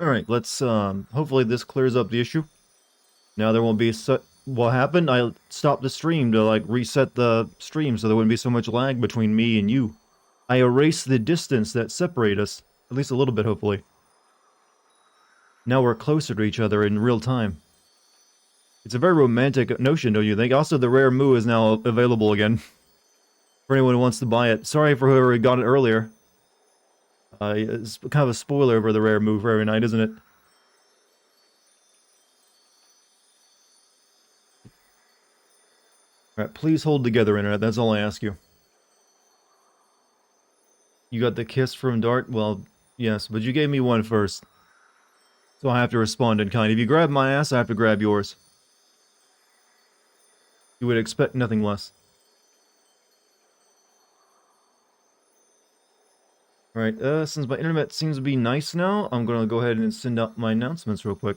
Alright, let's, hopefully this clears up the issue. Now there won't be what happened? I stopped the stream to, like, reset the stream so there wouldn't be so much lag between me and you. I erased the distance that separated us. At least a little bit, hopefully. Now we're closer to each other in real time. It's a very romantic notion, don't you think? Also, the rare Moo is now available again. For anyone who wants to buy it. Sorry for whoever got it earlier. It's kind of a spoiler over the rare Moo for every night, isn't it? Alright, please hold together, Internet. That's all I ask you. You got the kiss from Dart? Well, yes, but you gave me one first. So I have to respond in kind. If you grab my ass, I have to grab yours. You would expect nothing less. Alright, since my internet seems to be nice now, I'm gonna go ahead and send out my announcements real quick.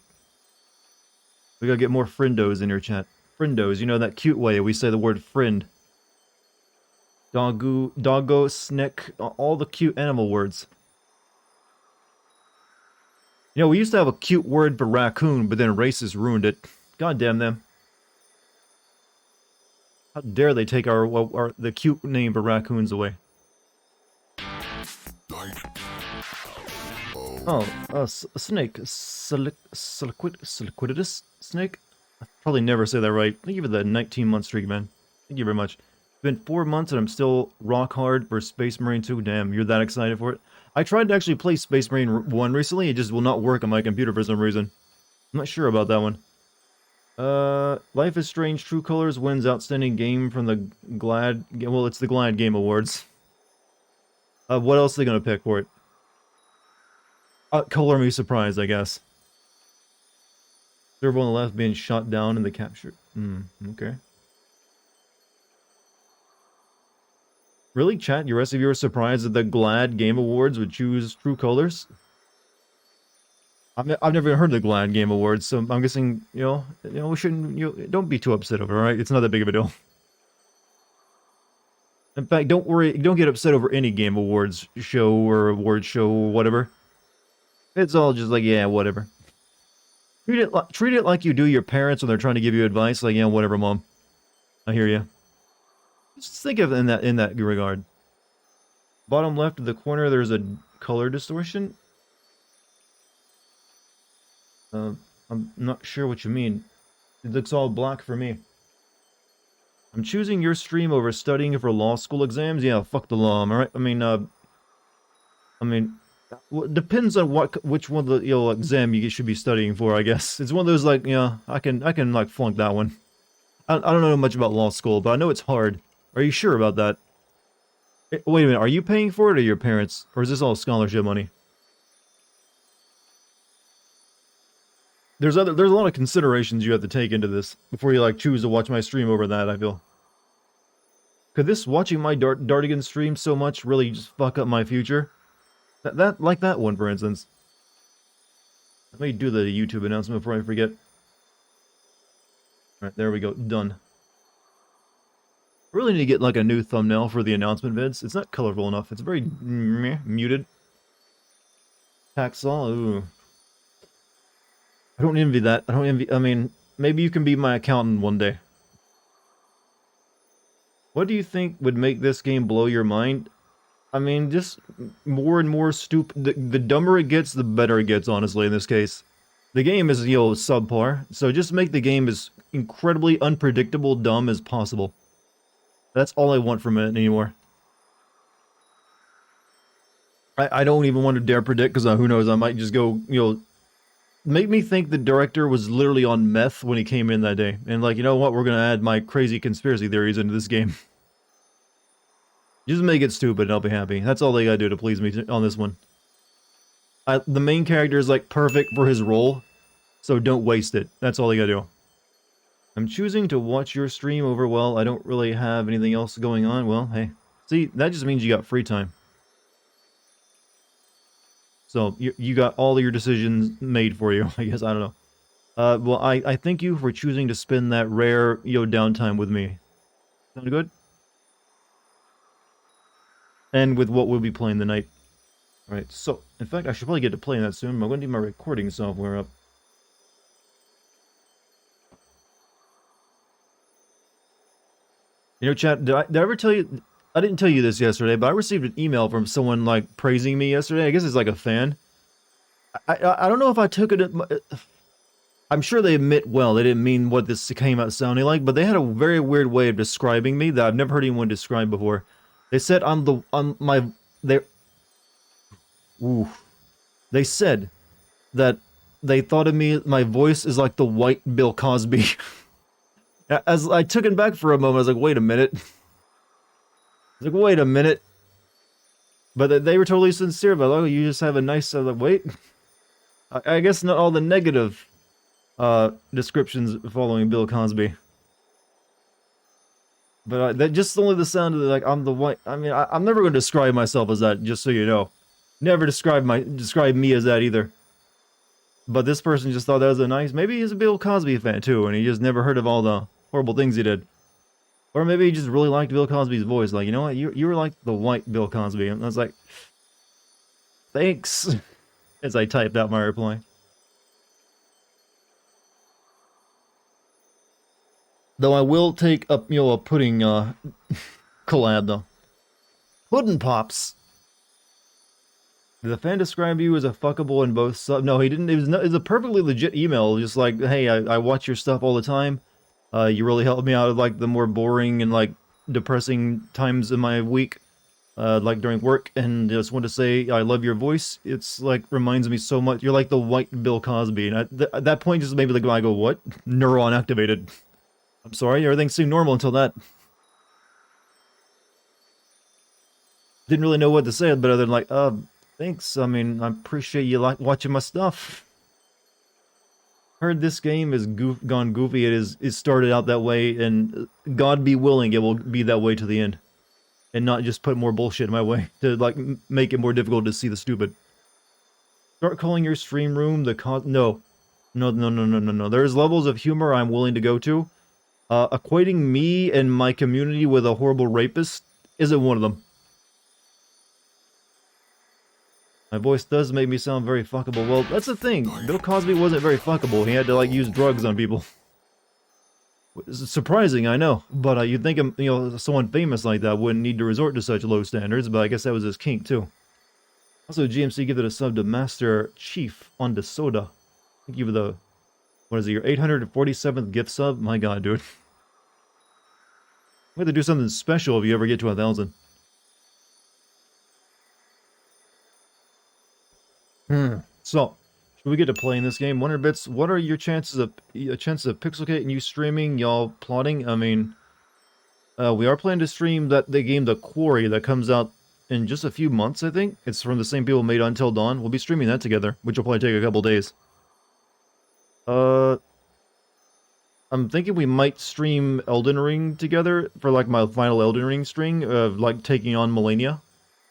We gotta get more friendos in your chat. Friendos, you know that cute way we say the word friend. Doggo, snick, all the cute animal words. You know, we used to have a cute word for raccoon, but then racists ruined it. God damn them. How dare they take the cute name for raccoons away. Oh, snake. Siliquidus snake? I probably never say that right. Thank you for the 19-month streak, man. Thank you very much. It's been 4 months and I'm still rock hard for Space Marine 2. Damn, you're that excited for it? I tried to actually play Space Marine 1 recently. It just will not work on my computer for some reason. I'm not sure about that one. Life is Strange True Colors wins Outstanding Game from the Glad... Well, it's the Glad Game Awards. What else are they gonna pick for it? Color me surprised, I guess. Server on the left being shot down in the capture. Okay. Really, chat? The rest of you are surprised that the Glad Game Awards would choose True Colors? I've never even heard of the Glad Game Awards, so I'm guessing, we shouldn't, don't be too upset over it, alright? It's not that big of a deal. In fact, don't worry, don't get upset over any Game Awards show or award show or whatever. It's all just like, yeah, whatever. Treat it like you do your parents when they're trying to give you advice, like, yeah, whatever, mom. I hear you. Just think of it in that regard. Bottom left of the corner, there's a color distortion. I'm not sure what you mean. It looks all black for me. I'm choosing your stream over studying for law school exams. Yeah, fuck the law, alright? I mean, well, it depends on which one of the exam you should be studying for, I guess. It's one of those, like, I can like flunk that one. I don't know much about law school, but I know it's hard. Are you sure about that? Wait a minute, are you paying for it or your parents? Or is this all scholarship money? There's a lot of considerations you have to take into this before you, like, choose to watch my stream over that, I feel. Could this watching my Dartigan stream so much really just fuck up my future? Like that one, for instance. Let me do the YouTube announcement before I forget. Alright, there we go. Done. I really need to get, like, a new thumbnail for the announcement vids. It's not colorful enough. It's very muted. Hacksaw, ooh. I don't envy that. I mean, maybe you can be my accountant one day. What do you think would make this game blow your mind? I mean, just more and more stupid. The dumber it gets, the better it gets, honestly, in this case. The game is, subpar, so just make the game as incredibly unpredictable dumb as possible. That's all I want from it anymore. I don't even want to dare predict, because who knows, I might just go, make me think the director was literally on meth when he came in that day. And, like, you know what, we're gonna add my crazy conspiracy theories into this game. Just make it stupid and I'll be happy. That's all they gotta do to please me on this one. The main character is, like, perfect for his role, so don't waste it. That's all they gotta do. I'm choosing to watch your stream over, well, I don't really have anything else going on. Well, hey. See, that just means you got free time. So, you got all your decisions made for you, I guess, I don't know. Well, I thank you for choosing to spend that rare, downtime with me. Sound good? And with what we'll be playing tonight. Alright, so, in fact, I should probably get to playing that soon. I'm going to need my recording software up. You know, chat, did I ever tell you... I didn't tell you this yesterday, but I received an email from someone, like, praising me yesterday. I guess it's like a fan. I don't know if I took it... I'm sure they admit well they didn't mean what this came out sounding like, but they had a very weird way of describing me that I've never heard anyone describe before. They said They said that they thought of me, my voice is like the white Bill Cosby. As I took it back for a moment, I was like, wait a minute. But they were totally sincere about, oh, you just have a nice, wait. I guess not all the negative descriptions following Bill Cosby. But that just only the sound of like, I'm the white, I mean, I'm never going to describe myself as that, just so you know. Never describe me as that either. But this person just thought that was a nice, maybe he's a Bill Cosby fan too, and he just never heard of all the horrible things he did. Or maybe he just really liked Bill Cosby's voice, like, you know what, you were like the white Bill Cosby. And I was like, thanks, as I typed out my reply. Though I will take up, you know, a pudding, collab, though. Puddin' Pops! Did the fan describe you as a fuckable in both sub? No, he didn't. It was a perfectly legit email, just like, hey, I watch your stuff all the time. You really helped me out of, like, the more boring and, like, depressing times in my week, like, during work, and just want to say, I love your voice. It's, like, reminds me so much. You're like the white Bill Cosby, and at that point, just maybe the guy go, what? Neuron activated. I'm sorry, everything seemed normal until that. Didn't really know what to say, but other than like, thanks, I mean, I appreciate you like watching my stuff. Heard this game is gone goofy, it started out that way, and God be willing, it will be that way to the end. And not just put more bullshit in my way, to like, make it more difficult to see the stupid. Start calling your stream room the No. No. There's levels of humor I'm willing to go to. Equating me and my community with a horrible rapist isn't one of them. My voice does make me sound very fuckable. Well, that's the thing. Bill Cosby wasn't very fuckable. He had to, like, use drugs on people. It's surprising, I know. But you'd think, you know, someone famous like that wouldn't need to resort to such low standards, but I guess that was his kink, too. Also, GMC gave it a sub to Master Chief on the soda. Thank you for the... What is it, your 847th gift sub? My god, dude. We have to do something special if you ever get to 1,000. So, should we get to playing this game? Wonder Bits, what are your chances of Pixelcate and you streaming, y'all plotting? I mean, we are planning to stream the game The Quarry that comes out in just a few months, I think. It's from the same people who made Until Dawn. We'll be streaming that together, which will probably take a couple days. I'm thinking we might stream Elden Ring together for, like, my final Elden Ring string of, like, taking on Melania.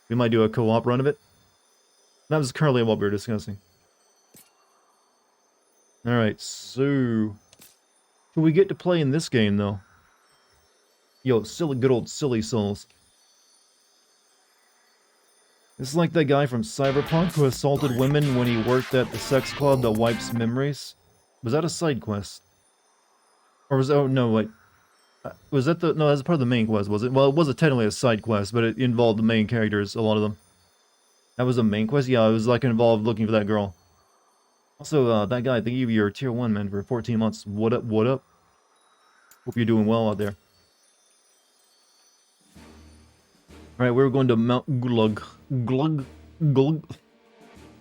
We might do a co-op run of it. That was currently what we were discussing. Alright, so... Should we get to play in this game, though? Yo, good old Silly Souls. This is like that guy from Cyberpunk who assaulted women when he worked at the sex club that wipes memories. Was that a side quest? Or was that, oh no, wait. Was that no, that's part of the main quest, was it? Well, it wasn't technically a side quest, but it involved the main characters, a lot of them. That was a main quest? Yeah, it was like involved looking for that girl. Also, that guy, thank you for your tier 1, man, for 14 months. What up, what up? Hope you're doing well out there. Alright, we're going to Mount Glug. Glug.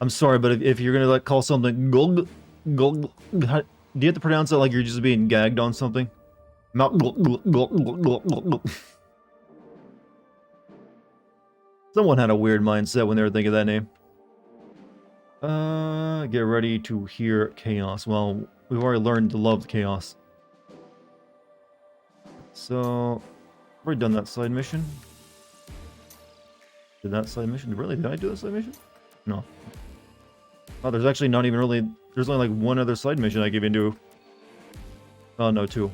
I'm sorry, but if you're gonna like call something Glug, do you have to pronounce it like you're just being gagged on something? Mount Glug. Someone had a weird mindset when they were thinking of that name. Get ready to hear chaos. Well, we've already learned to love chaos. So, I've already done that side mission. Did that side mission? Really? Did I do that side mission? No. Oh, there's actually not even really... There's only like one other side mission I can even do. Oh, no, 2.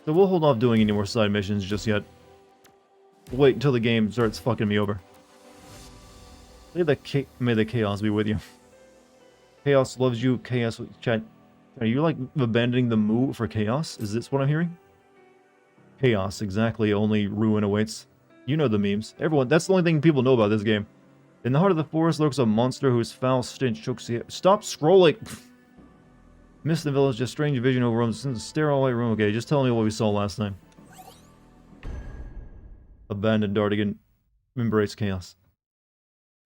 So we'll hold off doing any more side missions just yet. wait until the game starts fucking me over. May the chaos be with you. Chaos loves you. Chaos, chat. Are you like abandoning the moo for chaos? Is this what I'm hearing? Chaos, exactly. Only ruin awaits. You know the memes. Everyone, that's the only thing people know about this game. In the heart of the forest lurks a monster whose foul stench chokes the air. Stop scrolling! Mist in the village, just strange vision overruns a sterile white room. Okay, just tell me what we saw last time. Abandoned Dartigan. Embrace chaos.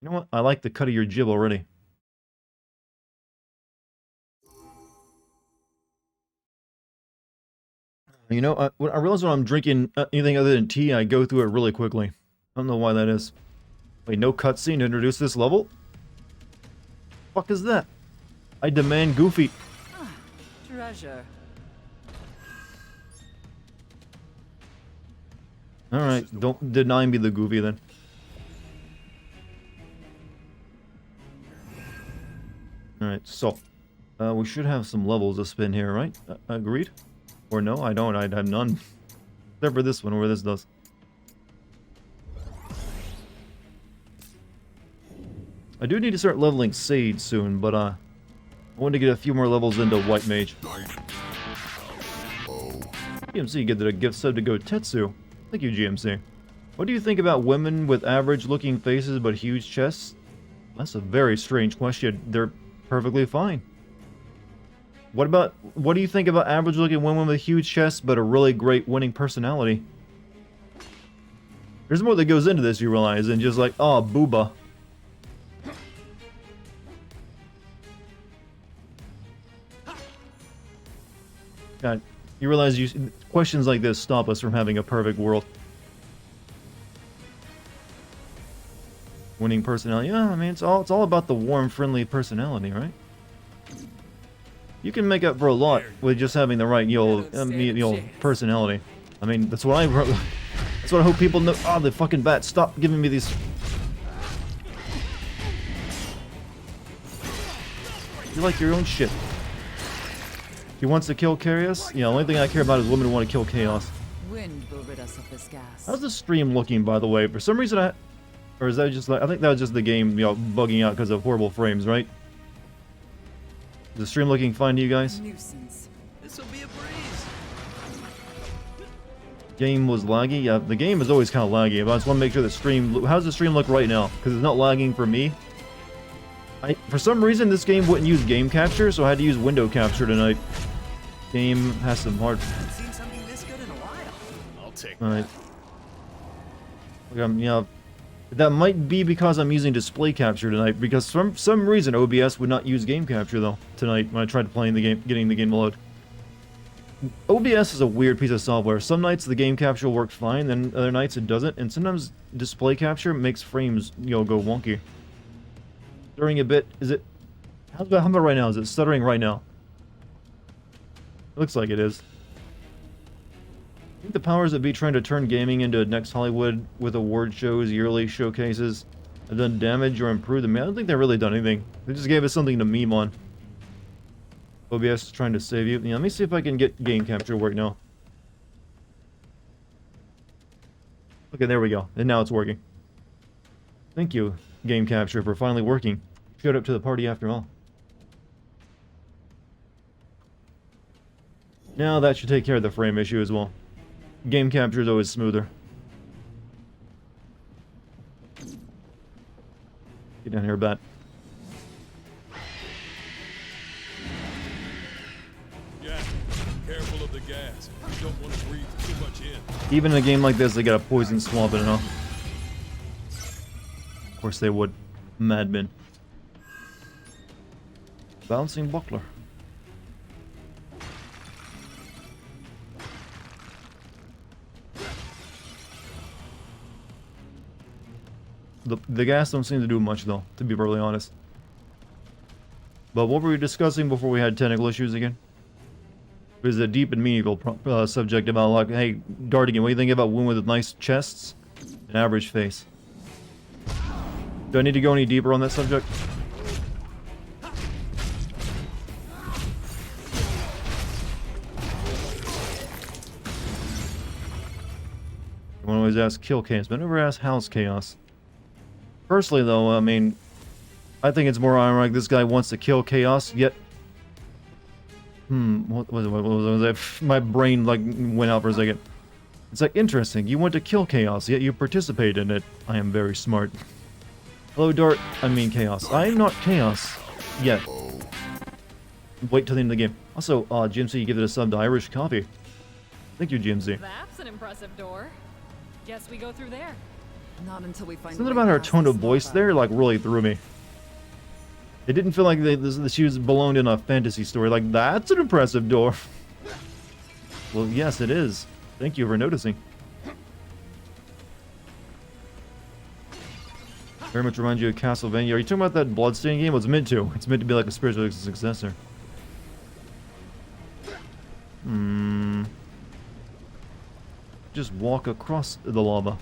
You know what? I like the cut of your jib already. You know, I realize when I'm drinking anything other than tea, I go through it really quickly. I don't know why that is. Wait, no cutscene to introduce this level? Fuck is that? I demand Goofy. Treasure. Alright, don't deny me the Goofy then. Alright, so we should have some levels to spin here, right? Agreed? Or no, I don't. I'd have none. Except for this one, where this does. I do need to start leveling Sage soon, but I want to get a few more levels into White Mage. GMC get a gift sub to go Tetsu. Thank you, GMC. What do you think about women with average-looking faces but huge chests? That's a very strange question. They're perfectly fine. What do you think about average-looking women with huge chests but a really great winning personality? There's more that goes into this, you realize, than just like, oh, booba. God, you realize questions like this stop us from having a perfect world. Winning personality, yeah, I mean, it's all about the warm, friendly personality, right? You can make up for a lot with just having the right, personality. I mean, that's what I hope people know. Oh, the fucking bat! Stop giving me these. You like your own shit. He wants to kill Chaos? Yeah, the only thing I care about is women who want to kill Chaos. Wind will rid us of this gas. How's the stream looking, by the way? For some reason, or is that just like, I think that was just the game, bugging out because of horrible frames, right? Is the stream looking fine to you guys? Nuisance. This'll be a breeze. Game was laggy? Yeah, the game is always kind of laggy, but I just want to make sure the stream... How's the stream look right now? Because it's not lagging for me. For some reason, this game wouldn't use game capture, so I had to use window capture tonight. Game has some hard... Haven't seen something this good in a while. I'll take Alright. Yeah, that might be because I'm using display capture tonight, because for some reason OBS would not use game capture, though, tonight when I tried playing the game, getting the game to load. OBS is a weird piece of software. Some nights the game capture works fine, then other nights it doesn't, and sometimes display capture makes frames, go wonky. Stuttering a bit, is it... How about right now? Is it stuttering right now? It looks like it is. I think the powers that be trying to turn gaming into next Hollywood with award shows, yearly showcases, have done damage or improved them. I don't think they've really done anything. They just gave us something to meme on. OBS is trying to save you. Yeah, let me see if I can get game capture to work now. Okay, there we go. And now it's working. Thank you, game capture, for finally working. Showed up to the party after all. Now that should take care of the frame issue as well. Game capture is always smoother. Get down here, bat. Yeah, careful of the gas. You don't want to breathe too much in. Even in a game like this, they got a poison swamp in it, huh? Of course they would. Madmen. Bouncing buckler. The gas don't seem to do much, though, to be perfectly honest. But what were we discussing before we had technical issues again? It was a deep and meaningful subject about, like, hey, Dartigan, what do you think about women with nice chests and average face? Do I need to go any deeper on that subject? always ask kill chaos, but never ask house chaos. Personally, though, I mean, I think it's more ironic this guy wants to kill chaos, yet... what was it? My brain, like, went out for a second. It's like, interesting, you want to kill chaos, yet you participate in it. I am very smart. Hello, Dart. I mean chaos. I am not chaos. Yet. Wait till the end of the game. Also, GMC, you give it a sub to Irish Coffee. Thank you, GMC. That's an impressive door. Guess we go through there. Not until we find. Something about her tone of voice there, like, really threw me. It didn't feel like she was belonged in a fantasy story. Like, that's an impressive door. Well, yes, it is. Thank you for noticing. Very much reminds you of Castlevania. Are you talking about that Bloodstained game? Well, it's meant to. It's meant to be like a spiritual successor. Just walk across the lava.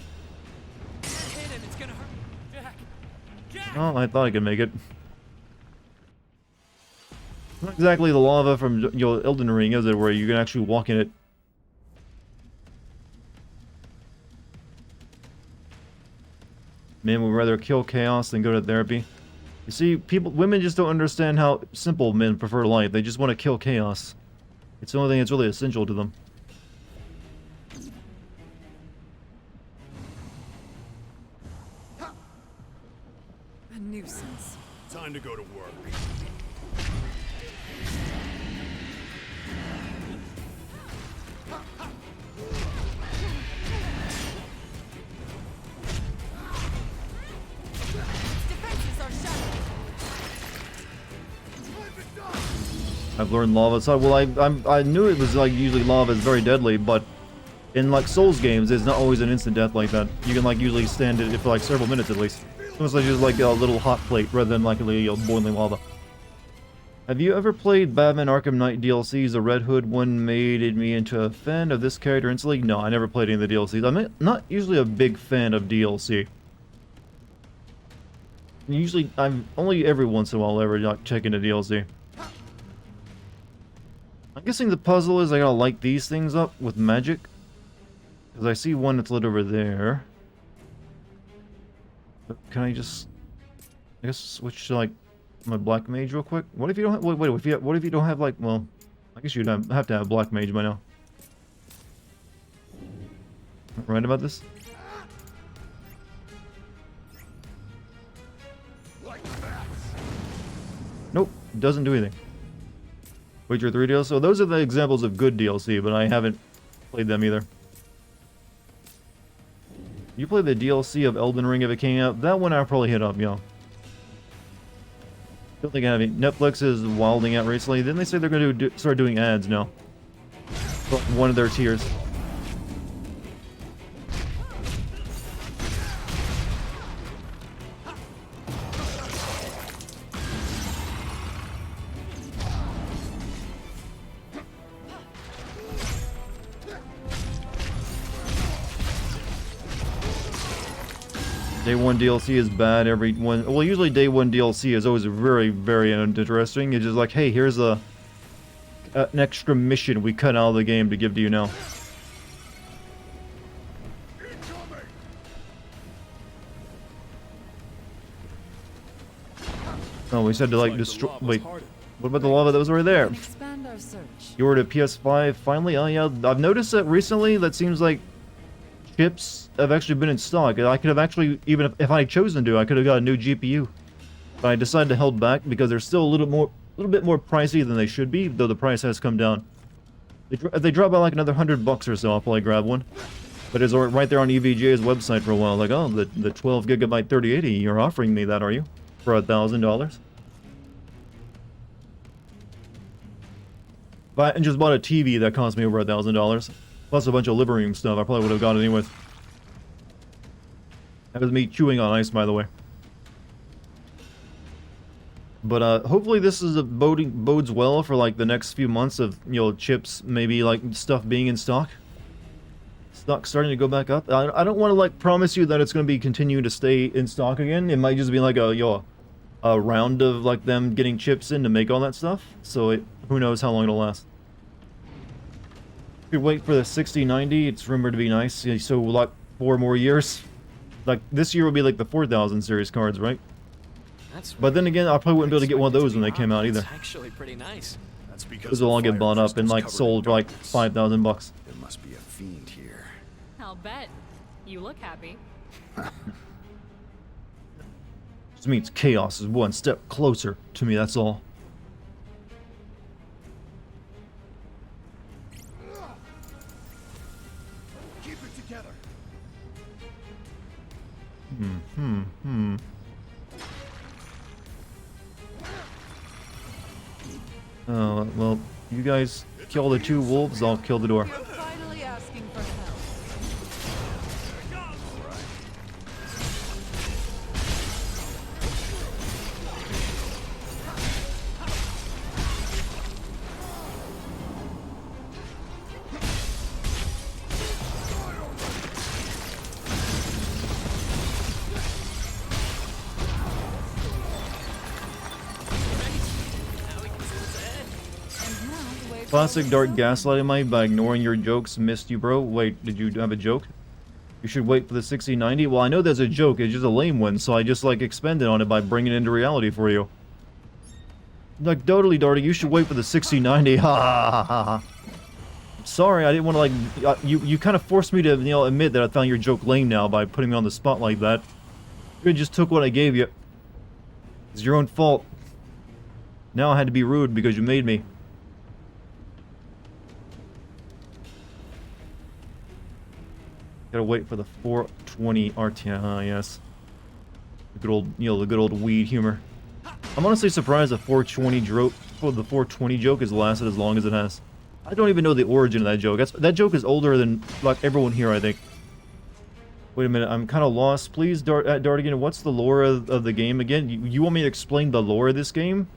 Hit him, it's gonna hurt. Jack! Jack! Oh, I thought I could make it. Not exactly the lava from Elden Ring, is it? Where you can actually walk in it. Men would rather kill chaos than go to therapy. You see, women just don't understand how simple men prefer life. They just want to kill chaos. It's the only thing that's really essential to them. A nuisance. Time to go to work. Defenses are shattered. I've learned lava. So, well, I knew it was like usually lava is very deadly, but in like Souls games, it's not always an instant death like that. You can like usually stand it for like several minutes at least. It's like just like a little hot plate rather than like a boiling lava. Have you ever played Batman Arkham Knight DLCs? The Red Hood one made me into a fan of this character instantly. No, I never played any of the DLCs. I'm not usually a big fan of DLC. Usually, I'm only every once in a while ever like checking a DLC. I'm guessing the puzzle is I gotta light these things up with magic. Because I see one that's lit over there. But can I just... I guess switch to like my black mage real quick? What if you don't have... Wait, what if you don't have like... Well, I guess you'd have to have black mage by now. Right about this? Nope, doesn't do anything. Witcher 3 DLC. So those are the examples of good DLC, but I haven't played them either. You played the DLC of Elden Ring if it came out? That one I'll probably hit up, yo. Don't think I have any. Netflix is wilding out recently. Didn't they say they're going to start doing ads now? One of their tiers. Day 1 DLC is bad. Well, usually Day 1 DLC is always very, very interesting. It's just like, hey, here's an extra mission we cut out of the game to give to you now. Oh, we said to like destroy. Wait, what about the lava that was right there? Expand our search. You ordered a PS5 finally? Oh yeah, I've noticed that recently. That seems like chips have actually been in stock. I could have actually, even if I had chosen to, I could have got a new GPU. But I decided to hold back because they're still a little bit more pricey than they should be, though the price has come down. If they drop by like another $100 or so, I'll probably grab one. But it's right there on EVGA's website for a while. Like, oh, the 12 gigabyte 3080, you're offering me that, are you? For $1,000? But I just bought a TV that cost me over $1,000. Plus a bunch of living room stuff I probably would have got anyways. That was me chewing on ice, by the way. But hopefully this is bodes well for like the next few months of, you know, chips, maybe like stuff being in stock. Stock starting to go back up. I don't want to like promise you that it's going to be continuing to stay in stock again. It might just be like a round of like them getting chips in to make all that stuff. So who knows how long it'll last. If you wait for the 6090, it's rumored to be nice. So like 4 more years. Like, this year will be like the 4000 series cards, right? That's But then again, I probably wouldn't be able to get one of those when they came out either. It's actually pretty nice. That's because Those will all get bought up and like sold for like 5,000 bucks. There must be a fiend here. I'll bet. You look happy. This means chaos is one step closer to me, that's all. Keep it together. Oh, well, you guys kill the 2 wolves, I'll kill the door. You're finally asking for help. And now the way Classic forward Dart is open. gaslighting me by ignoring your jokes. Missed you, bro. Wait, did you have a joke? You should wait for the 6090. Well, I know there's a joke. It's just a lame one, so I just like expanded on it by bringing it into reality for you. Like, totally, Darty. You should wait for the 6090. Ha ha ha ha ha. Sorry, I didn't want to like. You kind of forced me to admit that I found your joke lame now by putting me on the spot like that. You just took what I gave you. It's your own fault. Now I had to be rude because you made me. Gotta wait for the 420 RTI, yes. The good old, the good old weed humor. I'm honestly surprised the 420 joke has lasted as long as it has. I don't even know the origin of that joke. That joke is older than like everyone here, I think. Wait a minute, I'm kind of lost. Please, Dartigan, what's the lore of the game again? You want me to explain the lore of this game?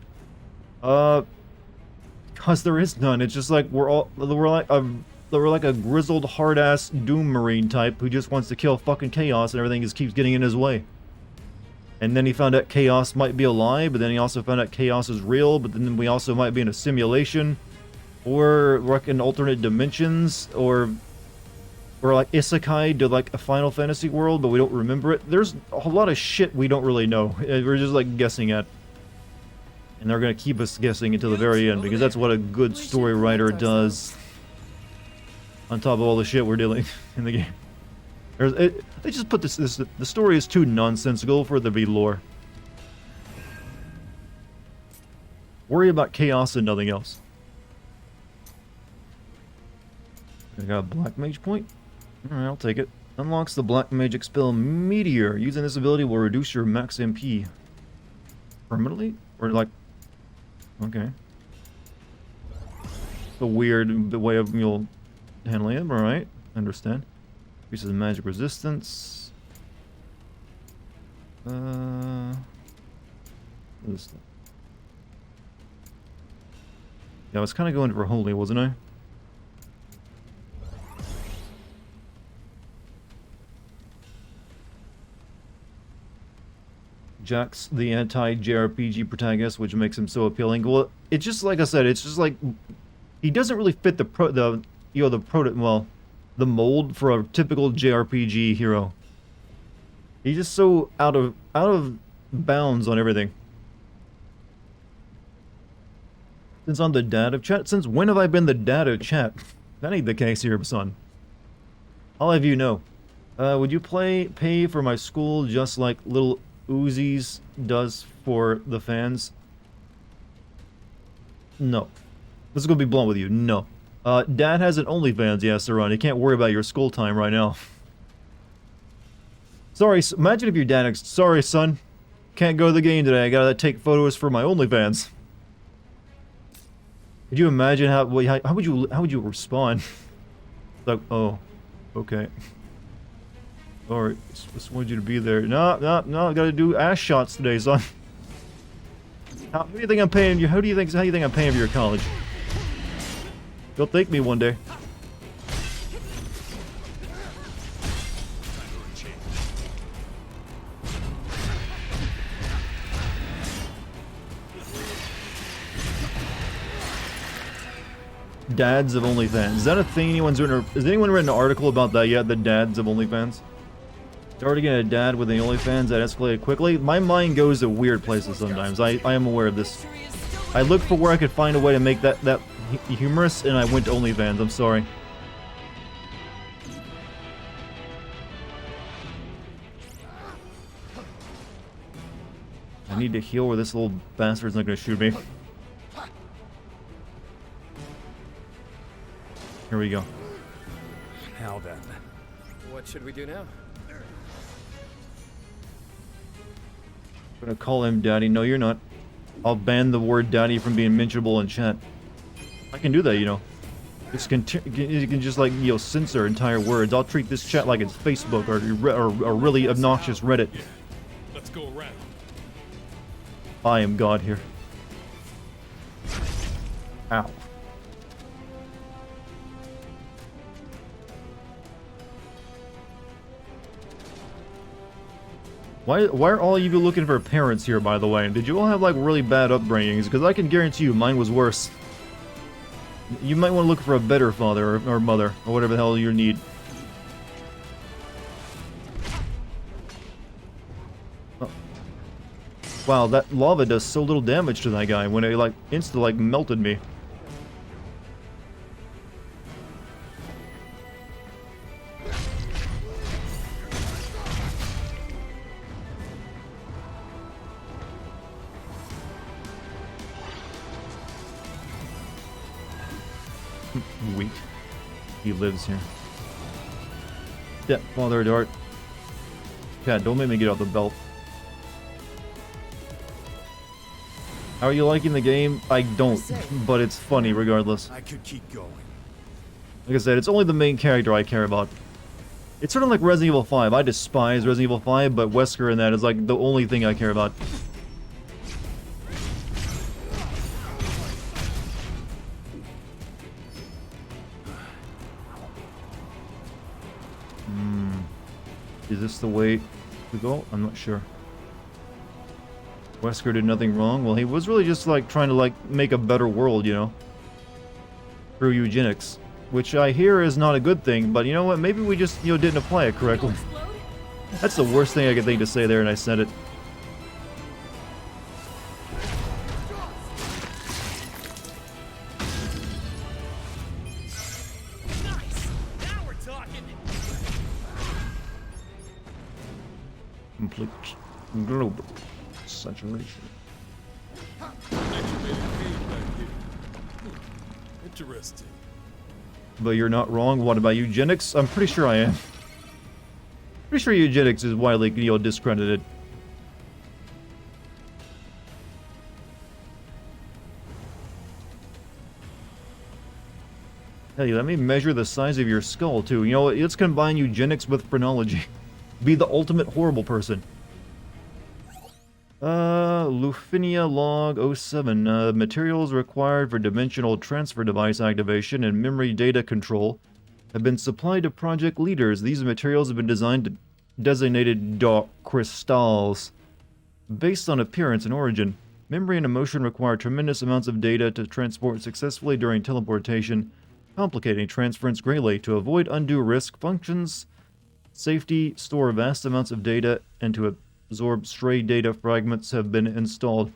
Cause there is none. It's just like we're like a grizzled hard-ass Doom Marine type who just wants to kill fucking Chaos and everything just keeps getting in his way. And then he found out Chaos might be a lie, but then he also found out Chaos is real, but then we also might be in a simulation. Or like in alternate dimensions, or like isekai to like a Final Fantasy world, but we don't remember it. There's a lot of shit we don't really know. We're just like guessing at. And they're gonna keep us guessing until the very end, because that's what a good story writer does. On top of all the shit we're dealing in the game. They just put the story is too nonsensical for there to be lore. Worry about Chaos and nothing else. I got a Black Mage point. Alright, I'll take it. Unlocks the Black Magic spell Meteor. Using this ability will reduce your max MP. Permanently? Or like... Okay. A weird way of handling it, alright. Understand. Increases magic resistance. What is that? Yeah, I was kind of going for holy, wasn't I? Jack's the anti-JRPG protagonist, which makes him so appealing. Well, it's just like I said, it's just like he doesn't really fit the mold for a typical JRPG hero. He's just so out of bounds on everything. Since I'm the dad of chat, since when have I been the dad of chat? That ain't the case here, son. I'll have you know. Would you pay for my school just like little Uzi's does for the fans? No. This is gonna be blunt with you. No. Dad has an OnlyFans, yes, Saran. You can't worry about your school time right now. Sorry, imagine if your dad... Sorry, son. Can't go to the game today. I gotta take photos for my OnlyFans. Could you imagine how would you respond? Like, oh, okay. Alright, just wanted you to be there. No, I gotta do ass shots today, son. How do you think I'm paying you? How do you think I'm paying for your college? You'll thank me one day. Dads of OnlyFans. Is that a thing anyone's written? Has anyone written an article about that yet? The dads of OnlyFans? Dartigan a dad with the OnlyFans that escalated quickly. My mind goes to weird places sometimes. I am aware of this. History is still I looked for where I could find a way to make that humorous, and I went to OnlyFans. I'm sorry. I need to heal or this little bastard's not gonna shoot me. Here we go. Now then. What should we do now? I'm gonna call him daddy. No, you're not. I'll ban the word daddy from being mentionable in chat. I can do that, you know. You can just like, you know, censor entire words. I'll treat this chat like it's Facebook or really obnoxious Reddit. Yeah. Let's go around. I am God here. Ow. Why are all of you looking for parents here, by the way? Did you all have, like, really bad upbringings? Because I can guarantee you mine was worse. You might want to look for a better father or mother, or whatever the hell you need. Oh. Wow, that lava does so little damage to that guy when it, like, like, melted me. Weak. He lives here. Stepfather Dart. Cat, don't make me get off the belt. How are you liking the game? I don't, but it's funny regardless. I could keep going. Like I said, it's only the main character I care about. It's sort of like Resident Evil 5. I despise Resident Evil 5, but Wesker in that is like the only thing I care about. Is this the way to go? I'm not sure. Wesker did nothing wrong. Well, he was really just like trying to like make a better world, you know, through eugenics, which I hear is not a good thing. But you know what? Maybe we just, you know, didn't apply it correctly. That's the worst thing I could think to say there, and I said it. Nice! Now we're talking! Complete global saturation. Actually made a cave back here. Interesting. But you're not wrong. What about eugenics? I'm pretty sure I am. Pretty sure eugenics is widely, you know, discredited. Hey, let me measure the size of your skull too. You know what? Let's combine eugenics with phrenology. Be the ultimate horrible person. Lufinia log 07. Materials required for dimensional transfer device activation and memory data control have been supplied to project leaders. These materials have been designed to designated dark crystals. Based on appearance and origin, memory and emotion require tremendous amounts of data to transport successfully during teleportation, complicating transference greatly. To avoid undue risk, functions safety store vast amounts of data and to absorb stray data fragments have been installed.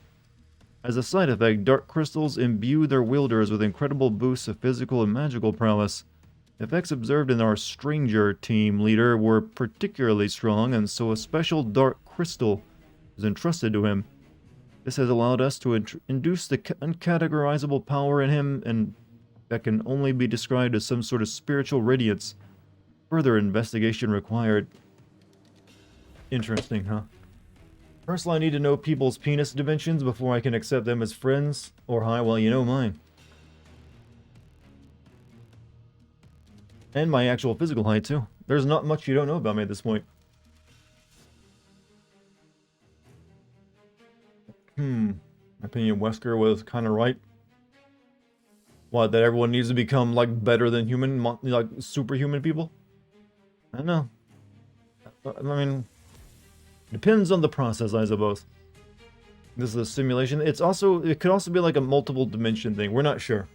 As a side effect, dark crystals imbue their wielders with incredible boosts of physical and magical prowess. Effects observed in our Stranger team leader were particularly strong, and so a special dark crystal was entrusted to him. This has allowed us to induce the uncategorizable power in him, and that can only be described as some sort of spiritual radiance. Further investigation required. Interesting, huh? First, I need to know people's penis dimensions before I can accept them as friends. Or hi, well, you know mine. And my actual physical height, too. There's not much you don't know about me at this point. My opinion, Wesker was kind of right. What, that everyone needs to become, like, better than human, like, superhuman people? I don't know. I mean, depends on the process, I suppose. This is a simulation. It could also be like a multiple dimension thing. We're not sure.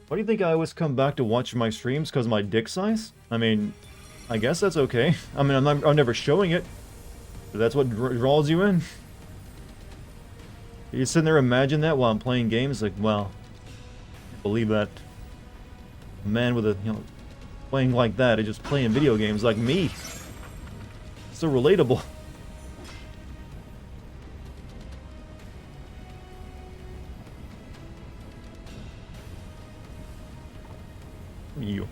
Why do you think I always come back to watch my streams? Because my dick size? I mean, I guess that's okay. I mean, I'm never showing it. But that's what draws you in. You sitting there imagine that while I'm playing games? Like, wow. I believe that. A man with a, playing like that and just playing video games like me. So relatable. You.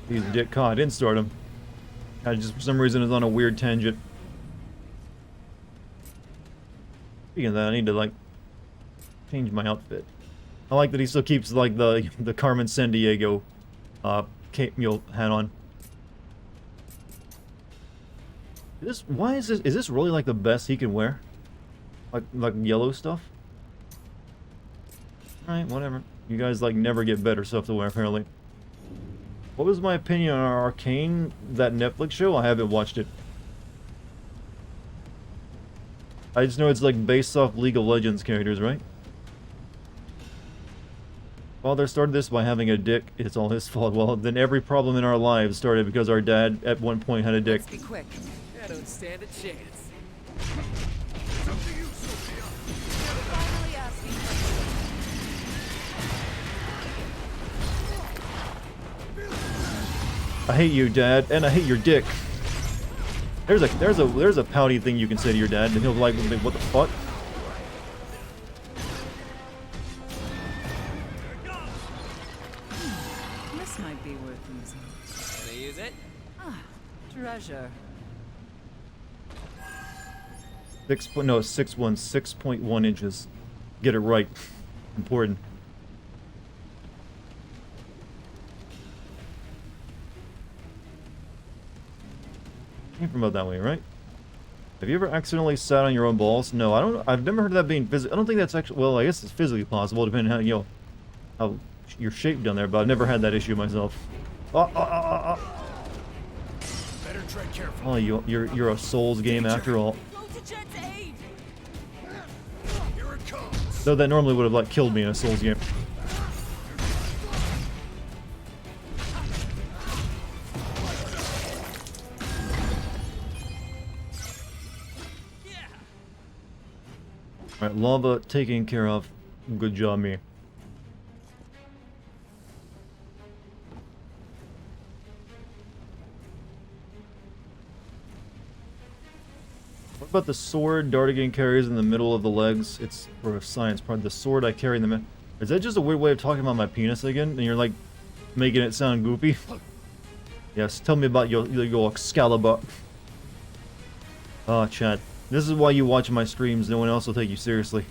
He's a dick. I didn't start him. I just, for some reason, is on a weird tangent. Speaking of that, I need to, like, change my outfit. I like that he still keeps, like, the Carmen Sandiego, hat on. Why is this really, like, the best he can wear? Like yellow stuff? Alright, whatever. You guys, like, never get better stuff to wear, apparently. What was my opinion on Arcane, that Netflix show? I haven't watched it. I just know it's like based off League of Legends characters, right? Father started this by having a dick. It's all his fault. Well, then every problem in our lives started because our dad at one point had a dick. Let's be quick. I don't stand a chance. Finally asking for I hate you, Dad, and I hate your dick. There's a pouty thing you can say to your dad, and he'll be like, what the fuck? This might be worth using. Can I use it? Treasure. 6.1 inches. Get it right. Important. Came from about that way, right? Have you ever accidentally sat on your own balls? No, I don't. I've never heard of that being physically. I don't think that's actually. Well, I guess it's physically possible, depending on how how you're shaped down there. But I've never had that issue myself. Better tread carefully. Oh, you're a Souls game after all. Go to Jet's aid! Here it comes. Though that normally would have like killed me in a Souls game. Alright, lava taken care of. Good job, me. What about the sword Dartigan carries in the middle of the legs? It's for a science part. The sword I carry in the middle. Is that just a weird way of talking about my penis again? And you're like making it sound goofy? Yes, tell me about your Excalibur. Ah, chat. This is why you watch my streams. No one else will take you seriously.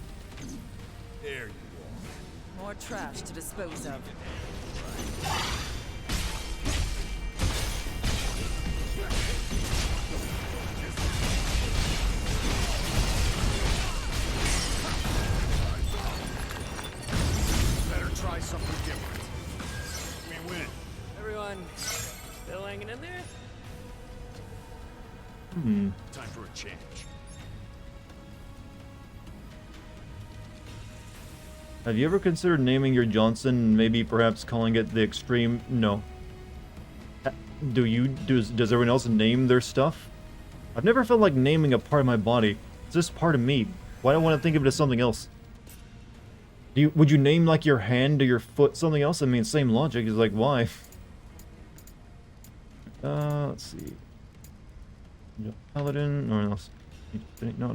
There you More trash to dispose of. are. Better try something different. We win. Everyone, still hanging in there? Time for a change. Have you ever considered naming your Johnson and maybe perhaps calling it the Extreme? No. Does everyone else name their stuff? I've never felt like naming a part of my body. It's just part of me. Why do I want to think of it as something else? Would you name like your hand or your foot something else? I mean, same logic. Is like, why? Let's see. Paladin or else? No.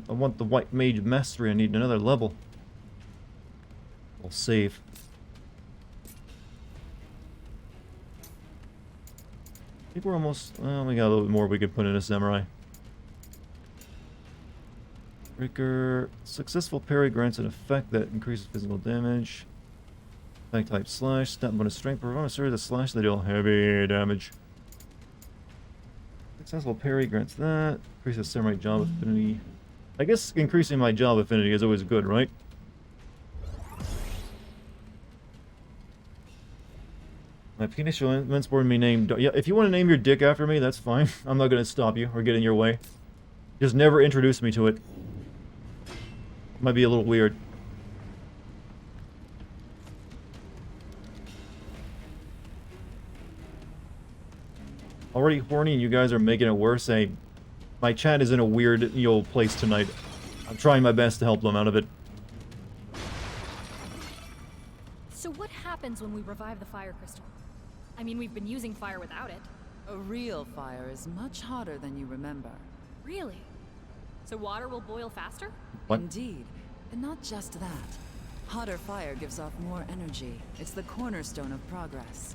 I want the White Mage Mastery. I need another level. I'll save. I think we're almost. We got a little bit more we could put in a samurai. Breaker. Successful parry grants an effect that increases physical damage. Attack type slash. Stat bonus strength. Perform a series of slash that deal heavy damage. Successful parry grants that. Increases samurai job affinity. I guess increasing my job affinity is always good, right? My penis shall henceforth be named. Yeah, if you want to name your dick after me, that's fine. I'm not going to stop you or get in your way. Just never introduce me to it. Might be a little weird. Already horny and you guys are making it worse. My chat is in a weird, place tonight. I'm trying my best to help them out of it. So what happens when we revive the fire crystal? I mean, we've been using fire without it. A real fire is much hotter than you remember. Really? So water will boil faster? What? Indeed. And not just that. Hotter fire gives off more energy. It's the cornerstone of progress.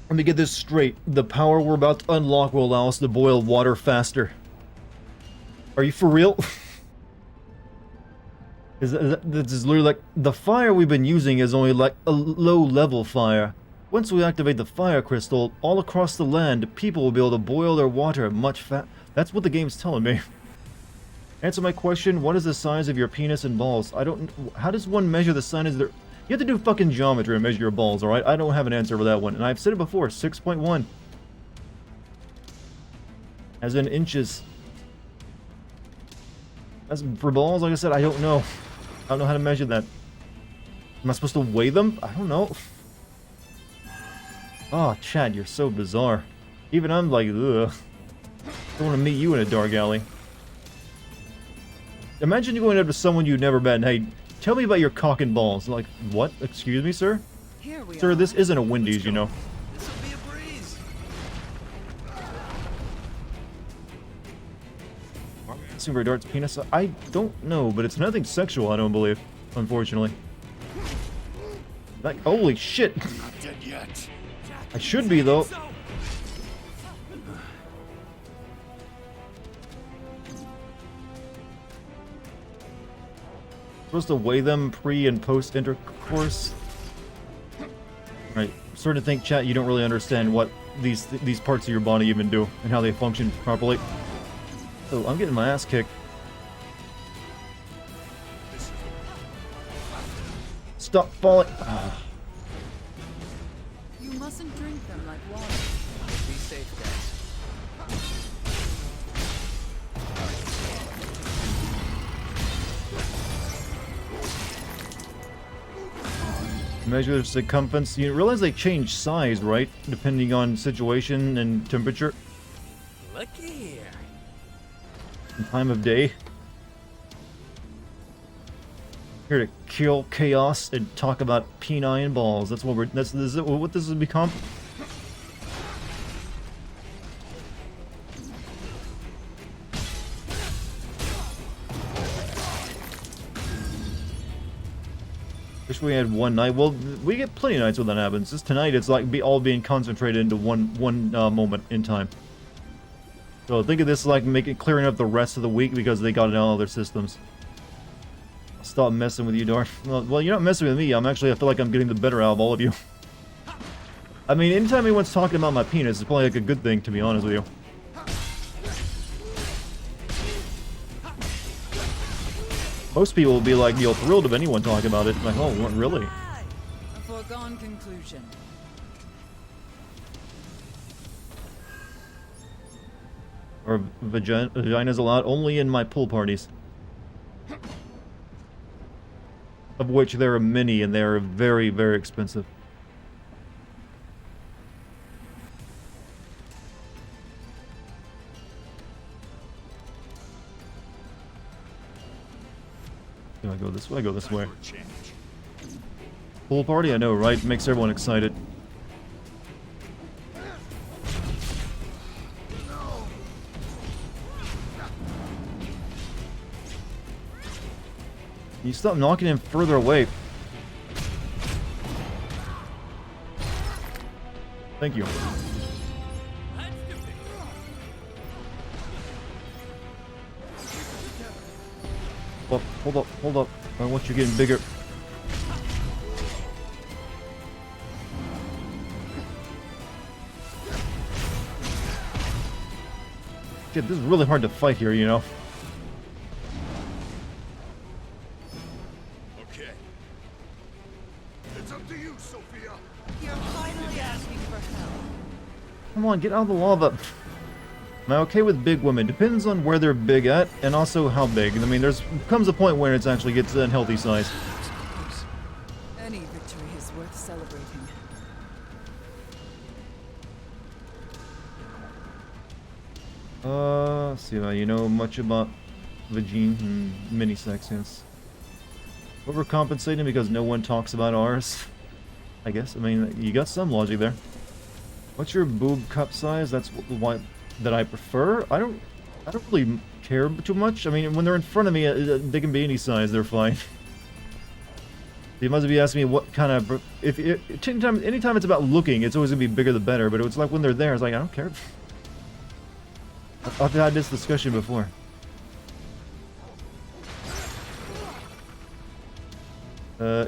Let me get this straight. The power we're about to unlock will allow us to boil water faster. Are you for real? This is literally like... The fire we've been using is only like a low-level fire. Once we activate the fire crystal, all across the land, people will be able to boil their water much faster. That's what the game's telling me. Answer my question, what is the size of your penis and balls? I don't... How does one measure the size of their... You have to do fucking geometry and measure your balls, alright? I don't have an answer for that one. And I've said it before, 6.1. As in inches. As for balls, like I said, I don't know. I don't know how to measure that. Am I supposed to weigh them? I don't know. Oh, Chad, you're so bizarre. Even I'm like, ugh. I don't want to meet you in a dark alley. Imagine you going up to someone you've never met and, hey, tell me about your cock and balls. Like, what? Excuse me, sir? Here we Sir, are. this isn't a Wendy's, you know. This'll be a breeze. Super Dart's penis? I don't know, but it's nothing sexual, I don't believe. Unfortunately. Like, holy shit! Not dead yet. I should be, though. So, Supposed to weigh them pre and post intercourse. Right, I'm starting to think, chat, you don't really understand what these parts of your body even do and how they function properly. Oh, I'm getting my ass kicked. Stop falling. Ah. You mustn't drink them like water. be safe, guys. Measure the circumference. You realize they change size, right? Depending on situation and temperature Looky here. and time of day. Here to kill chaos and talk about peni and balls. That's what we're. This is what this has become. Wish we had one night. Well, we get plenty of nights when that happens. Just tonight, it's like all being concentrated into one moment in time. So think of this like clearing up the rest of the week because they got it on all their systems. Stop messing with you, Dart. Well, you're not messing with me. I feel like I'm getting the better out of all of you. I mean, anytime anyone's talking about my penis, it's probably like a good thing, to be honest with you. Most people will be like, thrilled if anyone talking about it. Like, oh, really? A foregone conclusion. Or vaginas allowed only in my pool parties. Of which there are many, and they are very, very expensive. Do I go this way? I go this way. For a change. Pool party? I know, right? Makes everyone excited. Can you stop knocking him further away? Thank you. Oh, hold up, hold up. I want you getting bigger. Shit, this is really hard to fight here, you know? Okay. It's up to you, Sophia. You're finally asking for help. Come on, get out of the lava. Am I okay with big women? Depends on where they're big at, and also how big. I mean, comes a point where it actually gets a healthy size. Any victory is worth celebrating. See, you know much about vagine and mini-sex, yes. Overcompensating because no one talks about ours. I guess. I mean, you got some logic there. What's your boob cup size? That's why that I prefer. I don't really care too much. I mean, when they're in front of me, they can be any size. They're fine. You must be asking me what kind of. Anytime it's about looking, it's always gonna be bigger the better. But it's like when they're there, it's like I don't care. I've had this discussion before.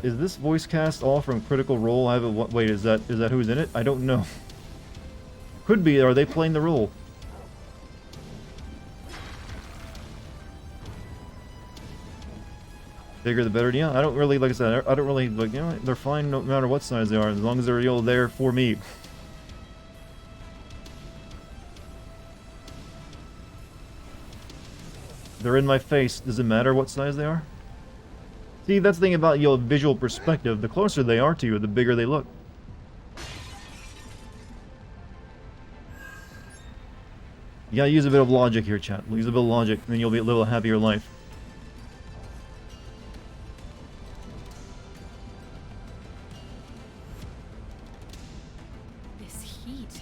Is this voice cast all from Critical Role? I have a wait. Is that who's in it? I don't know. Could be. Are they playing the role? Bigger the better. Yeah, I don't really, like I said, I don't really, like, you know, they're fine no matter what size they are, as long as they're, you know, there for me. They're in my face. Does it matter what size they are? See, that's the thing about, you know, visual perspective. The closer they are to you, the bigger they look. You gotta use a bit of logic here, chat. Use a bit of logic, and then you'll be a little happier life. This heat.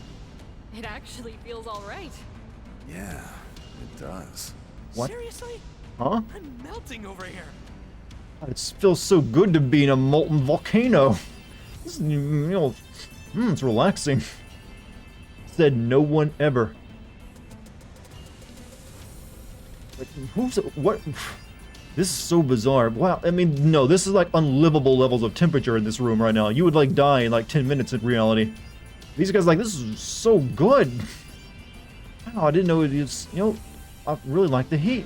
It actually feels alright. Yeah, it does. What? Seriously? Huh? I'm melting over here. It feels so good to be in a molten volcano. This is, you know, it's relaxing. Said no one ever. Like, what? This is so bizarre. Wow, I mean, no, this is like unlivable levels of temperature in this room right now. You would like die in like 10 minutes in reality. These guys like, this is so good. Wow, I didn't know it was, you know, I really like the heat.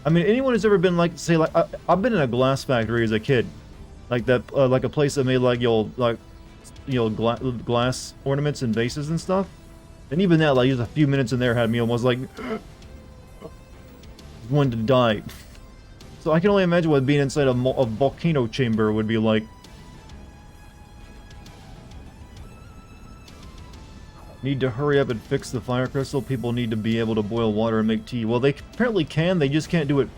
I mean, anyone who's ever been like, say, like, I've been in a glass factory as a kid, like that, like a place that made like, glass ornaments and vases and stuff. And even that, like, just a few minutes in there had me almost like wanted to die. So I can only imagine what being inside a volcano chamber would be like. Need to hurry up and fix the fire crystal. People need to be able to boil water and make tea. Well, they apparently can. They just can't do it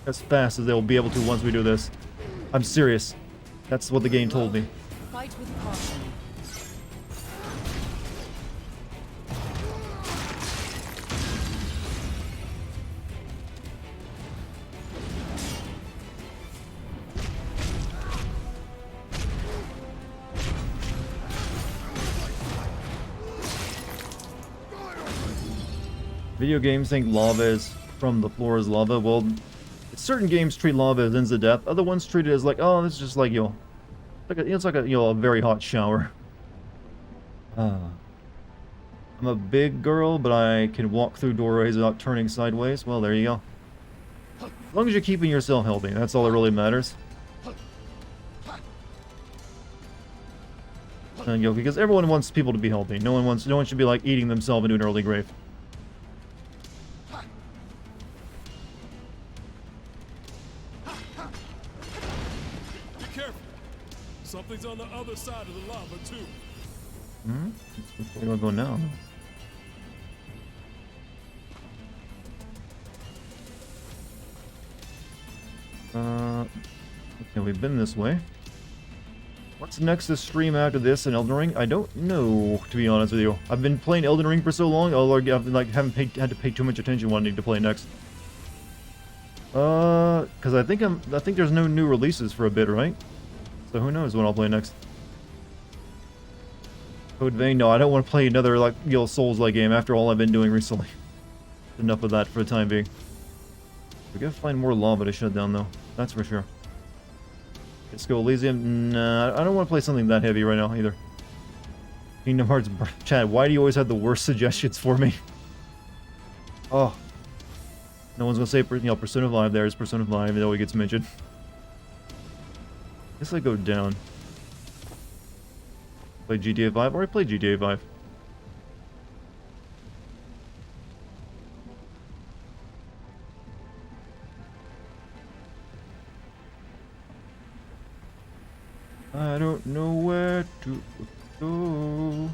as fast as they'll be able to once we do this. I'm serious. That's what the game told me. Fight with caution. Video games think lava is from the floor is lava. Well, certain games treat lava as instant death. Other ones treat it as like, oh, this is just like, you know, it's like a, you know, a very hot shower. I'm a big girl, but I can walk through doorways without turning sideways. Well, there you go. As long as you're keeping yourself healthy, that's all that really matters. You know, because everyone wants people to be healthy. No one should be like eating themselves into an early grave. Something's on the other side of the lava, too. Where do I go now? Okay, we've been this way. What's next to stream after this in Elden Ring? I don't know, to be honest with you. I've been playing Elden Ring for so long, I've like haven't had to pay too much attention what I need to play next. Because I think there's no new releases for a bit, right? So who knows what I'll play next. Code Vein, no, I don't want to play another, like, you know, Souls-like game after all I've been doing recently. Enough of that for the time being. We gotta find more lava to shut down, though. That's for sure. Let's go Elysium. Nah, I don't want to play something that heavy right now, either. Kingdom Hearts... Chad, why do you always have the worst suggestions for me? Oh. No one's gonna say, you know, Persona 5 there. It's Persona 5, it always gets mentioned. I guess I go down. Play GTA 5? Or I played GTA 5. I don't know where to go.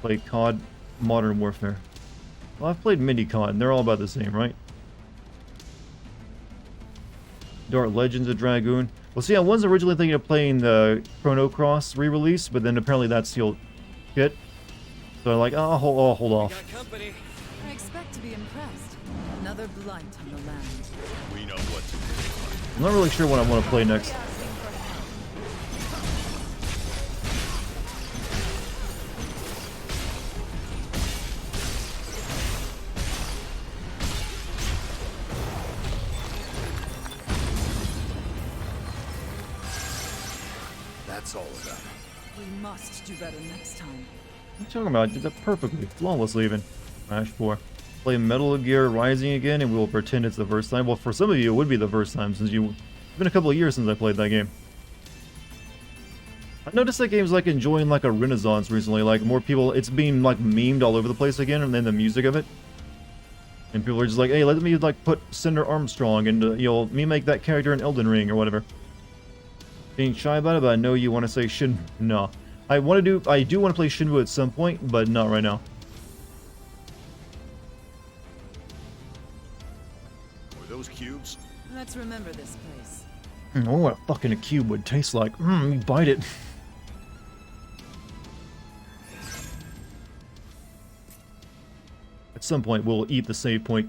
play COD Modern Warfare. Well, I've played Mini COD, and they're all about the same, right? Dart Legends of Dragoon. Well, see, I was originally thinking of playing the Chrono Cross re-release, but then apparently that's sealed shit. So I'm like, I'll hold off. Got company. I expect to be impressed. Another blight on the land. We know what to do. I'm not really sure what I want to play next. That's all of them. We must do better next time. What are you talking about? I did that perfectly. Flawlessly even. Smash 4. Play Metal Gear Rising again and we will pretend it's the first time. Well, for some of you it would be the first time since it's been a couple of years since I played that game. I noticed that game's like enjoying like a renaissance recently. Like more people, it's being like memed all over the place again, and then the music of it. And people are just like, hey, let me like put Cinder Armstrong into, you know, me make that character in Elden Ring or whatever. Being shy about it, but I know you want to say Shin. No. I do want to play Shinbu at some point, but not right now. Were those cubes? Let's remember this place. I wonder what fucking a cube would taste like. You bite it. At some point, we'll eat the save point.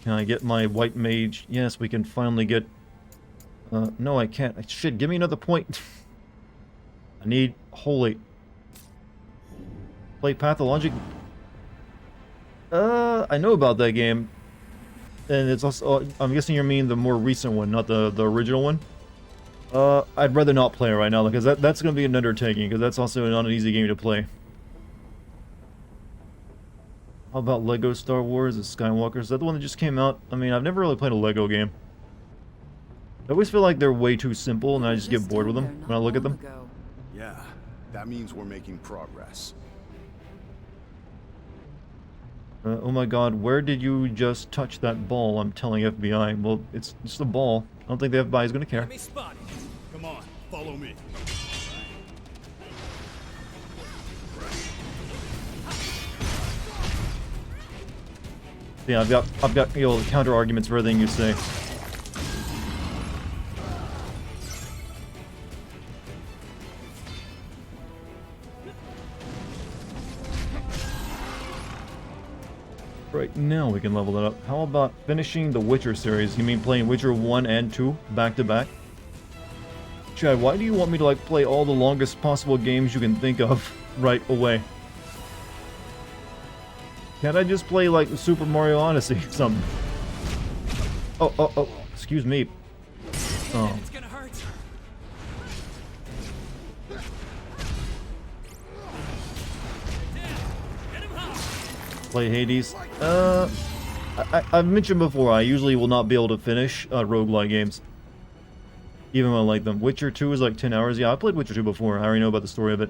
Can I get my white mage? Yes, we can finally get... no, I can't. Shit, give me another point. I need holy. Play Pathologic. I know about that game. And it's also... I'm guessing you mean the more recent one, not the original one. I'd rather not play it right now, because that's going to be an undertaking, because that's also not an easy game to play. How about Lego Star Wars, the Skywalker? Is that the one that just came out? I mean, I've never really played a Lego game. I always feel like they're way too simple, and I just get bored with them when I look at them. Yeah, that means we're making progress. Oh my god, where did you just touch that ball? I'm telling FBI. Well, it's just a ball. I don't think the FBI is going to care. Enemy spotted. Come on, follow me. Yeah, I've got you know, counter arguments for everything you say. Right now we can level that up. How about finishing the Witcher series? You mean playing Witcher 1 and 2 back to back? Chad, why do you want me to like play all the longest possible games you can think of right away? Can't I just play like Super Mario Odyssey or something? Oh, excuse me. Oh. It's gonna hurt. Hit him hard. Play Hades. I've mentioned before, I usually will not be able to finish roguelike games. Even when I like them. Witcher 2 is like 10 hours. Yeah, I played Witcher 2 before. I already know about the story of it.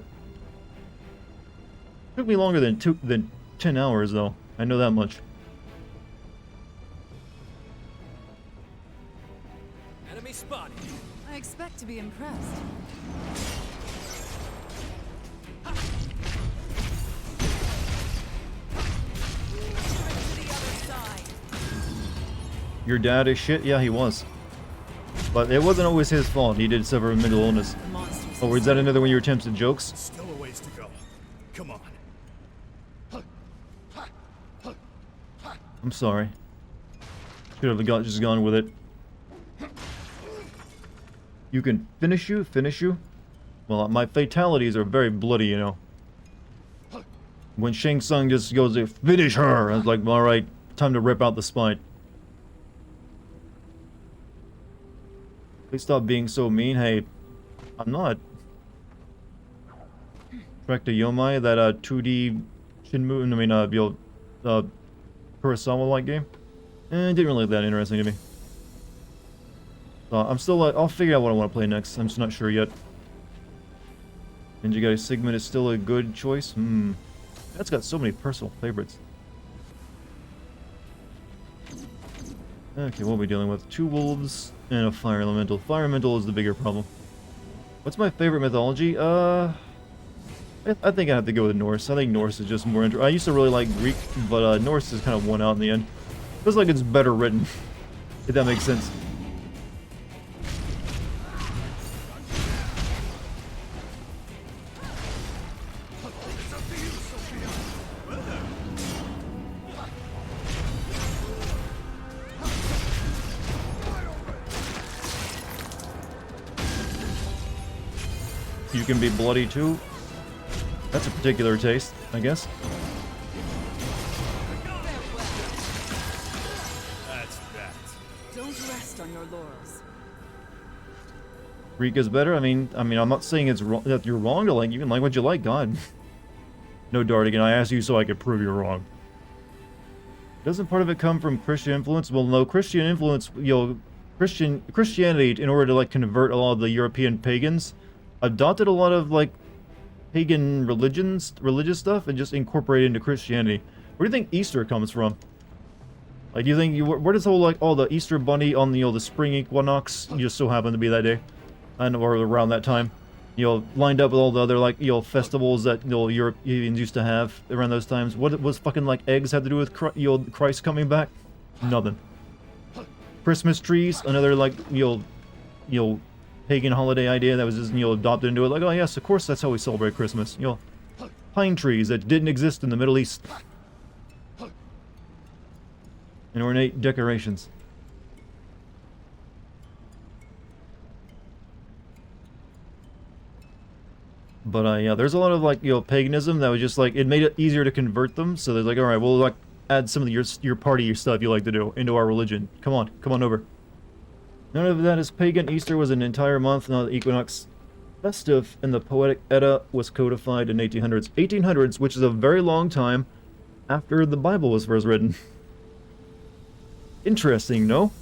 Took me longer than 10 hours though. I know that much. Enemy spotted. I expect to be impressed. To the other side. Your dad is shit? Yeah, he was. But it wasn't always his fault. He did suffer a mental illness. The monsters. Oh, is that another one of your attempts at jokes? Still a ways to go. Come on. I'm sorry. Should have just gone with it. You can finish you? Well, my fatalities are very bloody, you know. When Shang Tsung just goes to finish her, I was like, alright, time to rip out the spine. Please stop being so mean. Hey, I'm not. Trek to Yomai, that 2D Shinmu, I mean, Kurosawa-like game. It didn't really look that interesting to me. I'm still, I'll figure out what I want to play next. I'm just not sure yet. Ninja Gaiden Sigmund is still a good choice. That's got so many personal favorites. Okay, what are we dealing with? 2 wolves and a fire elemental. Fire elemental is the bigger problem. What's my favorite mythology? I think I have to go with Norse. I think Norse is just more interesting. I used to really like Greek, but Norse is kind of won out in the end. Feels like it's better written, if that makes sense. It's up to you, Sophia. Well then. You can be bloody too. That's a particular taste, I guess. That's that. Don't rest on your laurels. Greek is better. I mean, I'm not saying it's wrong, that you're wrong to like. You can like what you like, God. No, Dartigan, I asked you so I could prove you're wrong. Doesn't part of it come from Christian influence? Well, no, Christian influence, Christianity, in order to like convert a lot of the European pagans, adopted a lot of like pagan religious stuff and just incorporated into Christianity. Where do you think Easter comes from? Like, do you think where does the whole like the Easter bunny on the the spring equinox just so happen to be that day, and or around that time, lined up with all the other like festivals that Europeans used to have around those times? What was fucking like eggs have to do with Christ coming back? Nothing. Christmas trees, another like pagan holiday idea that was just adopted into it. Like, oh yes, of course that's how we celebrate Christmas. Pine trees that didn't exist in the Middle East. And ornate decorations. But yeah, there's a lot of like paganism that was just like it made it easier to convert them. So they're like, all right, we'll like add some of your party stuff you like to do into our religion. Come on over. None of that is pagan. Easter was an entire month, not the equinox festive, and the Poetic Edda was codified in 1800s. 1800s, which is a very long time after the Bible was first written. Interesting, no?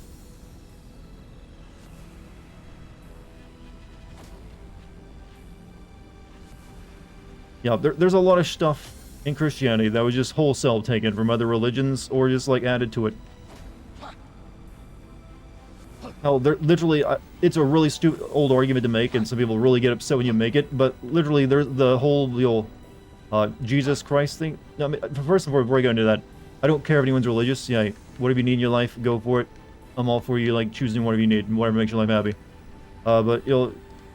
Yeah, there's a lot of stuff in Christianity that was just wholesale taken from other religions or just like added to it. Hell, they're literally, it's a really stupid old argument to make, and some people really get upset when you make it, but literally there's the whole Jesus Christ thing. No, I mean, first of all, before I go into that, I don't care if anyone's religious. Yeah, whatever you need in your life, go for it. I'm all for you, like, choosing whatever you need and whatever makes your life happy. But,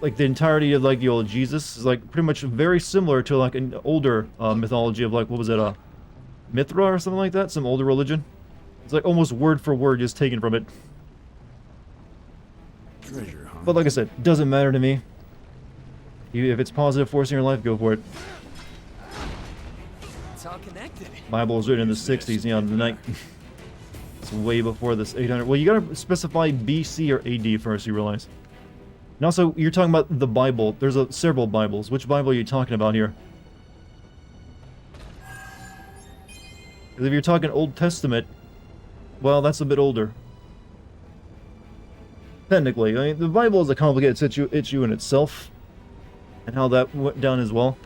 like, the entirety of, like, Jesus is, like, pretty much very similar to, like, an older mythology of, like, what was it, Mithra or something like that? Some older religion. It's, like, almost word for word just taken from it. Treasure, huh? But like I said, doesn't matter to me. If it's positive force in your life, go for it. It's all connected. Bible was written in the 60s, the night. It's way before this 800. Well, you gotta specify BC or AD first, you realize. And also, you're talking about the Bible. There's several Bibles. Which Bible are you talking about here? Because if you're talking Old Testament, well, that's a bit older. Technically, I mean, the Bible is a complicated issue in itself, and how that went down as well,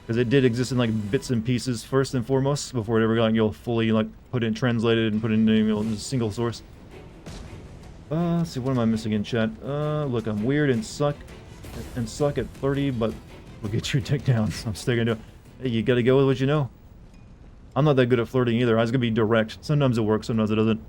because it did exist in like bits and pieces first and foremost before it ever got fully like put in, translated, and put in in a single source. Let's see, what am I missing in chat? Look, I'm weird and suck at 30, but we'll get your dick down. So I'm sticking to it. Hey, you gotta go with what you know. I'm not that good at flirting either. I was gonna be direct. Sometimes it works, sometimes it doesn't.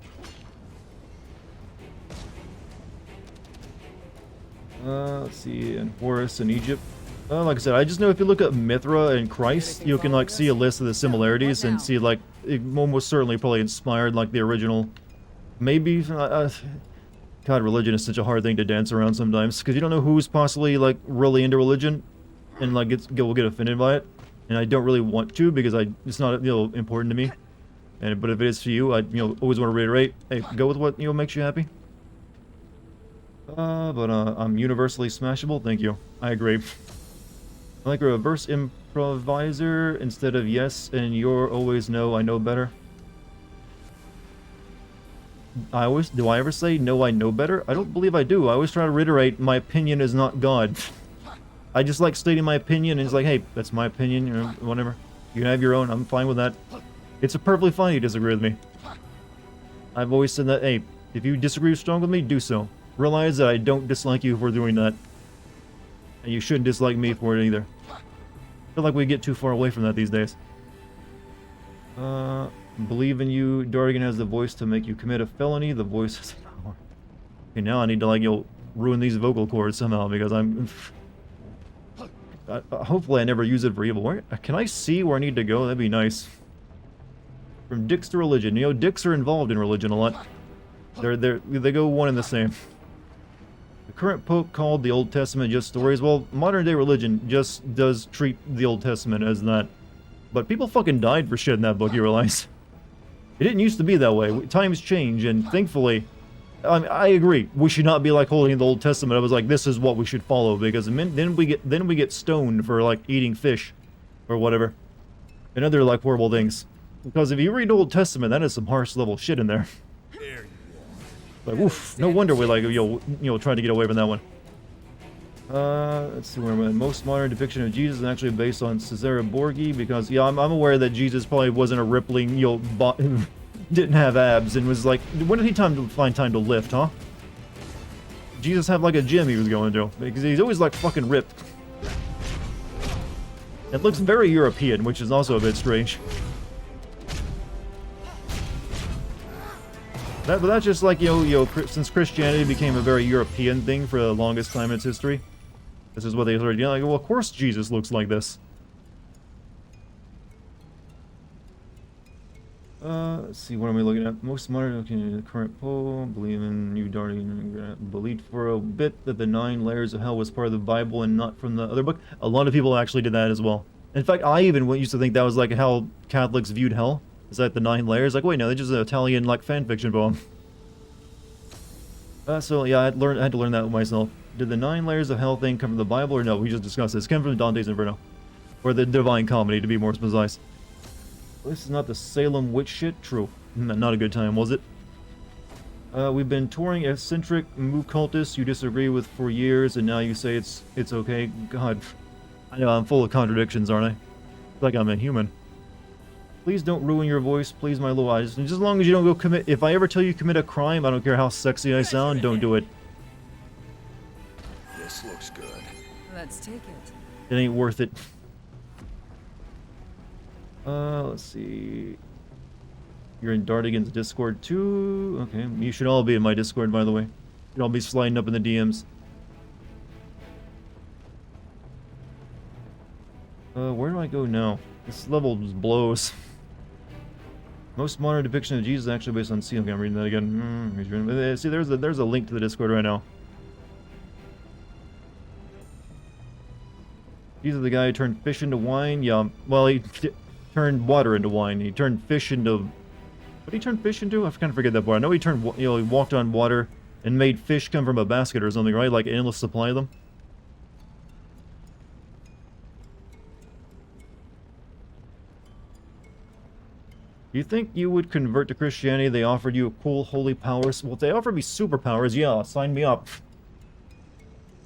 Let's see, and Horus in Egypt. Like I said, I just know if you look at Mithra and Christ, you can like see a list of the similarities and see like it almost certainly probably inspired like the original. Maybe, God, religion is such a hard thing to dance around sometimes because you don't know who's possibly like really into religion and like will get offended by it. And I don't really want to because it's not important to me. But if it is for you, I always want to reiterate, hey, go with what makes you happy. I'm universally smashable. Thank you. I agree. I like a reverse improviser instead of yes and you're always no, I know better. Do I ever say no, I know better? I don't believe I do. I always try to reiterate my opinion is not God. I just like stating my opinion and it's like, hey, that's my opinion, whatever. You can have your own, I'm fine with that. It's perfectly fine you disagree with me. I've always said that, hey, if you disagree strong with me, do so. Realize that I don't dislike you for doing that. And you shouldn't dislike me for it either. feel like we get too far away from that these days. Believe in you. Dartigan has the voice to make you commit a felony. The voice has power. Okay, now I need to, like, ruin these vocal cords somehow because I'm... hopefully I never use it for evil. Where, can I see where I need to go? That'd be nice. From dicks to religion. You know, dicks are involved in religion a lot. They go one and the same. The current Pope called the Old Testament just stories. Well, modern day religion just does treat the Old Testament as that. But people fucking died for shit in that book, you realize? It didn't used to be that way. Times change, and thankfully, I agree. We should not be like holding the Old Testament. I was like, this is what we should follow, because then we get stoned for like eating fish, or whatever, and other like horrible things. Because if you read the Old Testament, that is some harsh level shit in there. There you Like, oof, no wonder we like trying to get away from that one. Let's see where I'm at. Most modern depiction of Jesus is actually based on Cesare Borgia, because yeah, I'm aware that Jesus probably wasn't a rippling, didn't have abs and was like, when did he find time to lift, huh? Jesus had like a gym he was going to, because he's always like fucking ripped. It looks very European, which is also a bit strange. But that's just like, since Christianity became a very European thing for the longest time in its history. This is what they started, like, well, of course Jesus looks like this. Let's see, what am I looking at? Most modern, okay, the current Pope, believe in you, Dartigan, believed for a bit that the 9 layers of hell was part of the Bible and not from the other book. A lot of people actually did that as well. In fact, I even used to think that was like how Catholics viewed hell. Is that the 9 layers? Like, wait, no, that's just an Italian, like, fanfiction poem. So, yeah, I had to learn that myself. Did the 9 layers of hell thing come from the Bible, or no? We just discussed this. It came from Dante's Inferno. Or the Divine Comedy, to be more precise. This is not the Salem witch shit? True. Not a good time, was it? We've been touring eccentric moo cultists you disagree with for years, and now you say it's okay? God. I know, I'm full of contradictions, aren't I? It's like I'm a human. Please don't ruin your voice, please, my little eyes. Just as long as you don't go commit... If I ever tell you commit a crime, I don't care how sexy I sound, don't do it. This looks good. Let's take it. It ain't worth it. Let's see... You're in Dartigan's Discord too? Okay, you should all be in my Discord, by the way. You'll all be sliding up in the DMs. Where do I go now? This level just blows. Most modern depiction of Jesus is actually based on... See, okay, I'm reading that again. See, there's a link to the Discord right now. Jesus, the guy who turned fish into wine? Yeah, well, he turned water into wine. He turned fish into... What did he turn fish into? I kind of forget that part. I know he turned, he walked on water and made fish come from a basket or something, right? Like an endless supply of them. You think you would convert to Christianity? They offered you cool holy powers. Well, if they offered me superpowers, yeah, sign me up.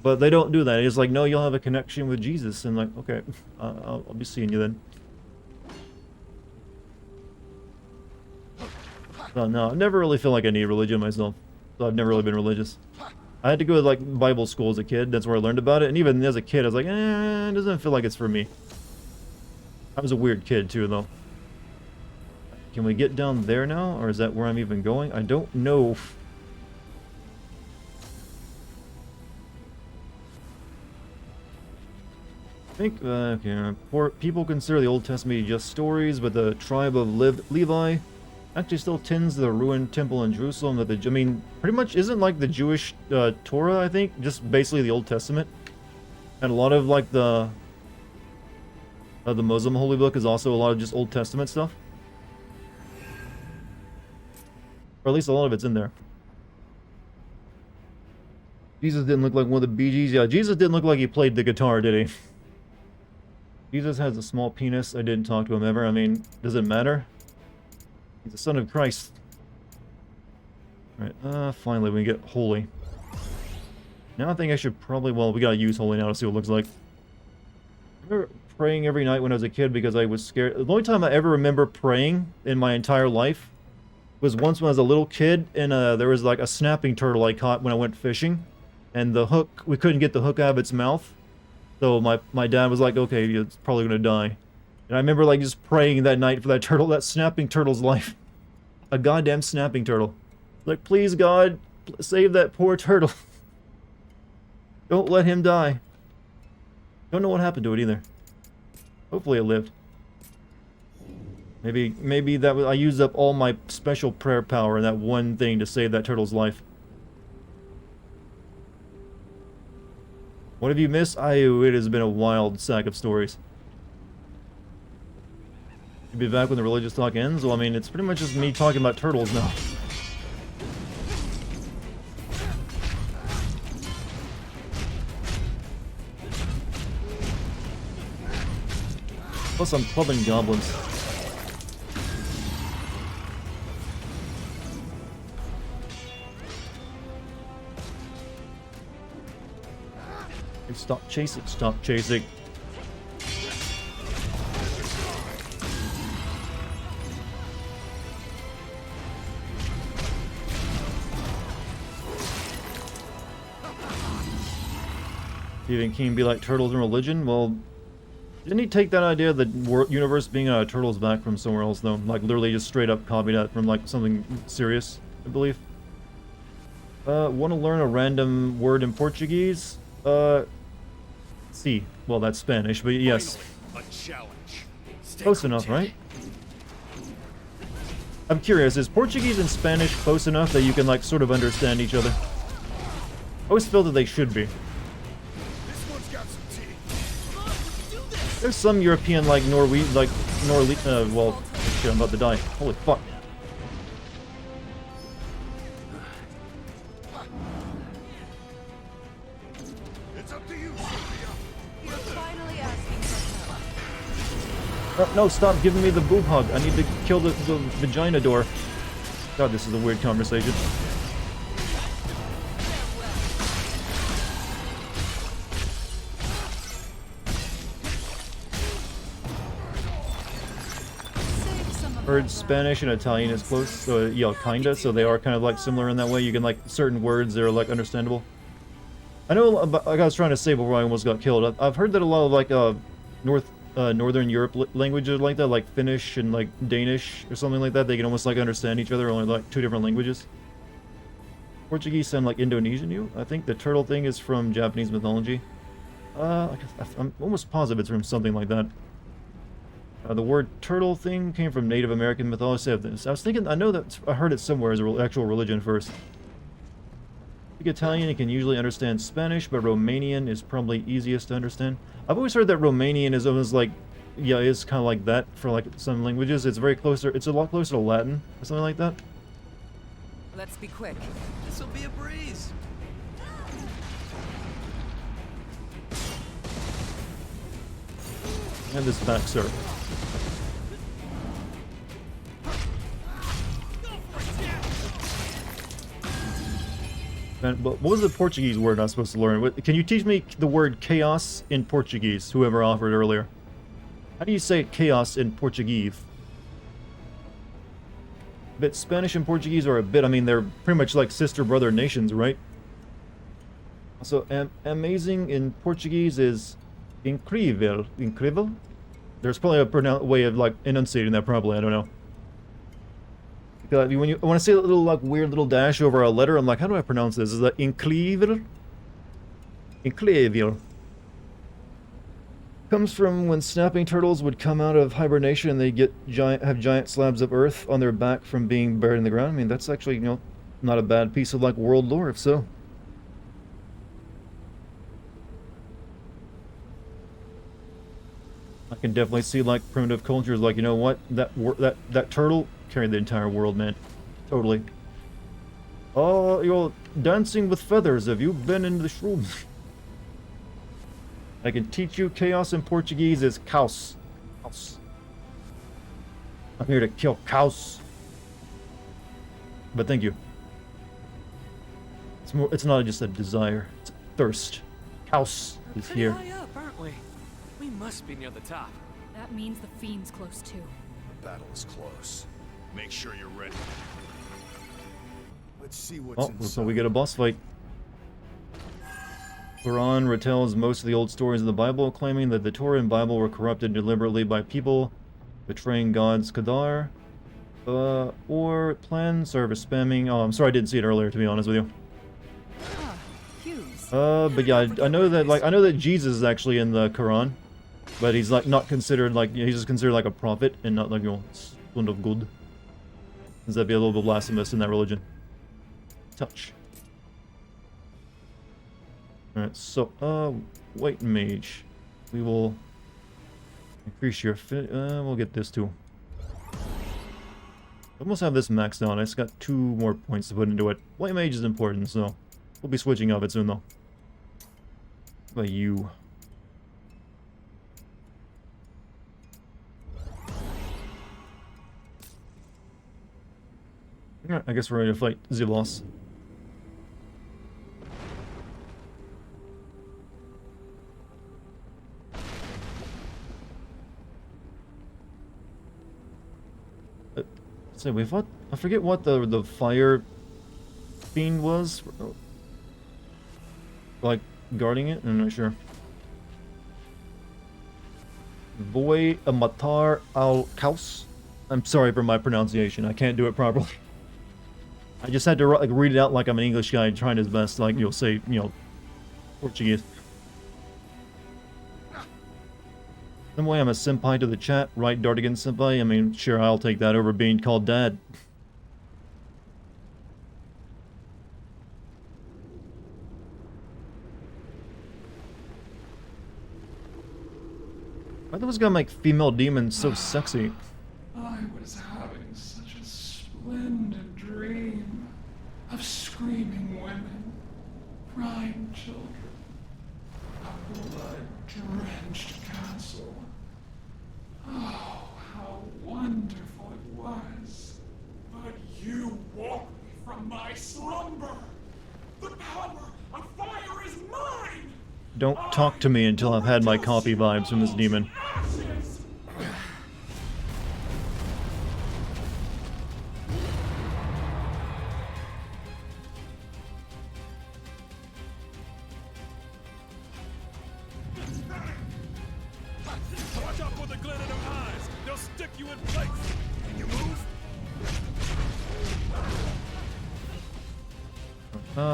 But they don't do that. It's like, no, you'll have a connection with Jesus. And like, okay, I'll be seeing you then. No, I never really feel like I need religion myself. So I've never really been religious. I had to go to like Bible school as a kid. That's where I learned about it. And even as a kid, I was like, it doesn't feel like it's for me. I was a weird kid too, though. Can we get down there now? Or is that where I'm even going? I don't know. I think, okay, people consider the Old Testament just stories, but the tribe of Levi actually still tends the ruined temple in Jerusalem that I mean, pretty much isn't like the Jewish Torah, I think, just basically the Old Testament. And a lot of like the Muslim Holy Book is also a lot of just Old Testament stuff. Or at least a lot of it's in there. Jesus didn't look like one of the Bee Gees. Yeah, Jesus didn't look like he played the guitar, did he? Jesus has a small penis. I didn't talk to him ever. I mean, does it matter? He's the son of Christ. Alright, finally we get holy. Now I think I should probably... Well, we gotta use holy now to see what it looks like. I remember praying every night when I was a kid because I was scared. The only time I ever remember praying in my entire life was once when I was a little kid, and there was like a snapping turtle I caught when I went fishing, and the hook, we couldn't get the hook out of its mouth, So my dad was like, okay, it's probably gonna die. And I remember like just praying that night for that turtle, that snapping turtle's life. A goddamn snapping turtle. Like, please God, save that poor turtle. Don't let him die. Don't know what happened to it either. Hopefully it lived. Maybe that was, I used up all my special prayer power in that one thing to save that turtle's life. What have you missed? It has been a wild sack of stories. You'll be back when the religious talk ends? Well, I mean, it's pretty much just me talking about turtles now. Plus, I'm clubbing goblins. Hey, stop chasing, stop chasing. Stephen King be like turtles in religion? Well, didn't he take that idea of the universe being turtles back from somewhere else, though? Like, literally just straight up copied that from, like, something serious, I believe. Want to learn a random word in Portuguese? Si. Well, that's Spanish, but yes. Finally, a challenge. Stay Close enough, right? I'm curious, is Portuguese and Spanish close enough that you can, like, sort of understand each other? I always feel that they should be. This one's got some teeth. There's some European, like, well, shit, I'm about to die. Holy fuck. It's up to you, Sophia. You're finally asking for help. No, stop giving me the boob hug. I need to kill the vagina door. God, this is a weird conversation. Save some of Heard that Spanish and Italian is close, so yeah, kinda. So they are kind of like similar in that way. You can like certain words that are like understandable. I know, like I was trying to say before I almost got killed. I've heard that a lot of like Northern Europe languages like that, like Finnish and like Danish or something like that, they can almost like understand each other, only like two different languages. Portuguese sound like Indonesian to you? I think the turtle thing is from Japanese mythology. I'm almost positive it's from something like that. The word turtle thing came from Native American mythology. I was thinking, I know that I heard it somewhere as an actual religion first. Speak Italian and can usually understand Spanish, but Romanian is probably easiest to understand. I've always heard that Romanian is almost like, yeah, it's kind of like that for like some languages. It's very closer, it's a lot closer to Latin or something like that. Let's be quick. This'll be a breeze. And this back, sir. And, but what was the Portuguese word I was supposed to learn? Can you teach me the word chaos in Portuguese, whoever offered earlier? How do you say chaos in Portuguese? But Spanish and Portuguese are a bit, I mean, they're pretty much like sister-brother nations, right? So, amazing in Portuguese is incrível. Incrível? There's probably a way of, like, enunciating that properly, I don't know. When I say a little, like, weird little dash over a letter, I'm like, how do I pronounce this? Is that incrível? Incrível. Comes from when snapping turtles would come out of hibernation and they have giant slabs of earth on their back from being buried in the ground. I mean, that's actually, you know, not a bad piece of, like, world lore, if so. I can definitely see, like, primitive cultures, like, you know what? That turtle carried the entire world, man. Totally. Oh, you're dancing with feathers. Have you been in the shrooms? I can teach you chaos in Portuguese is caos. Caos. I'm here to kill caos. But thank you. It's not just a desire. It's a thirst. Caos is Pretty here. high up, aren't we? We must be near the top. That means the fiend's close too. The battle is close. Make sure you're ready. Let's see what's Oh, inside. so we get a boss fight. Quran retells most of the old stories of the Bible, claiming that the Torah and Bible were corrupted deliberately by people betraying God's qadar, or plan service spamming. Oh, I'm sorry I didn't see it earlier, to be honest with you. Ah, fuse. But yeah, I know that Jesus is actually in the Quran, but he's like not considered like he's just considered like a prophet and not like son of God. Does that be a little bit blasphemous in that religion? Touch. Alright, so, white mage. We will increase your we'll get this too. Almost have this maxed out. I just got 2 more points to put into it. White mage is important, so we'll be switching of it soon though. How about you? Alright, I guess we're ready to fight Zibos. So we fought. I forget what the fire fiend was. Like guarding it. I'm not sure. Boy Amatar Al Kaus. I'm sorry for my pronunciation. I can't do it properly. I just had to like read it out like I'm an English guy trying his best. Like you'll say, Portuguese. Some way I'm a senpai to the chat, right, Dartigan senpai? I mean, sure, I'll take that over being called dad. Why was gonna make female demons so sexy? I was having such a splendid dream of screaming women, crying children, a blood-drenched castle. Oh, how wonderful it was. But you woke me from my slumber. The power of fire is mine. Don't talk to me until I've had my coffee vibes from this demon. Ashes. Watch out for the glint in their eyes. They'll stick you in place. Can you move?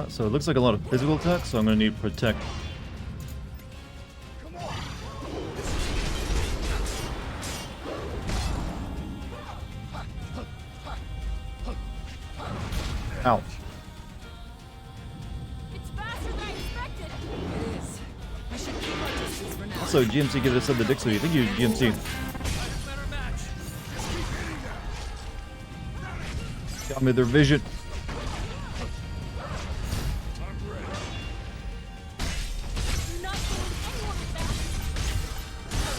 So it looks like a lot of physical attack, so I'm gonna need protect. Come on. Ow. It's faster than I expected. It is. We should keep our distance for now. Also, GMC give this up the Dixie. Thank you, GMC. Better match. Got me their vision. I'm ready. Do not believe anyone with that.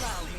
Allow me.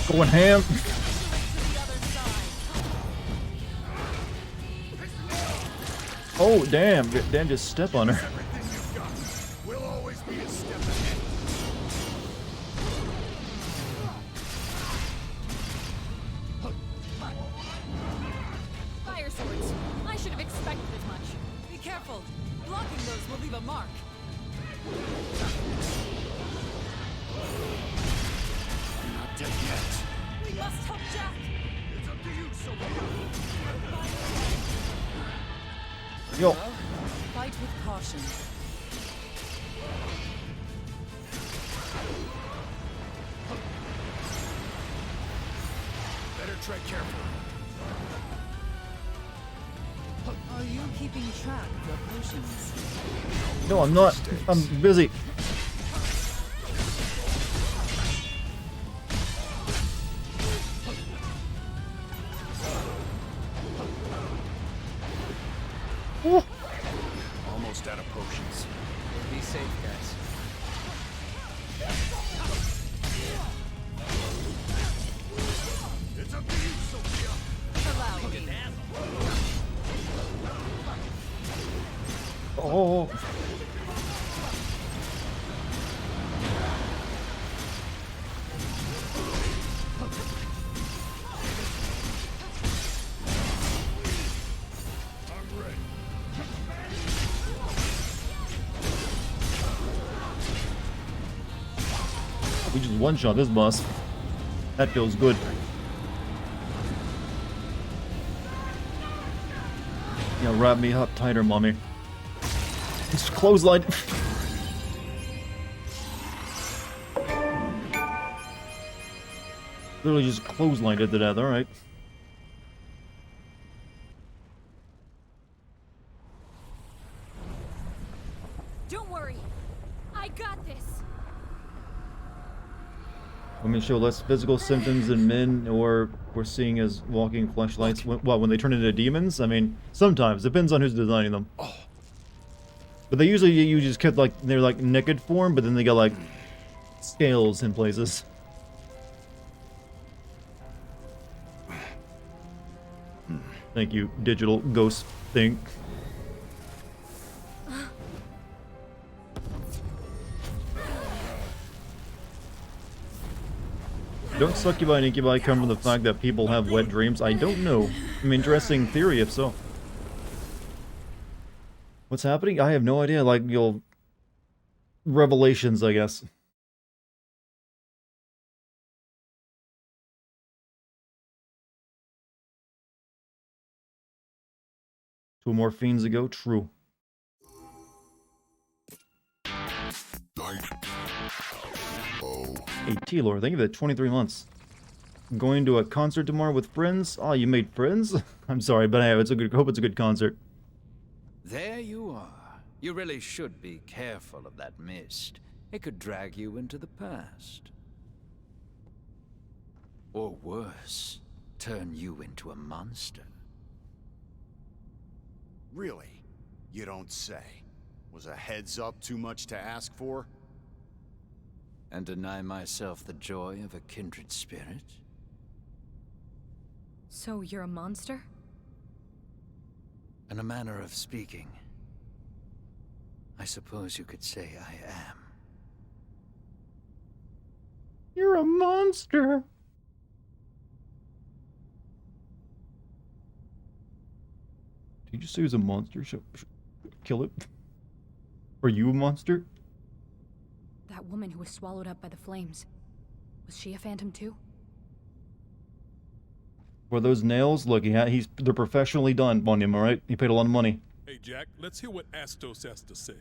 Going ham. To the other side. Oh, damn. Dan just step on her. Everything you've got. We'll always be a step ahead. Fire swords. I should have expected as much. Be careful. Blocking those will leave a mark. You're not dead yet. We must help Jack. It's up to you, Sophia. Yo. Fight with caution. Better tread carefully. Are you keeping track of your potions? No, I'm not. I'm busy. Ooh. Almost out of potions. Be safe, guys. It's up to you, Sophia. Allow me. Oh. I'm ready. We just one-shot this boss. That feels good. Yeah, wrap me up tighter, mommy. It's clothesline. Literally just clotheslined it to death, alright. Don't worry. I got this. Women show less physical symptoms than men, or we're seeing as walking fleshlights. When they turn into demons? I mean, sometimes. Depends on who's designing them. But they usually you just kept like, they're like naked form, but then they got like scales in places. Thank you, digital ghost thing. Don't succubi and incubi come from the fact that people have wet dreams? I don't know. I mean, interesting theory if so. What's happening? I have no idea. Like, you'll... Revelations, I guess. 2 more fiends ago? True. Hey, T-Lord, thank you for the 23 months. Going to a concert tomorrow with friends? Oh, you made friends? I'm sorry, but hey, hope it's a good concert. There you are. You really should be careful of that mist. It could drag you into the past. Or worse, turn you into a monster. Really? You don't say. Was a heads up too much to ask for? And deny myself the joy of a kindred spirit? So you're a monster? In a manner of speaking, I suppose you could say I am. You're a monster! Did you just say he was a monster? Should kill it? Are you a monster? That woman who was swallowed up by the flames. Was she a phantom too? For those nails, look, they're professionally done on him, alright? He paid a lot of money. Hey, Jack, let's hear what Astos has to say.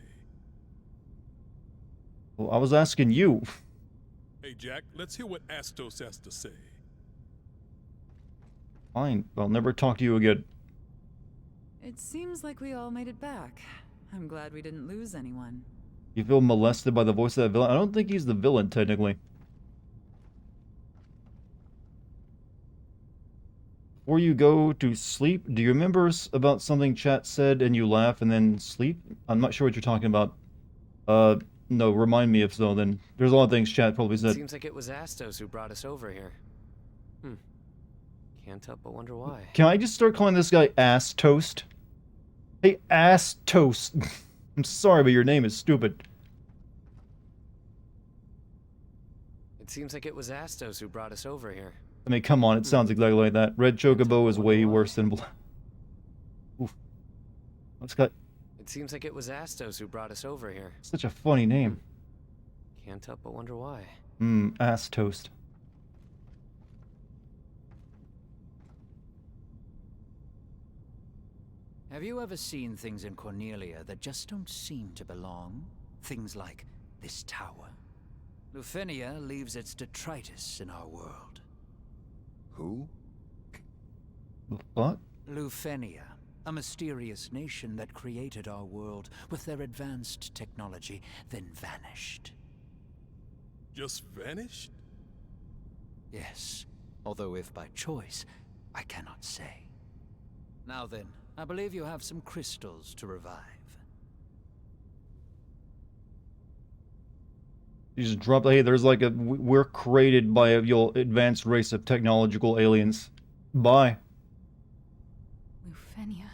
Well, I was asking you. Hey, Jack, let's hear what Astos has to say. Fine, I'll never talk to you again. It seems like we all made it back. I'm glad we didn't lose anyone. You feel molested by the voice of that villain? I don't think he's the villain, technically. Before you go to sleep, do you remember about something chat said and you laugh and then sleep? I'm not sure what you're talking about. No, remind me if so, then. There's a lot of things chat probably said. Seems like it was Astos who brought us over here. Can't help but wonder why. Can I just start calling this guy Ass Toast? Hey, Ass Toast. I'm sorry, but your name is stupid. It seems like it was Astos who brought us over here. I mean, come on, it sounds exactly like that. Red Chocobo is way worse than black. Oof. What's got It seems like it was Astos who brought us over here. such a funny name? Can't help but wonder why. Ass Toast. Have you ever seen things in Cornelia that just don't seem to belong? Things like this tower. Lufenia leaves its detritus in our world. Who? What? Lufenia, a mysterious nation that created our world with their advanced technology, then vanished. Just vanished? Yes, although if by choice, I cannot say. Now then, I believe you have some crystals to revive. You just drop, hey, there's like a, we're created by a advanced race of technological aliens. Bye. Lufenia.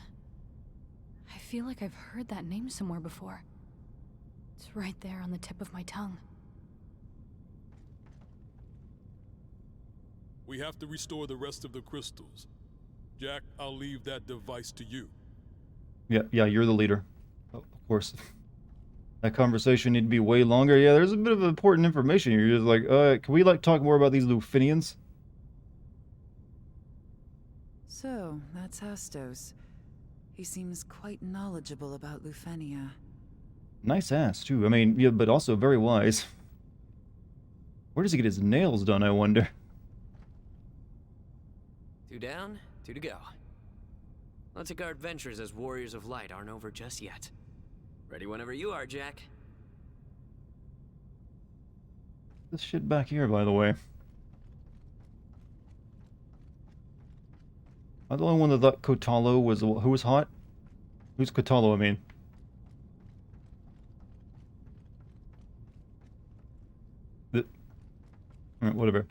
I feel like I've heard that name somewhere before. It's right there on the tip of my tongue. We have to restore the rest of the crystals. Jack, I'll leave that device to you. Yeah, you're the leader. Oh, of course. That conversation need to be way longer. Yeah, there's a bit of important information here. You're just like, can we like talk more about these Lufinians? So, that's Astos. He seems quite knowledgeable about Lufenia. Nice ass, too. I mean, yeah, but also very wise. Where does he get his nails done, I wonder? 2 down, 2 to go. Looks like our adventures as Warriors of Light aren't over just yet. Ready whenever you are, Jack. This shit back here, by the way. I'm the only one that thought Kotalo was... Who was hot? Who's Kotalo, I mean? Alright, whatever.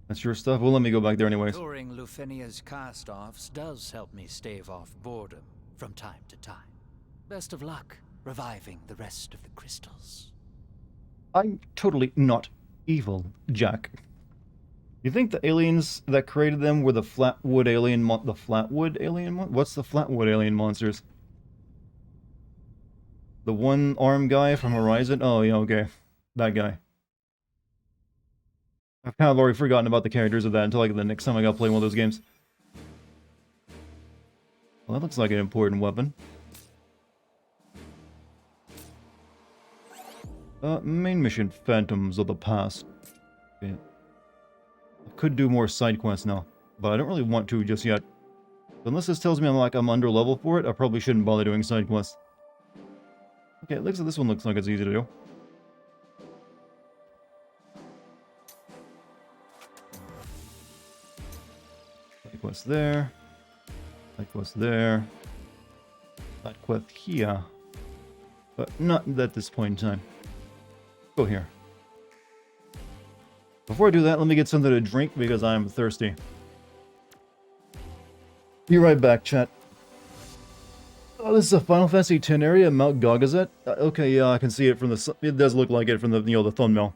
That's your stuff. Well, let me go back there anyways. Touring Lufenia's cast-offs does help me stave off boredom from time to time. Best of luck reviving the rest of the crystals. I'm totally not evil, Jack. You think the aliens that created them were the Flatwood alien What's the Flatwood alien monsters? The one-armed guy from Horizon? Oh, yeah, okay. That guy. I've kind of already forgotten about the characters of that until like the next time I gotta play one of those games. Well, that looks like an important weapon. Main mission, Phantoms of the Past. Okay. I could do more side quests now, but I don't really want to just yet. Unless this tells me I'm under level for it, I probably shouldn't bother doing side quests. Okay, it looks like this one looks like it's easy to do. Side quest there. Side quest there. Side quest here. But not at this point in time. Go here. Before I do that, let me get something to drink because I'm thirsty. Be right back, chat. Oh, this is a Final Fantasy X area, Mount Gagazet. Okay, yeah, I can see it from the. It does look like it from the the thumbnail.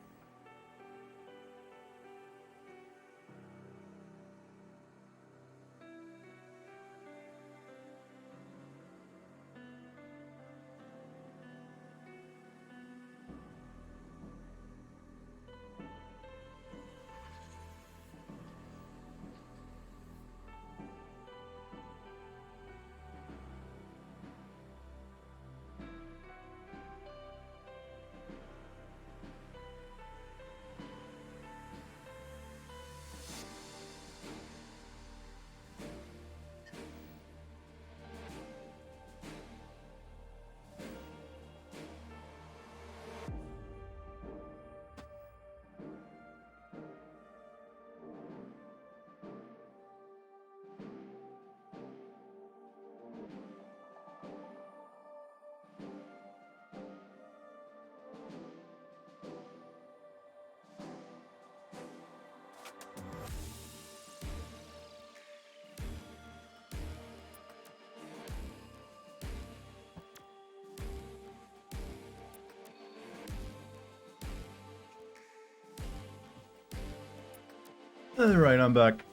Alright, I'm back.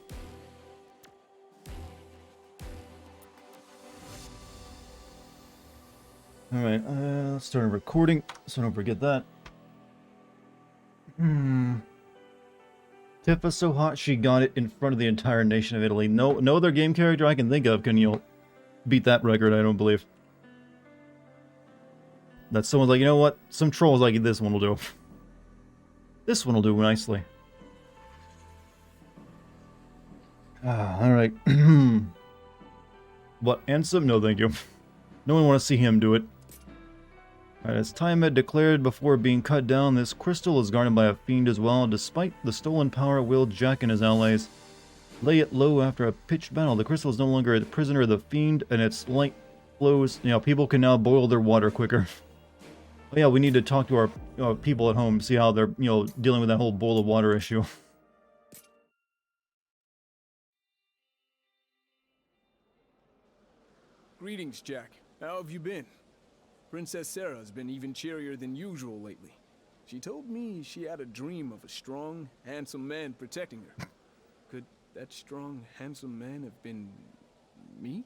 Alright, let's start recording so I don't forget that. Tifa's so hot she got it in front of the entire nation of Italy. No other game character I can think of can, beat that record, I don't believe. That someone's like, you know what? Some trolls like this one will do. This one will do nicely. Alright. What, Ansem? No, thank you. No one want to see him do it. Alright, as time had declared before being cut down, this crystal is guarded by a fiend as well. Despite the stolen power, will Jack and his allies lay it low after a pitched battle. The crystal is no longer a prisoner of the fiend, and its light flows. People can now boil their water quicker. Oh yeah, we need to talk to our people at home, see how they're, dealing with that whole boil of water issue. Greetings, Jack. How have you been? Princess Sarah's been even cheerier than usual lately. She told me she had a dream of a strong, handsome man protecting her. Could that strong, handsome man have been me?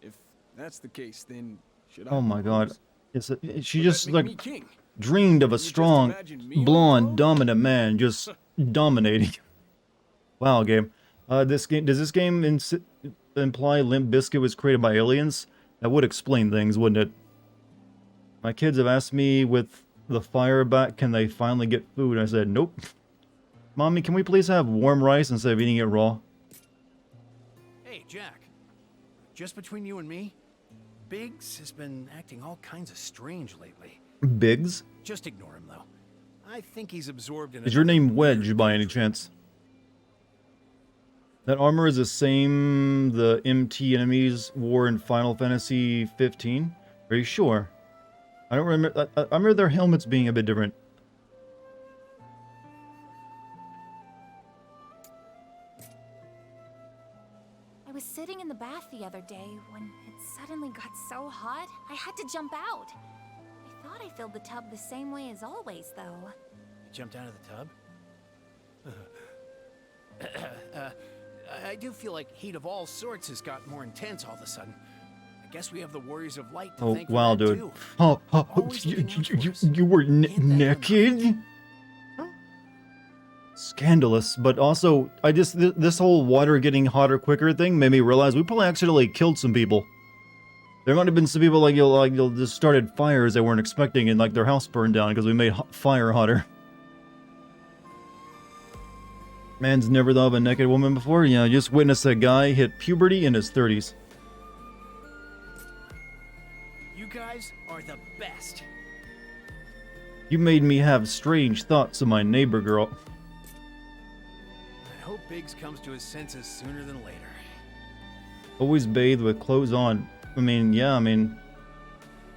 If that's the case, then should I? Oh my god. She Would just, that make me like, king? dreamed of a Can you just strong, imagine me on the blonde, throne? dominant man just dominating. Wow, game. Does this game imply Limp Bizkit was created by aliens? That would explain things, wouldn't it? My kids have asked me with the fire back, can they finally get food? I said, nope. Mommy, can we please have warm rice instead of eating it raw? Hey, Jack. Just between you and me, Biggs has been acting all kinds of strange lately. Biggs? Just ignore him, though. I think he's absorbed in. Is your name Wedge by any chance? That armor is the same the MT enemies wore in Final Fantasy 15? Are you sure? I don't remember. I remember their helmets being a bit different. I was sitting in the bath the other day when it suddenly got so hot, I had to jump out. I thought I filled the tub the same way as always, though. You jumped out of the tub? I do feel like heat of all sorts has got more intense all of a sudden. I guess we have the Warriors of Light to thank wow, for that, dude. too. Oh, you were naked? Scandalous, but also, this whole water getting hotter quicker thing made me realize we probably accidentally killed some people. There might have been some people you'll just started fires they weren't expecting and like their house burned down because we made fire hotter. Man's never thought of a naked woman before? Yeah, just witnessed a guy hit puberty in his 30s. You guys are the best. You made me have strange thoughts of my neighbor girl. I hope Biggs comes to his senses sooner than later. Always bathe with clothes on. I mean, yeah,